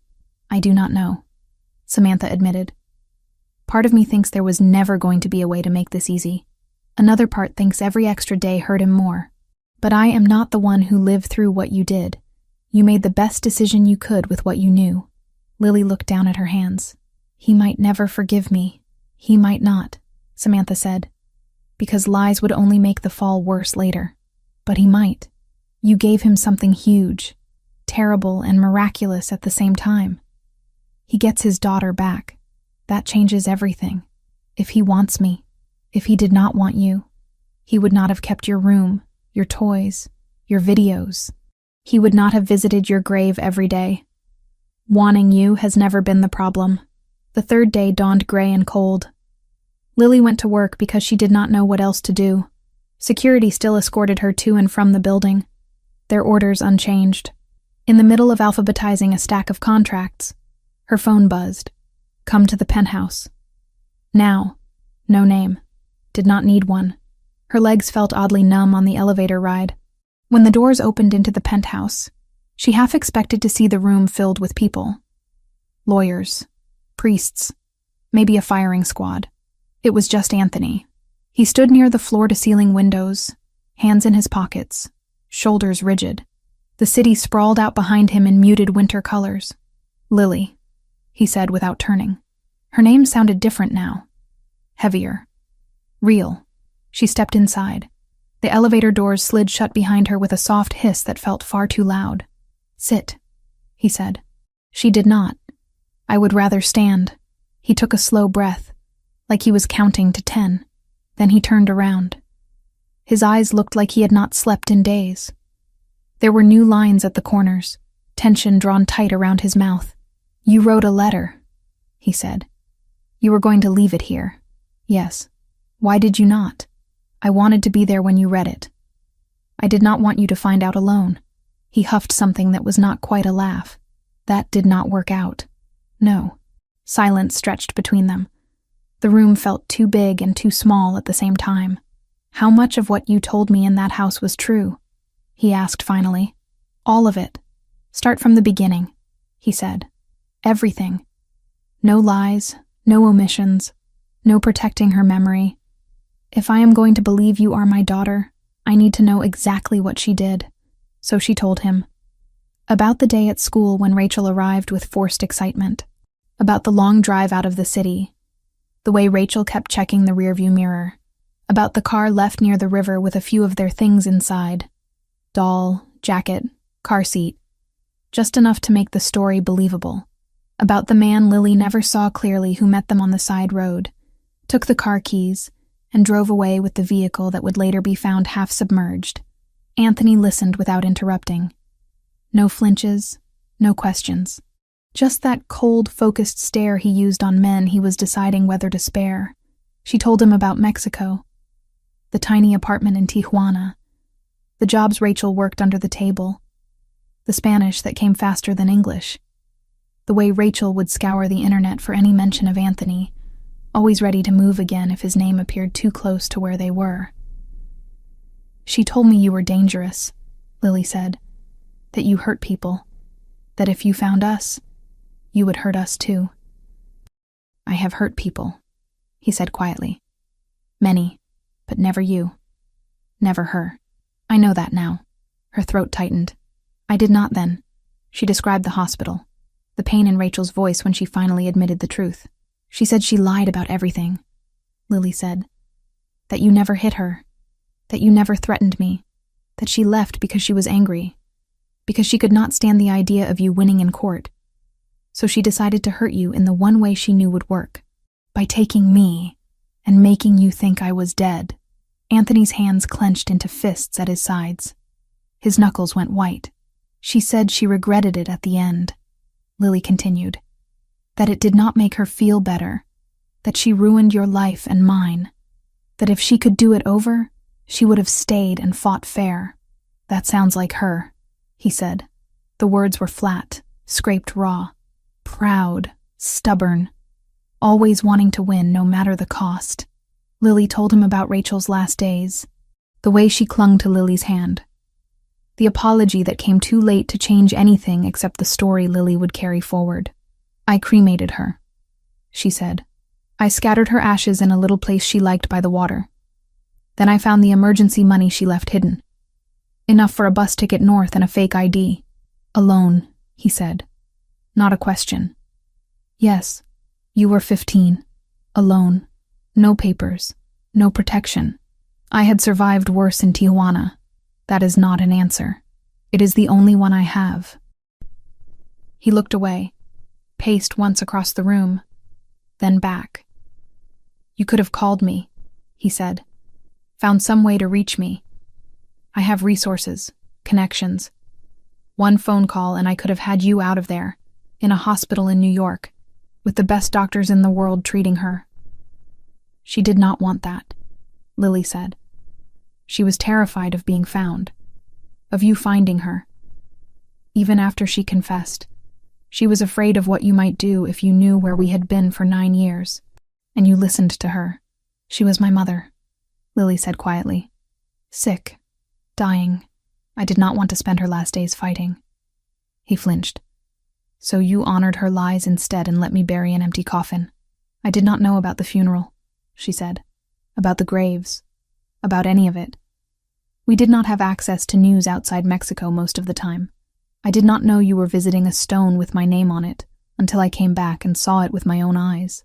"I do not know," Samantha admitted. "Part of me thinks there was never going to be a way to make this easy. Another part thinks every extra day hurt him more. But I am not the one who lived through what you did. You made the best decision you could with what you knew." Lily looked down at her hands. "He might never forgive me. He might not," Samantha said, "because lies would only make the fall worse later. But he might. You gave him something huge, terrible and miraculous at the same time. He gets his daughter back. That changes everything. If he wants me, if he did not want you, he would not have kept your room, your toys, your videos. He would not have visited your grave every day. Wanting you has never been the problem. The third day dawned gray and cold. Lily went to work because she did not know what else to do. Security still escorted her to and from the building, their orders unchanged. In the middle of alphabetizing a stack of contracts, her phone buzzed. Come to the penthouse. Now. No name. Did not need one. Her legs felt oddly numb on the elevator ride. When the doors opened into the penthouse, she half expected to see the room filled with people. Lawyers, priests, maybe a firing squad. It was just Anthony. He stood near the floor-to-ceiling windows, hands in his pockets, shoulders rigid. The city sprawled out behind him in muted winter colors. Lily, he said without turning. Her name sounded different now. Heavier. Real. She stepped inside. The elevator doors slid shut behind her with a soft hiss that felt far too loud. Sit, he said. She did not. I would rather stand. He took a slow breath, like he was counting to 10. Then he turned around. His eyes looked like he had not slept in days. There were new lines at the corners, tension drawn tight around his mouth. You wrote a letter, he said. You were going to leave it here. Yes. Why did you not? I wanted to be there when you read it. I did not want you to find out alone. He huffed something that was not quite a laugh. That did not work out. No. Silence stretched between them. The room felt too big and too small at the same time. How much of what you told me in that house was true? He asked finally. All of it. Start from the beginning, he said. Everything. No lies, no omissions, no protecting her memory. If I am going to believe you are my daughter, I need to know exactly what she did. So she told him. About the day at school when Rachel arrived with forced excitement. About the long drive out of the city. The way Rachel kept checking the rearview mirror. About the car left near the river with a few of their things inside. Doll, jacket, car seat. Just enough to make the story believable. About the man Lily never saw clearly who met them on the side road, took the car keys, and drove away with the vehicle that would later be found half submerged. Anthony listened without interrupting. No flinches, no questions. Just that cold, focused stare he used on men he was deciding whether to spare. She told him about Mexico, the tiny apartment in Tijuana, the jobs Rachel worked under the table, the Spanish that came faster than English, the way Rachel would scour the internet for any mention of Anthony, always ready to move again if his name appeared too close to where they were. She told me you were dangerous, Lily said, that you hurt people, that if you found us, you would hurt us too. I have hurt people, he said quietly. Many, but never you. Never her. I know that now. Her throat tightened. I did not then. She described the hospital, the pain in Rachel's voice when she finally admitted the truth. She said she lied about everything, Lily said. That you never hit her, that you never threatened me, that she left because she was angry, because she could not stand the idea of you winning in court. So she decided to hurt you in the one way she knew would work, by taking me and making you think I was dead. Anthony's hands clenched into fists at his sides. His knuckles went white. She said she regretted it at the end, Lily continued. That it did not make her feel better, that she ruined your life and mine, that if she could do it over, she would have stayed and fought fair. That sounds like her, he said. The words were flat, scraped raw, proud, stubborn, always wanting to win no matter the cost. Lily told him about Rachel's last days, the way she clung to Lily's hand, the apology that came too late to change anything except the story Lily would carry forward. I cremated her, she said. I scattered her ashes in a little place she liked by the water. Then I found the emergency money she left hidden. Enough for a bus ticket north and a fake ID. Alone, he said. Not a question. Yes, you were 15. Alone. No papers. No protection. I had survived worse in Tijuana. That is not an answer. It is the only one I have. He looked away, paced once across the room, then back. You could have called me, he said. Found some way to reach me. I have resources, connections. One phone call and I could have had you out of there, in a hospital in New York, with the best doctors in the world treating her. She did not want that, Lily said. She was terrified of being found, of you finding her. Even after she confessed, she was afraid of what you might do if you knew where we had been for 9 years, and you listened to her. She was my mother, Lily said quietly. Sick, dying. I did not want to spend her last days fighting. He flinched. So you honored her lies instead and let me bury an empty coffin. I did not know about the funeral, she said, about the graves, about any of it. We did not have access to news outside Mexico most of the time. I did not know you were visiting a stone with my name on it until I came back and saw it with my own eyes.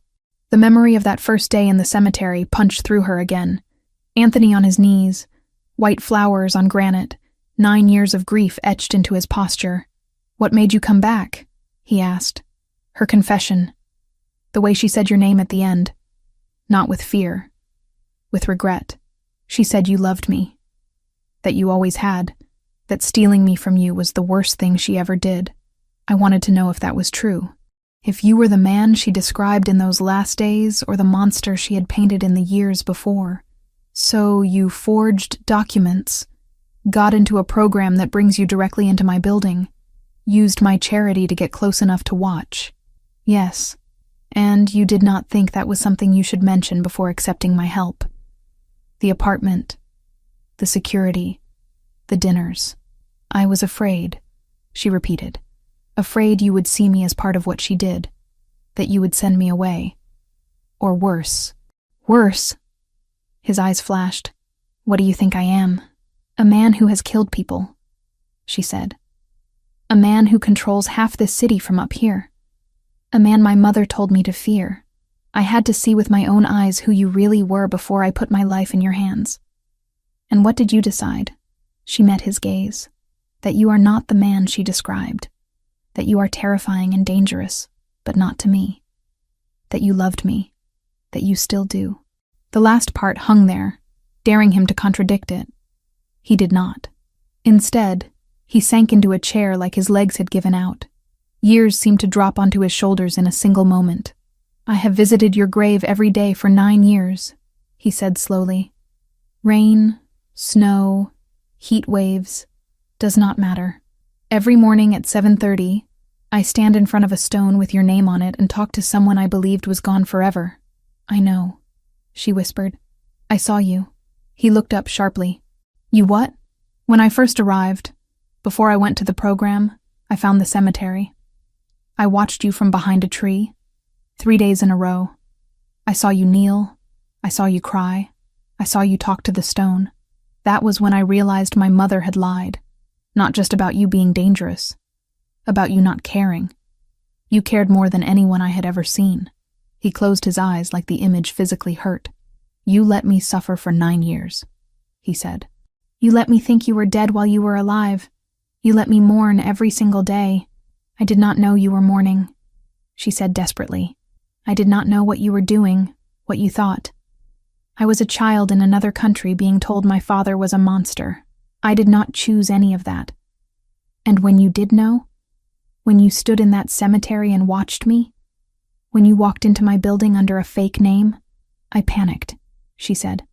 The memory of that first day in the cemetery punched through her again. Anthony on his knees, white flowers on granite, 9 years of grief etched into his posture. What made you come back? He asked. Her confession. The way she said your name at the end. Not with fear. With regret. She said you loved me. That you always had. That stealing me from you was the worst thing she ever did. I wanted to know if that was true. If you were the man she described in those last days or the monster she had painted in the years before. So you forged documents, got into a program that brings you directly into my building, used my charity to get close enough to watch. Yes, and you did not think that was something you should mention before accepting my help. The apartment, the security, the dinners. I was afraid, she repeated. Afraid you would see me as part of what she did, that you would send me away. Or worse. Worse? His eyes flashed. What do you think I am? A man who has killed people, she said. A man who controls half this city from up here. A man my mother told me to fear. I had to see with my own eyes who you really were before I put my life in your hands. And what did you decide? She met his gaze. That you are not the man she described. That you are terrifying and dangerous, but not to me. That you loved me. That you still do. The last part hung there, daring him to contradict it. He did not. Instead, he sank into a chair like his legs had given out. Years seemed to drop onto his shoulders in a single moment. I have visited your grave every day for 9 years, he said slowly. Rain, snow, heat waves, does not matter. Every morning at 7:30, I stand in front of a stone with your name on it and talk to someone I believed was gone forever. I know, she whispered. I saw you. He looked up sharply. You what? When I first arrived, before I went to the program, I found the cemetery. I watched you from behind a tree, 3 days in a row. I saw you kneel. I saw you cry. I saw you talk to the stone. That was when I realized my mother had lied. Not just about you being dangerous. About you not caring. You cared more than anyone I had ever seen. He closed his eyes like the image physically hurt. You let me suffer for 9 years, he said. You let me think you were dead while you were alive. You let me mourn every single day. I did not know you were mourning, she said desperately. I did not know what you were doing, what you thought. I was a child in another country being told my father was a monster. I did not choose any of that. And when you did know, when you stood in that cemetery and watched me, when you walked into my building under a fake name, I panicked, she said.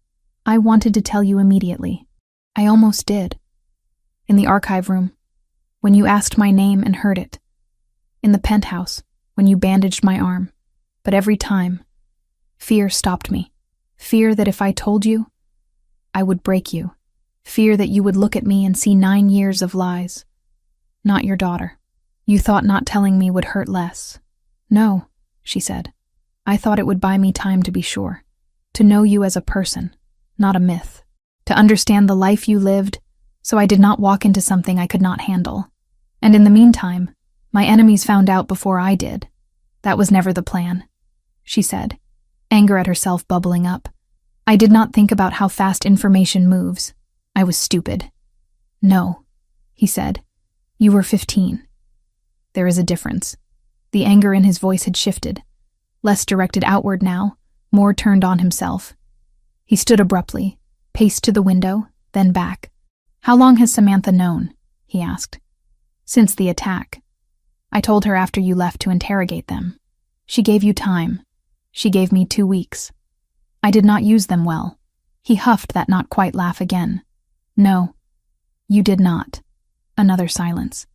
I wanted to tell you immediately. I almost did. In the archive room, when you asked my name and heard it. In the penthouse, when you bandaged my arm. But every time, fear stopped me. Fear that if I told you, I would break you. Fear that you would look at me and see 9 years of lies. Not your daughter. You thought not telling me would hurt less. No, she said. I thought it would buy me time to be sure. To know you as a person, not a myth. To understand the life you lived, so I did not walk into something I could not handle. And in the meantime, my enemies found out before I did. That was never the plan, she said, anger at herself bubbling up. I did not think about how fast information moves. I was stupid. No, he said. You were 15. There is a difference. The anger in his voice had shifted. Less directed outward now, more turned on himself. He stood abruptly, paced to the window, then back. How long has Samantha known? He asked. Since the attack. I told her after you left to interrogate them. She gave you time. She gave me 2 weeks. I did not use them well. He huffed that not quite laugh again. No, you did not. Another silence.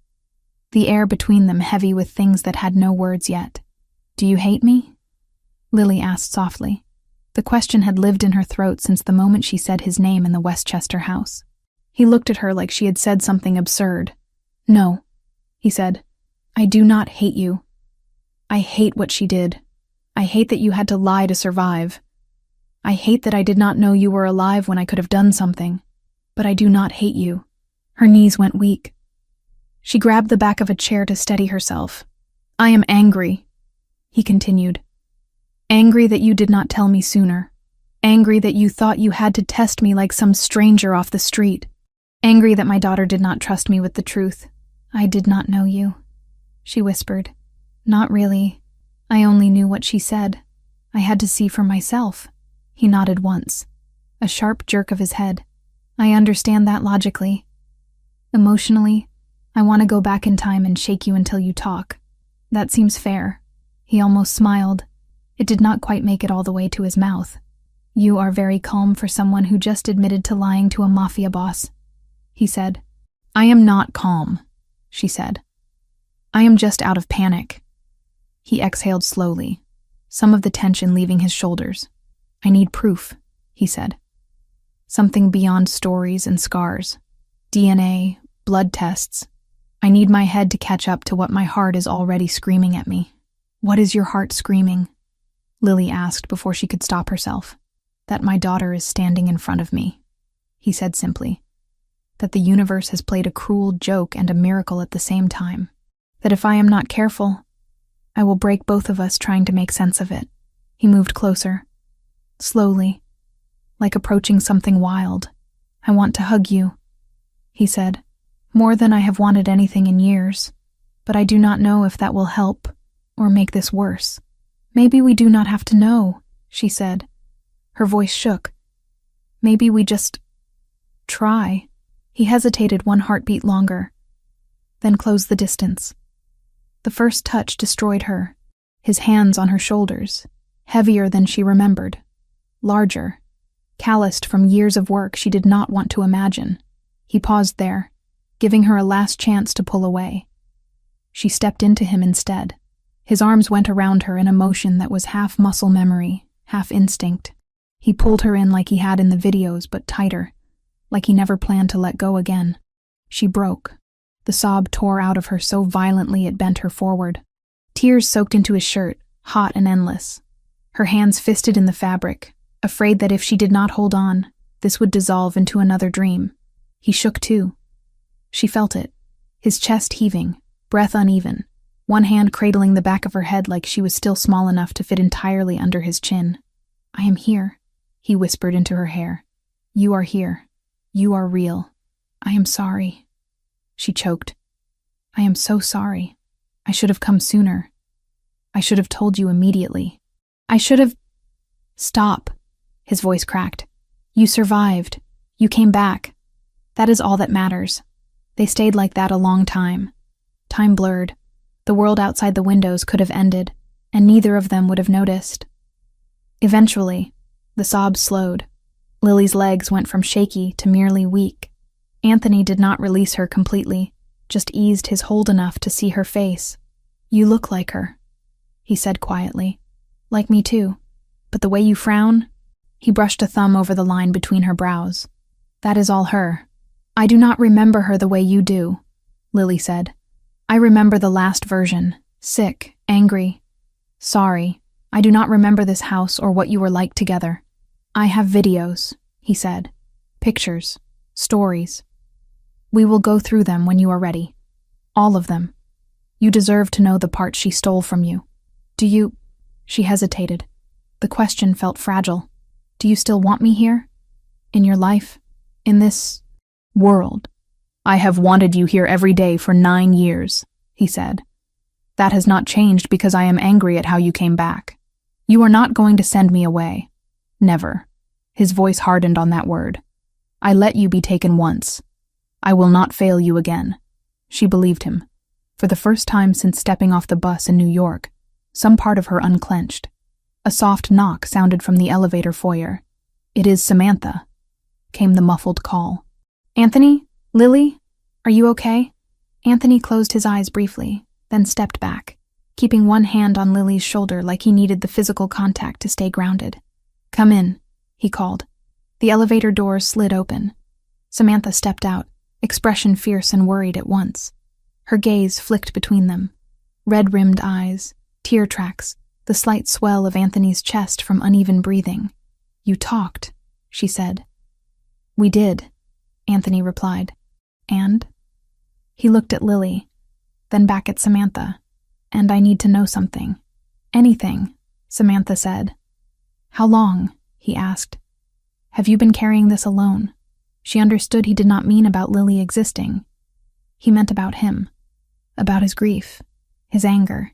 The air between them heavy with things that had no words yet. Do you hate me? Lily asked softly. The question had lived in her throat since the moment she said his name in the Westchester house. He looked at her like she had said something absurd. No, he said. I do not hate you. I hate what she did. I hate that you had to lie to survive. I hate that I did not know you were alive when I could have done something. But I do not hate you. Her knees went weak. She grabbed the back of a chair to steady herself. I am angry, he continued. Angry that you did not tell me sooner. Angry that you thought you had to test me like some stranger off the street. Angry that my daughter did not trust me with the truth. I did not know you, she whispered. Not really. I only knew what she said. I had to see for myself. He nodded once. A sharp jerk of his head. I understand that logically. Emotionally, I want to go back in time and shake you until you talk. That seems fair. He almost smiled. It did not quite make it all the way to his mouth. You are very calm for someone who just admitted to lying to a mafia boss, he said. I am not calm, she said. I am just out of panic. He exhaled slowly, some of the tension leaving his shoulders. I need proof, he said. Something beyond stories and scars. DNA, blood tests. I need my head to catch up to what my heart is already screaming at me. What is your heart screaming? Lily asked before she could stop herself. That my daughter is standing in front of me, he said simply. That the universe has played a cruel joke and a miracle at the same time. That if I am not careful, I will break both of us trying to make sense of it. He moved closer. Slowly, like approaching something wild. I want to hug you, he said. More than I have wanted anything in years. But I do not know if that will help or make this worse. Maybe we do not have to know, she said. Her voice shook. Maybe we just try. He hesitated 1 heartbeat longer, then closed the distance. The first touch destroyed her, his hands on her shoulders, heavier than she remembered, larger, calloused from years of work she did not want to imagine. He paused there, giving her a last chance to pull away. She stepped into him instead. His arms went around her in a motion that was half muscle memory, half instinct. He pulled her in like he had in the videos, but tighter, like he never planned to let go again. She broke. The sob tore out of her so violently it bent her forward. Tears soaked into his shirt, hot and endless. Her hands fisted in the fabric, afraid that if she did not hold on, this would dissolve into another dream. He shook too. She felt it, his chest heaving, breath uneven, one hand cradling the back of her head like she was still small enough to fit entirely under his chin. I am here, he whispered into her hair. You are here. You are real. I am sorry. She choked. I am so sorry. I should have come sooner. I should have told you immediately. I should have... Stop, his voice cracked. You survived. You came back. That is all that matters. They stayed like that a long time. Time blurred. The world outside the windows could have ended, and neither of them would have noticed. Eventually, the sobs slowed. Lily's legs went from shaky to merely weak. Anthony did not release her completely, just eased his hold enough to see her face. You look like her, he said quietly. Like me too. But the way you frown... He brushed a thumb over the line between her brows. That is all her. I do not remember her the way you do, Lily said. I remember the last version. Sick, angry. Sorry. I do not remember this house or what you were like together. I have videos, he said. Pictures. Stories. We will go through them when you are ready. All of them. You deserve to know the part she stole from you. Do you... She hesitated. The question felt fragile. Do you still want me here? In your life? In this... world? I have wanted you here every day for 9 years, he said. That has not changed because I am angry at how you came back. You are not going to send me away. Never. His voice hardened on that word. I let you be taken once. I will not fail you again. She believed him. For the first time since stepping off the bus in New York, some part of her unclenched. A soft knock sounded from the elevator foyer. "It is Samantha," came the muffled call. "Anthony? Lily? Are you okay?" Anthony closed his eyes briefly, then stepped back, keeping one hand on Lily's shoulder like he needed the physical contact to stay grounded. "Come in," he called. The elevator doors slid open. Samantha stepped out, expression fierce and worried at once. Her gaze flicked between them. Red-rimmed eyes, tear tracks, the slight swell of Anthony's chest from uneven breathing. "You talked," she said. "We did," Anthony replied. "And?" He looked at Lily, then back at Samantha. "And I need to know something." "Anything," Samantha said. "How long?" he asked. "Have you been carrying this alone?" She understood he did not mean about Lily existing. He meant about him, about his grief, his anger,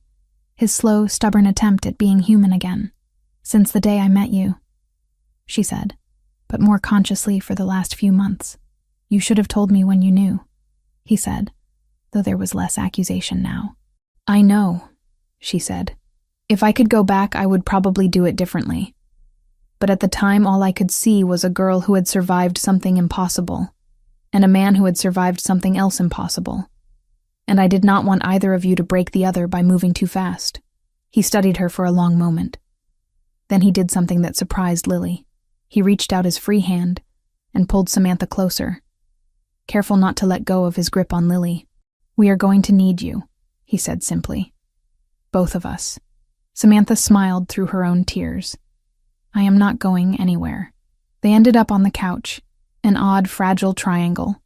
his slow, stubborn attempt at being human again. "Since the day I met you," she said, but more consciously for the last few months. "You should have told me when you knew," he said, though there was less accusation now. "I know," she said. "If I could go back, I would probably do it differently. But at the time, all I could see was a girl who had survived something impossible, and a man who had survived something else impossible. And I did not want either of you to break the other by moving too fast." He studied her for a long moment. Then he did something that surprised Lily. He reached out his free hand and pulled Samantha closer, careful not to let go of his grip on Lily. "We are going to need you," he said simply. "Both of us." Samantha smiled through her own tears. "I am not going anywhere." They ended up on the couch, an odd, fragile triangle.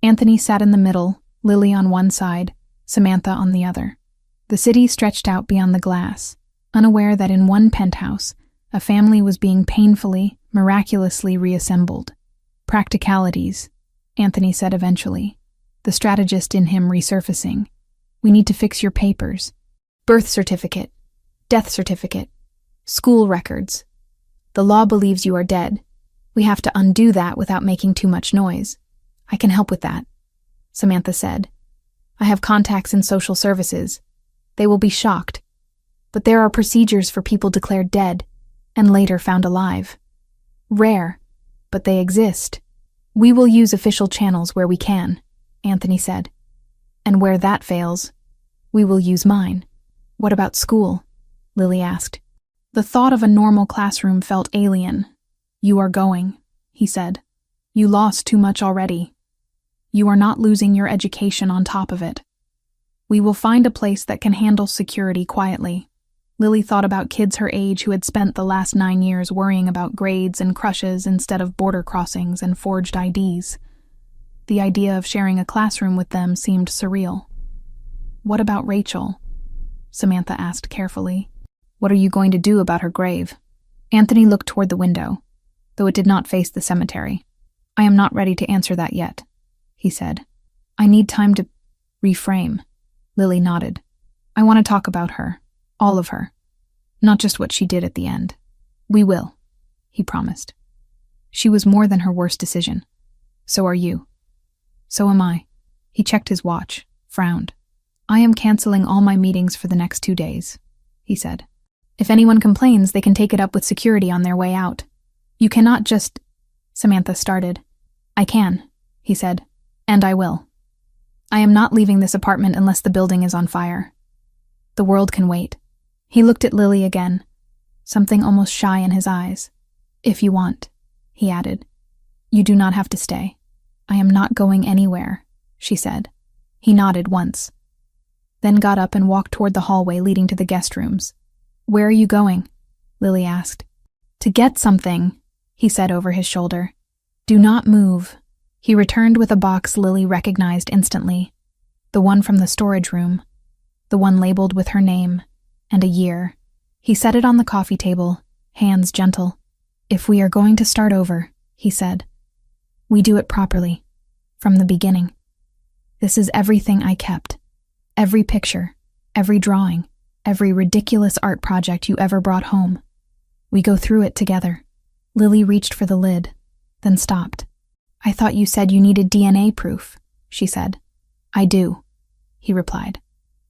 Anthony sat in the middle, Lily on one side, Samantha on the other. The city stretched out beyond the glass, unaware that in one penthouse, a family was being painfully, miraculously reassembled. "Practicalities," Anthony said eventually, the strategist in him resurfacing. "We need to fix your papers. Birth certificate, death certificate, school records. The law believes you are dead. We have to undo that without making too much noise. I can help with that," Samantha said. "I have contacts in social services. They will be shocked. But there are procedures for people declared dead and later found alive. Rare, but they exist. We will use official channels where we can," Anthony said. "And where that fails, we will use mine." "What about school?" Lily asked. The thought of a normal classroom felt alien. "You are going," he said. "You lost too much already. You are not losing your education on top of it. We will find a place that can handle security quietly." Lily thought about kids her age who had spent the last 9 years worrying about grades and crushes instead of border crossings and forged IDs. The idea of sharing a classroom with them seemed surreal. "What about Rachel?" Samantha asked carefully. "What are you going to do about her grave?" Anthony looked toward the window, though it did not face the cemetery. "I am not ready to answer that yet," he said. "I need time to reframe." Lily nodded. "I want to talk about her, all of her, not just what she did at the end." "We will," he promised. "She was more than her worst decision. So are you. So am I." He checked his watch, frowned. "I am canceling all my meetings for the next 2 days," he said. "If anyone complains, they can take it up with security on their way out. You cannot just—" Samantha started. "I can," he said, "and I will. I am not leaving this apartment unless the building is on fire. The world can wait." He looked at Lily again, something almost shy in his eyes. "If you want," he added. "You do not have to stay." "I am not going anywhere," she said. He nodded once, then got up and walked toward the hallway leading to the guest rooms. "Where are you going?" Lily asked. "To get something," he said over his shoulder. "Do not move." He returned with a box Lily recognized instantly, the one from the storage room, the one labeled with her name and a year. He set it on the coffee table, hands gentle. "If we are going to start over," he said, "we do it properly, from the beginning. This is everything I kept. Every picture, every drawing, every ridiculous art project you ever brought home. We go through it together." Lily reached for the lid, then stopped. "I thought you said you needed DNA proof," she said. I do, he replied.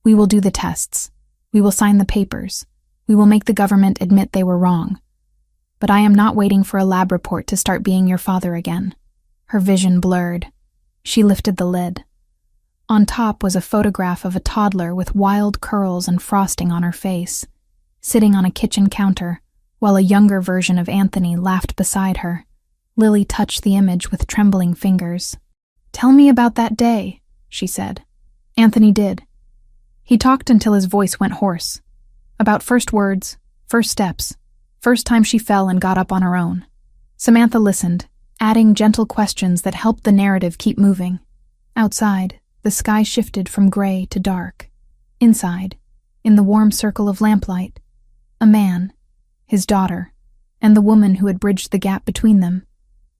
We will do the tests. We will sign the papers. We will make the government admit they were wrong. But I am not waiting for a lab report to start being your father again. Her vision blurred. She lifted the lid. On top was a photograph of a toddler with wild curls and frosting on her face, sitting on a kitchen counter, while a younger version of Anthony laughed beside her. Lily touched the image with trembling fingers. Tell me about that day, she said. Anthony did. He talked until his voice went hoarse. About first words, first steps, first time she fell and got up on her own. Samantha listened, adding gentle questions that helped the narrative keep moving. Outside, the sky shifted from gray to dark. Inside, in the warm circle of lamplight, a man, his daughter, and the woman who had bridged the gap between them,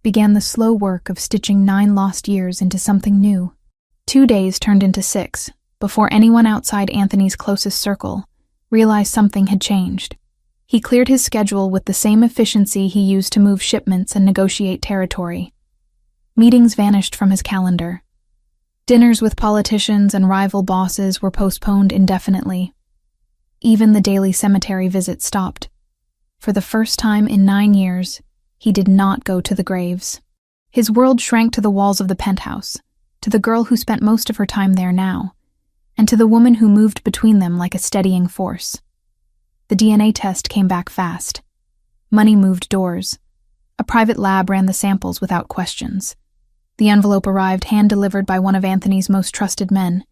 began the slow work of stitching 9 lost years into something new. 2 days turned into 6 before anyone outside Anthony's closest circle realized something had changed. He cleared his schedule with the same efficiency he used to move shipments and negotiate territory. Meetings vanished from his calendar. Dinners with politicians and rival bosses were postponed indefinitely. Even the daily cemetery visit stopped. For the first time in 9 years, he did not go to the graves. His world shrank to the walls of the penthouse, to the girl who spent most of her time there now, and to the woman who moved between them like a steadying force. The DNA test came back fast. Money moved doors. A private lab ran the samples without questions. The envelope arrived hand-delivered by one of Anthony's most trusted men.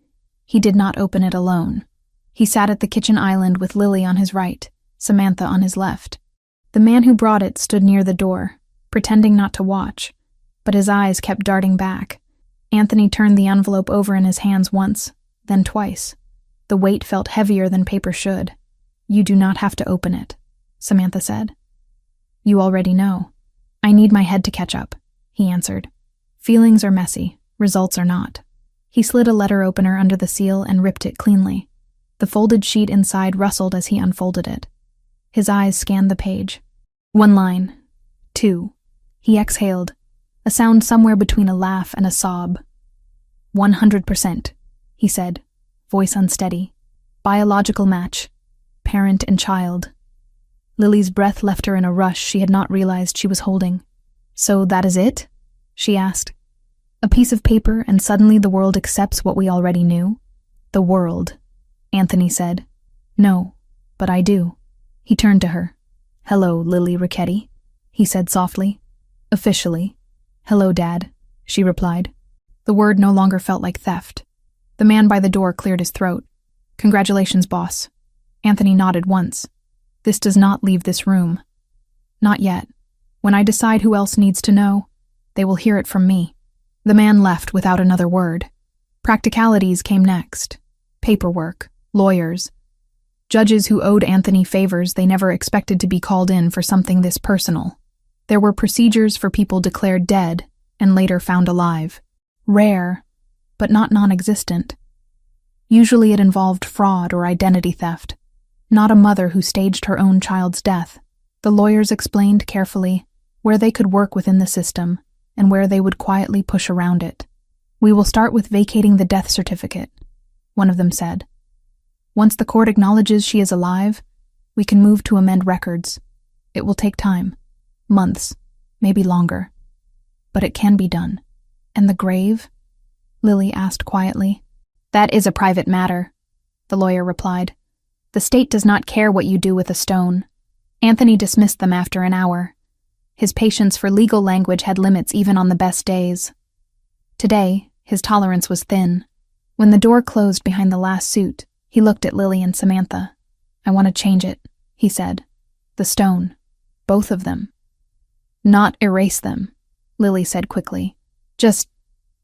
He did not open it alone. He sat at the kitchen island with Lily on his right, Samantha on his left. The man who brought it stood near the door, pretending not to watch, but his eyes kept darting back. Anthony turned the envelope over in his hands once, then twice. The weight felt heavier than paper should. You do not have to open it, Samantha said. You already know. I need my head to catch up, he answered. Feelings are messy, results are not. He slid a letter opener under the seal and ripped it cleanly. The folded sheet inside rustled as he unfolded it. His eyes scanned the page. 1 line. 2. He exhaled, a sound somewhere between a laugh and a sob. 100%, he said, voice unsteady. Biological match. Parent and child. Lily's breath left her in a rush she had not realized she was holding. So that is it? She asked. A piece of paper and suddenly the world accepts what we already knew? The world, Anthony said. No, but I do. He turned to her. Hello, Lily Ricchetti, he said softly. Officially. Hello, Dad, she replied. The word no longer felt like theft. The man by the door cleared his throat. Congratulations, boss. Anthony nodded once. This does not leave this room. Not yet. When I decide who else needs to know, they will hear it from me. The man left without another word. Practicalities came next. Paperwork, lawyers, judges who owed Anthony favors they never expected to be called in for something this personal. There were procedures for people declared dead and later found alive. Rare, but not non-existent. Usually it involved fraud or identity theft. Not a mother who staged her own child's death. The lawyers explained carefully where they could work within the system and where they would quietly push around it. We will start with vacating the death certificate, one of them said. Once the court acknowledges she is alive, we can move to amend records. It will take time, months, maybe longer. But it can be done. And the grave? Lily asked quietly. That is a private matter, the lawyer replied. The state does not care what you do with a stone. Anthony dismissed them after an hour. His patience for legal language had limits even on the best days. Today, his tolerance was thin. When the door closed behind the last suit, he looked at Lily and Samantha. I want to change it, he said. The stone. Both of them. Not erase them, Lily said quickly. Just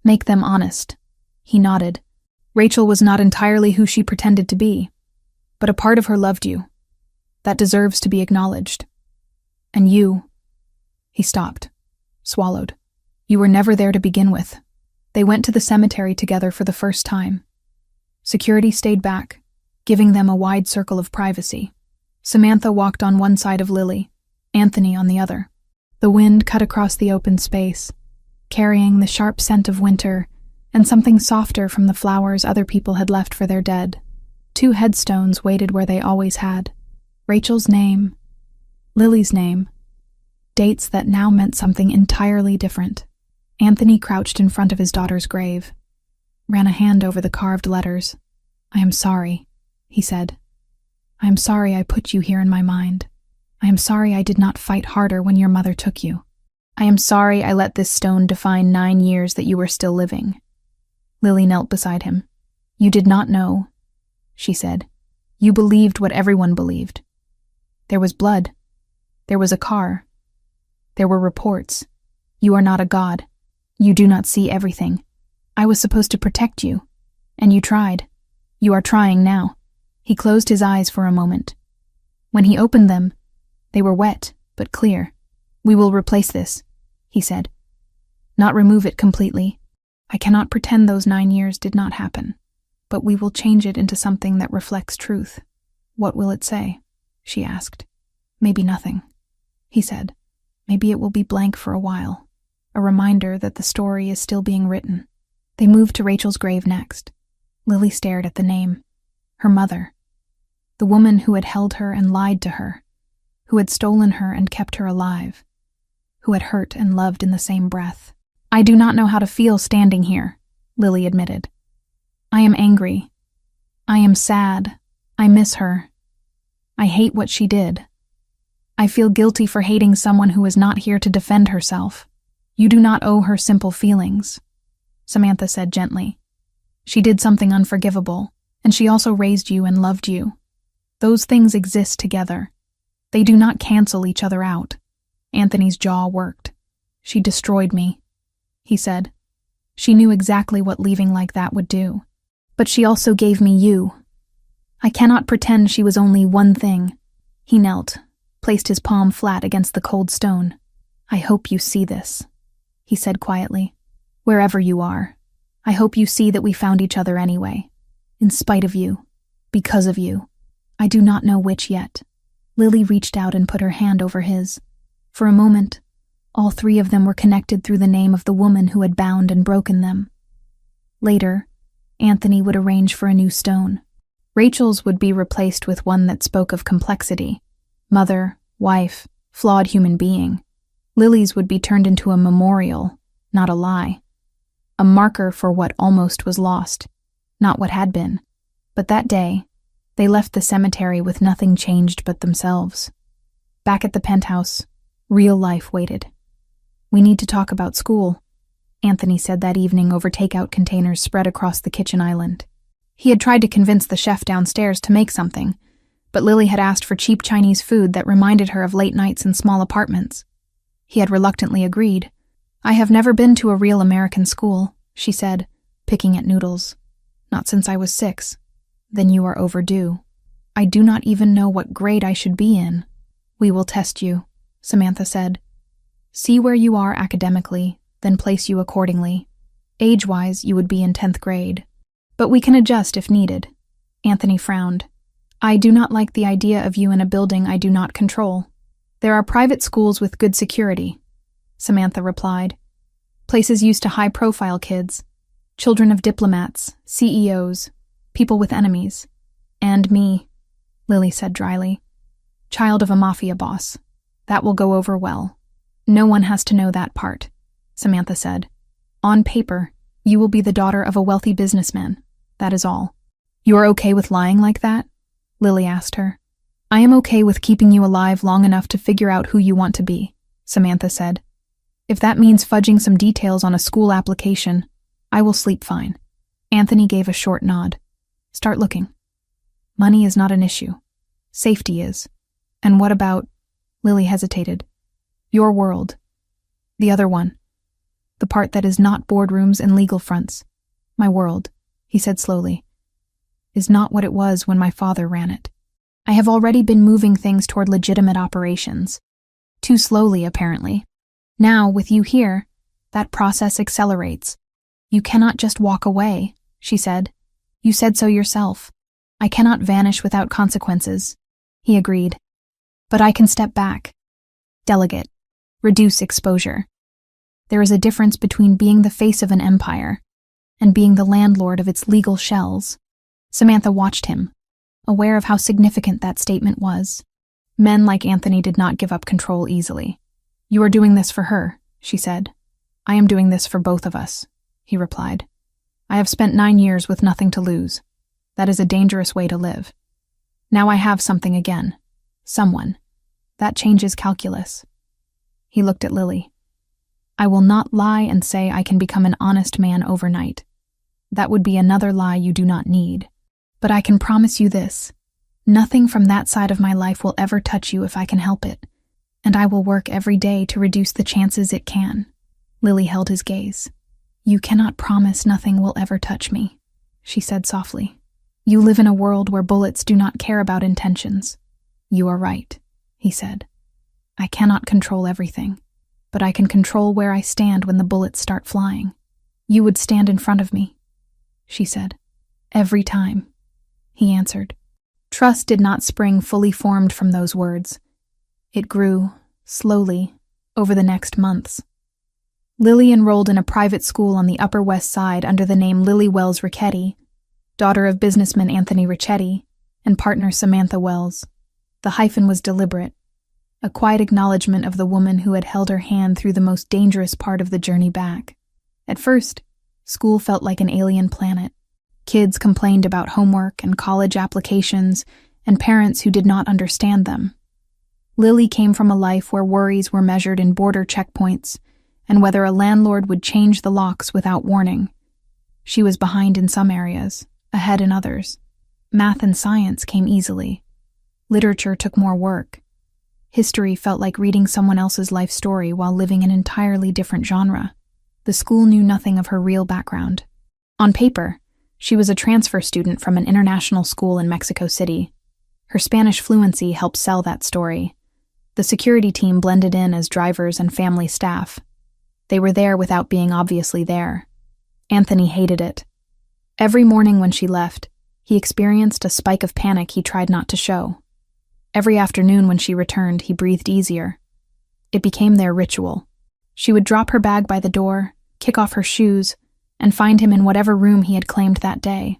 make them honest. He nodded. Rachel was not entirely who she pretended to be, but a part of her loved you. That deserves to be acknowledged. And you... He stopped, swallowed. You were never there to begin with. They went to the cemetery together for the first time. Security stayed back, giving them a wide circle of privacy. Samantha walked on one side of Lily, Anthony on the other. The wind cut across the open space, carrying the sharp scent of winter and something softer from the flowers other people had left for their dead. 2 headstones waited where they always had. Rachel's name, Lily's name, dates that now meant something entirely different. Anthony crouched in front of his daughter's grave, ran a hand over the carved letters. "I am sorry," he said. "I am sorry I put you here in my mind. I am sorry I did not fight harder when your mother took you. I am sorry I let this stone define 9 years that you were still living." Lily knelt beside him. "You did not know," she said. "You believed what everyone believed. There was blood. There was a car. There were reports. You are not a god. You do not see everything. I was supposed to protect you, and you tried. You are trying now." He closed his eyes for a moment. When he opened them, they were wet but clear. "We will replace this," he said. "Not remove it completely. I cannot pretend those 9 years did not happen, but we will change it into something that reflects truth." "What will it say?" she asked. "Maybe nothing," he said. "Maybe it will be blank for a while, a reminder that the story is still being written." They moved to Rachel's grave next. Lily stared at the name. Her mother. The woman who had held her and lied to her, who had stolen her and kept her alive, who had hurt and loved in the same breath. "I do not know how to feel standing here," Lily admitted. "I am angry. I am sad. I miss her. I hate what she did. I feel guilty for hating someone who is not here to defend herself. You do not owe her simple feelings," Samantha said gently. "She did something unforgivable, and she also raised you and loved you. Those things exist together. They do not cancel each other out." Anthony's jaw worked. "She destroyed me," he said. "She knew exactly what leaving like that would do. But she also gave me you. I cannot pretend she was only one thing." He knelt, placed his palm flat against the cold stone. "I hope you see this," he said quietly. "Wherever you are, I hope you see that we found each other anyway. In spite of you. Because of you. I do not know which yet." Lily reached out and put her hand over his. For a moment, all 3 of them were connected through the name of the woman who had bound and broken them. Later, Anthony would arrange for a new stone. Rachel's would be replaced with one that spoke of complexity. Mother, wife, flawed human being. Lily's would be turned into a memorial, not a lie. A marker for what almost was lost, not what had been. But that day, they left the cemetery with nothing changed but themselves. Back at the penthouse, real life waited. "We need to talk about school," Anthony said that evening over takeout containers spread across the kitchen island. He had tried to convince the chef downstairs to make something, but Lily had asked for cheap Chinese food that reminded her of late nights in small apartments. He had reluctantly agreed. "I have never been to a real American school," she said, picking at noodles. "Not since I was 6. "Then you are overdue. I do not even know what grade I should be in." "We will test you," Samantha said. "See where you are academically, then place you accordingly. Age-wise, you would be in 10th grade. But we can adjust if needed." Anthony frowned. "I do not like the idea of you in a building I do not control." "There are private schools with good security," Samantha replied. "Places used to high-profile kids, children of diplomats, CEOs, people with enemies. And me," Lily said dryly. "Child of a mafia boss. That will go over well." "No one has to know that part," Samantha said. "On paper, you will be the daughter of a wealthy businessman. That is all." "You are okay with lying like that?" Lily asked her. "I am okay with keeping you alive long enough to figure out who you want to be," Samantha said. "If that means fudging some details on a school application, I will sleep fine." Anthony gave a short nod. "Start looking. Money is not an issue. Safety is. And what about—" Lily hesitated. "Your world. The other one. The part that is not boardrooms and legal fronts. My world," he said slowly, "is not what it was when my father ran it. I have already been moving things toward legitimate operations. Too slowly, apparently. Now, with you here, that process accelerates. You cannot just walk away," she said. "You said so yourself. I cannot vanish without consequences," he agreed. "But I can step back. Delegate. Reduce exposure. There is a difference between being the face of an empire and being the landlord of its legal shells. Samantha watched him, aware of how significant that statement was. Men like Anthony did not give up control easily. "You are doing this for her," she said. "I am doing this for both of us," he replied. "I have spent 9 years with nothing to lose. That is a dangerous way to live. Now I have something again. Someone. That changes calculus." He looked at Lily. "I will not lie and say I can become an honest man overnight. That would be another lie you do not need. But I can promise you this. Nothing from that side of my life will ever touch you if I can help it, and I will work every day to reduce the chances it can." Lily held his gaze. "You cannot promise nothing will ever touch me," she said softly. "You live in a world where bullets do not care about intentions." "You are right," he said. "I cannot control everything, but I can control where I stand when the bullets start flying. You would stand in front of me," she said. "Every time," he answered. Trust did not spring fully formed from those words. It grew, slowly, over the next months. Lily enrolled in a private school on the Upper West Side under the name Lily Wells Ricchetti, daughter of businessman Anthony Ricchetti and partner Samantha Wells. The hyphen was deliberate, a quiet acknowledgement of the woman who had held her hand through the most dangerous part of the journey back. At first, school felt like an alien planet. Kids complained about homework and college applications, and parents who did not understand them. Lily came from a life where worries were measured in border checkpoints, and whether a landlord would change the locks without warning. She was behind in some areas, ahead in others. Math and science came easily. Literature took more work. History felt like reading someone else's life story while living an entirely different genre. The school knew nothing of her real background. On paper, she was a transfer student from an international school in Mexico City. Her Spanish fluency helped sell that story. The security team blended in as drivers and family staff. They were there without being obviously there. Anthony hated it. Every morning when she left, he experienced a spike of panic he tried not to show. Every afternoon when she returned, he breathed easier. It became their ritual. She would drop her bag by the door, kick off her shoes, and find him in whatever room he had claimed that day.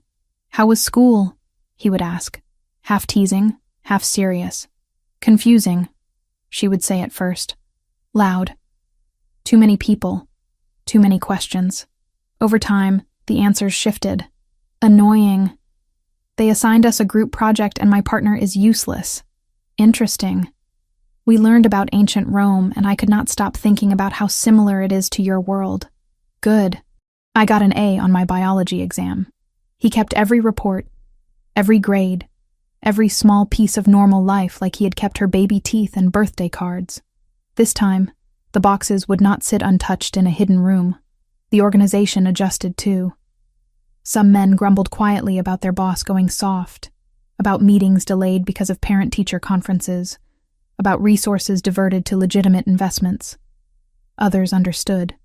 "How was school?" he would ask, half teasing, half serious. "Confusing," she would say at first. "Loud. Too many people. Too many questions." Over time, the answers shifted. "Annoying. They assigned us a group project and my partner is useless. Interesting. We learned about ancient Rome and I could not stop thinking about how similar it is to your world. Good. I got an A on my biology exam." He kept every report, every grade, every small piece of normal life like he had kept her baby teeth and birthday cards. This time, the boxes would not sit untouched in a hidden room. The organization adjusted too. Some men grumbled quietly about their boss going soft, about meetings delayed because of parent-teacher conferences, about resources diverted to legitimate investments. Others understood.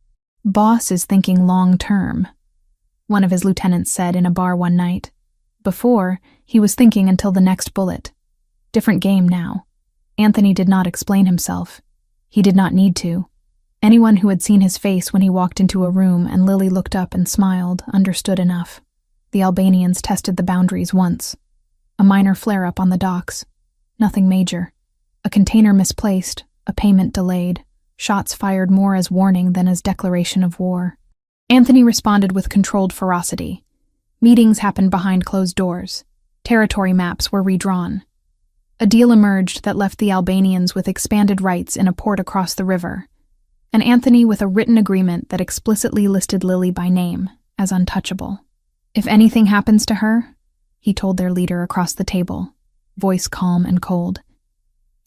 "Boss is thinking long-term," one of his lieutenants said in a bar one night. Before, he was thinking until the next bullet. Different game now. Anthony did not explain himself. He did not need to. Anyone who had seen his face when he walked into a room and Lily looked up and smiled understood enough. The Albanians tested the boundaries once. A minor flare-up on the docks. Nothing major. A container misplaced, a payment delayed. Shots fired more as warning than as declaration of war. Anthony responded with controlled ferocity. Meetings happened behind closed doors. Territory maps were redrawn. A deal emerged that left the Albanians with expanded rights in a port across the river, and Anthony with a written agreement that explicitly listed Lily by name as untouchable. "If anything happens to her," he told their leader across the table, voice calm and cold,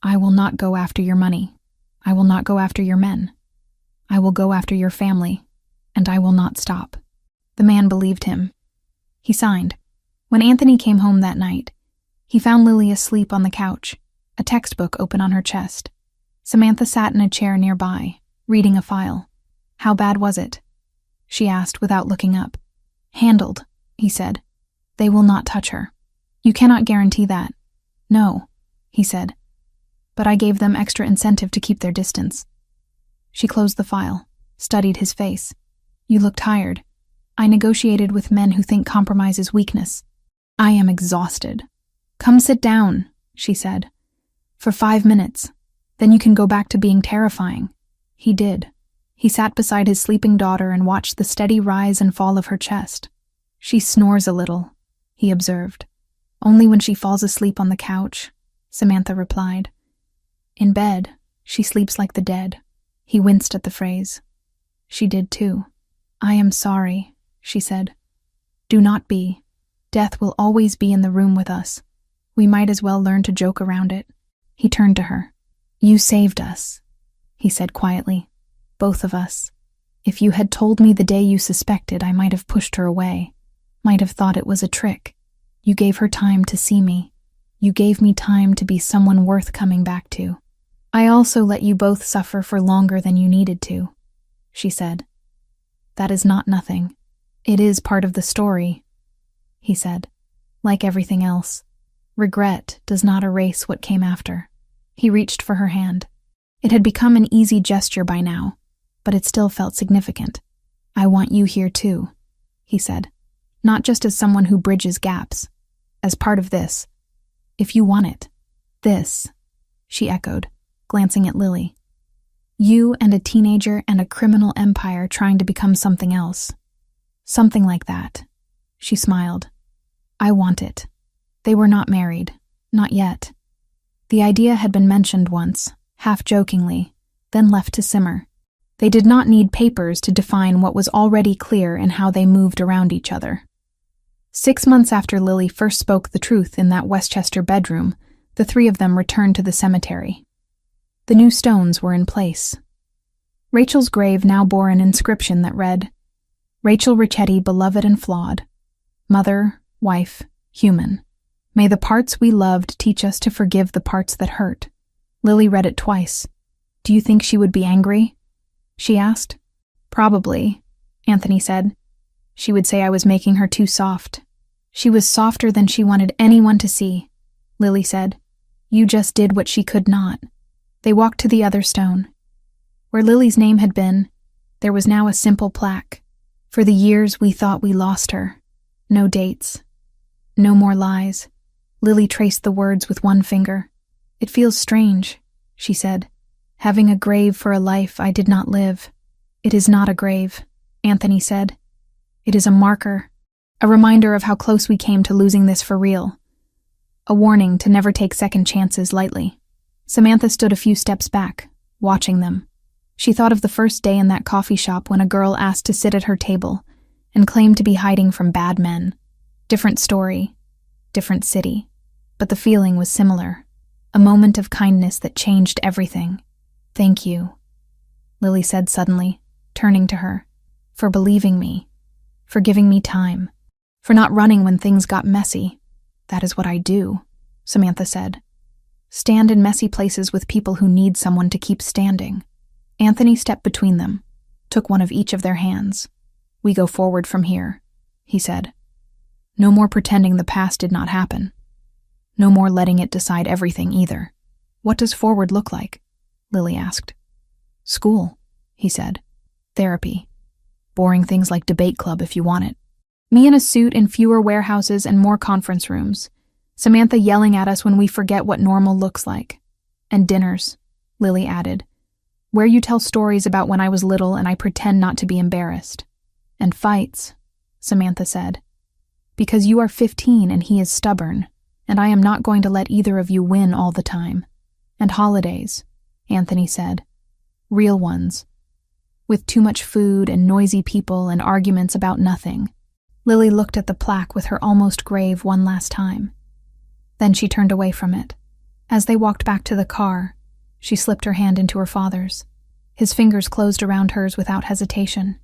"I will not go after your money. I will not go after your men. I will go after your family, and I will not stop." The man believed him. He signed. When Anthony came home that night, he found Lily asleep on the couch, a textbook open on her chest. Samantha sat in a chair nearby, reading a file. "How bad was it?" she asked without looking up. "Handled," he said. "They will not touch her." "You cannot guarantee that." "No," he said. "But I gave them extra incentive to keep their distance." She closed the file, studied his face. "You look tired." I negotiated with men who think compromise is weakness. I am exhausted. Come sit down, she said. For 5 minutes. Then you can go back to being terrifying. He did. He sat beside his sleeping daughter and watched the steady rise and fall of her chest. She snores a little, he observed. Only when she falls asleep on the couch, Samantha replied. In bed, she sleeps like the dead. He winced at the phrase. She did too. I am sorry, she said. Do not be. Death will always be in the room with us. We might as well learn to joke around it. He turned to her. You saved us, he said quietly. Both of us. If you had told me the day you suspected, I might have pushed her away. Might have thought it was a trick. You gave her time to see me. You gave me time to be someone worth coming back to. I also let you both suffer for longer than you needed to, she said. That is not nothing. It is part of the story, he said. Like everything else, regret does not erase what came after. He reached for her hand. It had become an easy gesture by now, but it still felt significant. I want you here too, he said. Not just as someone who bridges gaps. As part of this. If you want it. This, she echoed, glancing at Lily. You and a teenager and a criminal empire trying to become something else. Something like that. She smiled. I want it. They were not married. Not yet. The idea had been mentioned once, half-jokingly, then left to simmer. They did not need papers to define what was already clear in how they moved around each other. 6 months after Lily first spoke the truth in that Westchester bedroom, the three of them returned to the cemetery. The new stones were in place. Rachel's grave now bore an inscription that read, Rachel Ricchetti, beloved and flawed. Mother, wife, human. May the parts we loved teach us to forgive the parts that hurt. Lily read it twice. Do you think she would be angry? She asked. Probably, Anthony said. She would say I was making her too soft. She was softer than she wanted anyone to see, Lily said. You just did what she could not. They walked to the other stone. Where Lily's name had been, there was now a simple plaque. For the years we thought we lost her. No dates. No more lies. Lily traced the words with one finger. It feels strange, she said. Having a grave for a life I did not live. It is not a grave, Anthony said. It is a marker, a reminder of how close we came to losing this for real. A warning to never take second chances lightly. Samantha stood a few steps back, watching them. She thought of the first day in that coffee shop when a girl asked to sit at her table and claimed to be hiding from bad men. Different story, different city, but the feeling was similar. A moment of kindness that changed everything. Thank you, Lily said suddenly, turning to her, for believing me, for giving me time, for not running when things got messy. That is what I do, Samantha said. Stand in messy places with people who need someone to keep standing. Anthony stepped between them, took one of each of their hands. We go forward from here, he said. No more pretending the past did not happen. No more letting it decide everything either. What does forward look like? Lily asked. School, he said. Therapy. Boring things like debate club if you want it. Me in a suit in fewer warehouses and more conference rooms. Samantha yelling at us when we forget what normal looks like. And dinners, Lily added. Where you tell stories about when I was little and I pretend not to be embarrassed. And fights, Samantha said. Because you are 15 and he is stubborn, and I am not going to let either of you win all the time. And holidays, Anthony said. Real ones. With too much food and noisy people and arguments about nothing. Lily looked at the plaque with her almost grave one last time. Then she turned away from it. As they walked back to the car, she slipped her hand into her father's. His fingers closed around hers without hesitation.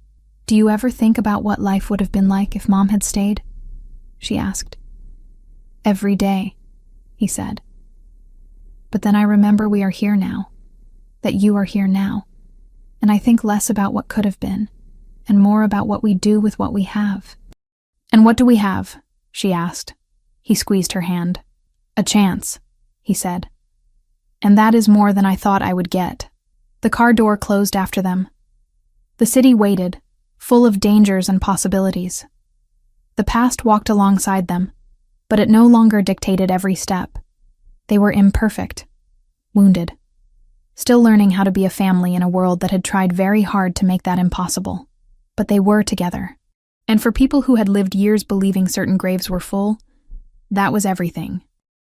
Do you ever think about what life would have been like if Mom had stayed? She asked. Every day, he said. But then I remember we are here now. That you are here now. And I think less about what could have been, and more about what we do with what we have. And what do we have? She asked. He squeezed her hand. A chance, he said. And that is more than I thought I would get. The car door closed after them. The city waited, full of dangers and possibilities. The past walked alongside them, but it no longer dictated every step. They were imperfect, wounded, still learning how to be a family in a world that had tried very hard to make that impossible. But they were together. And for people who had lived years believing certain graves were full, that was everything.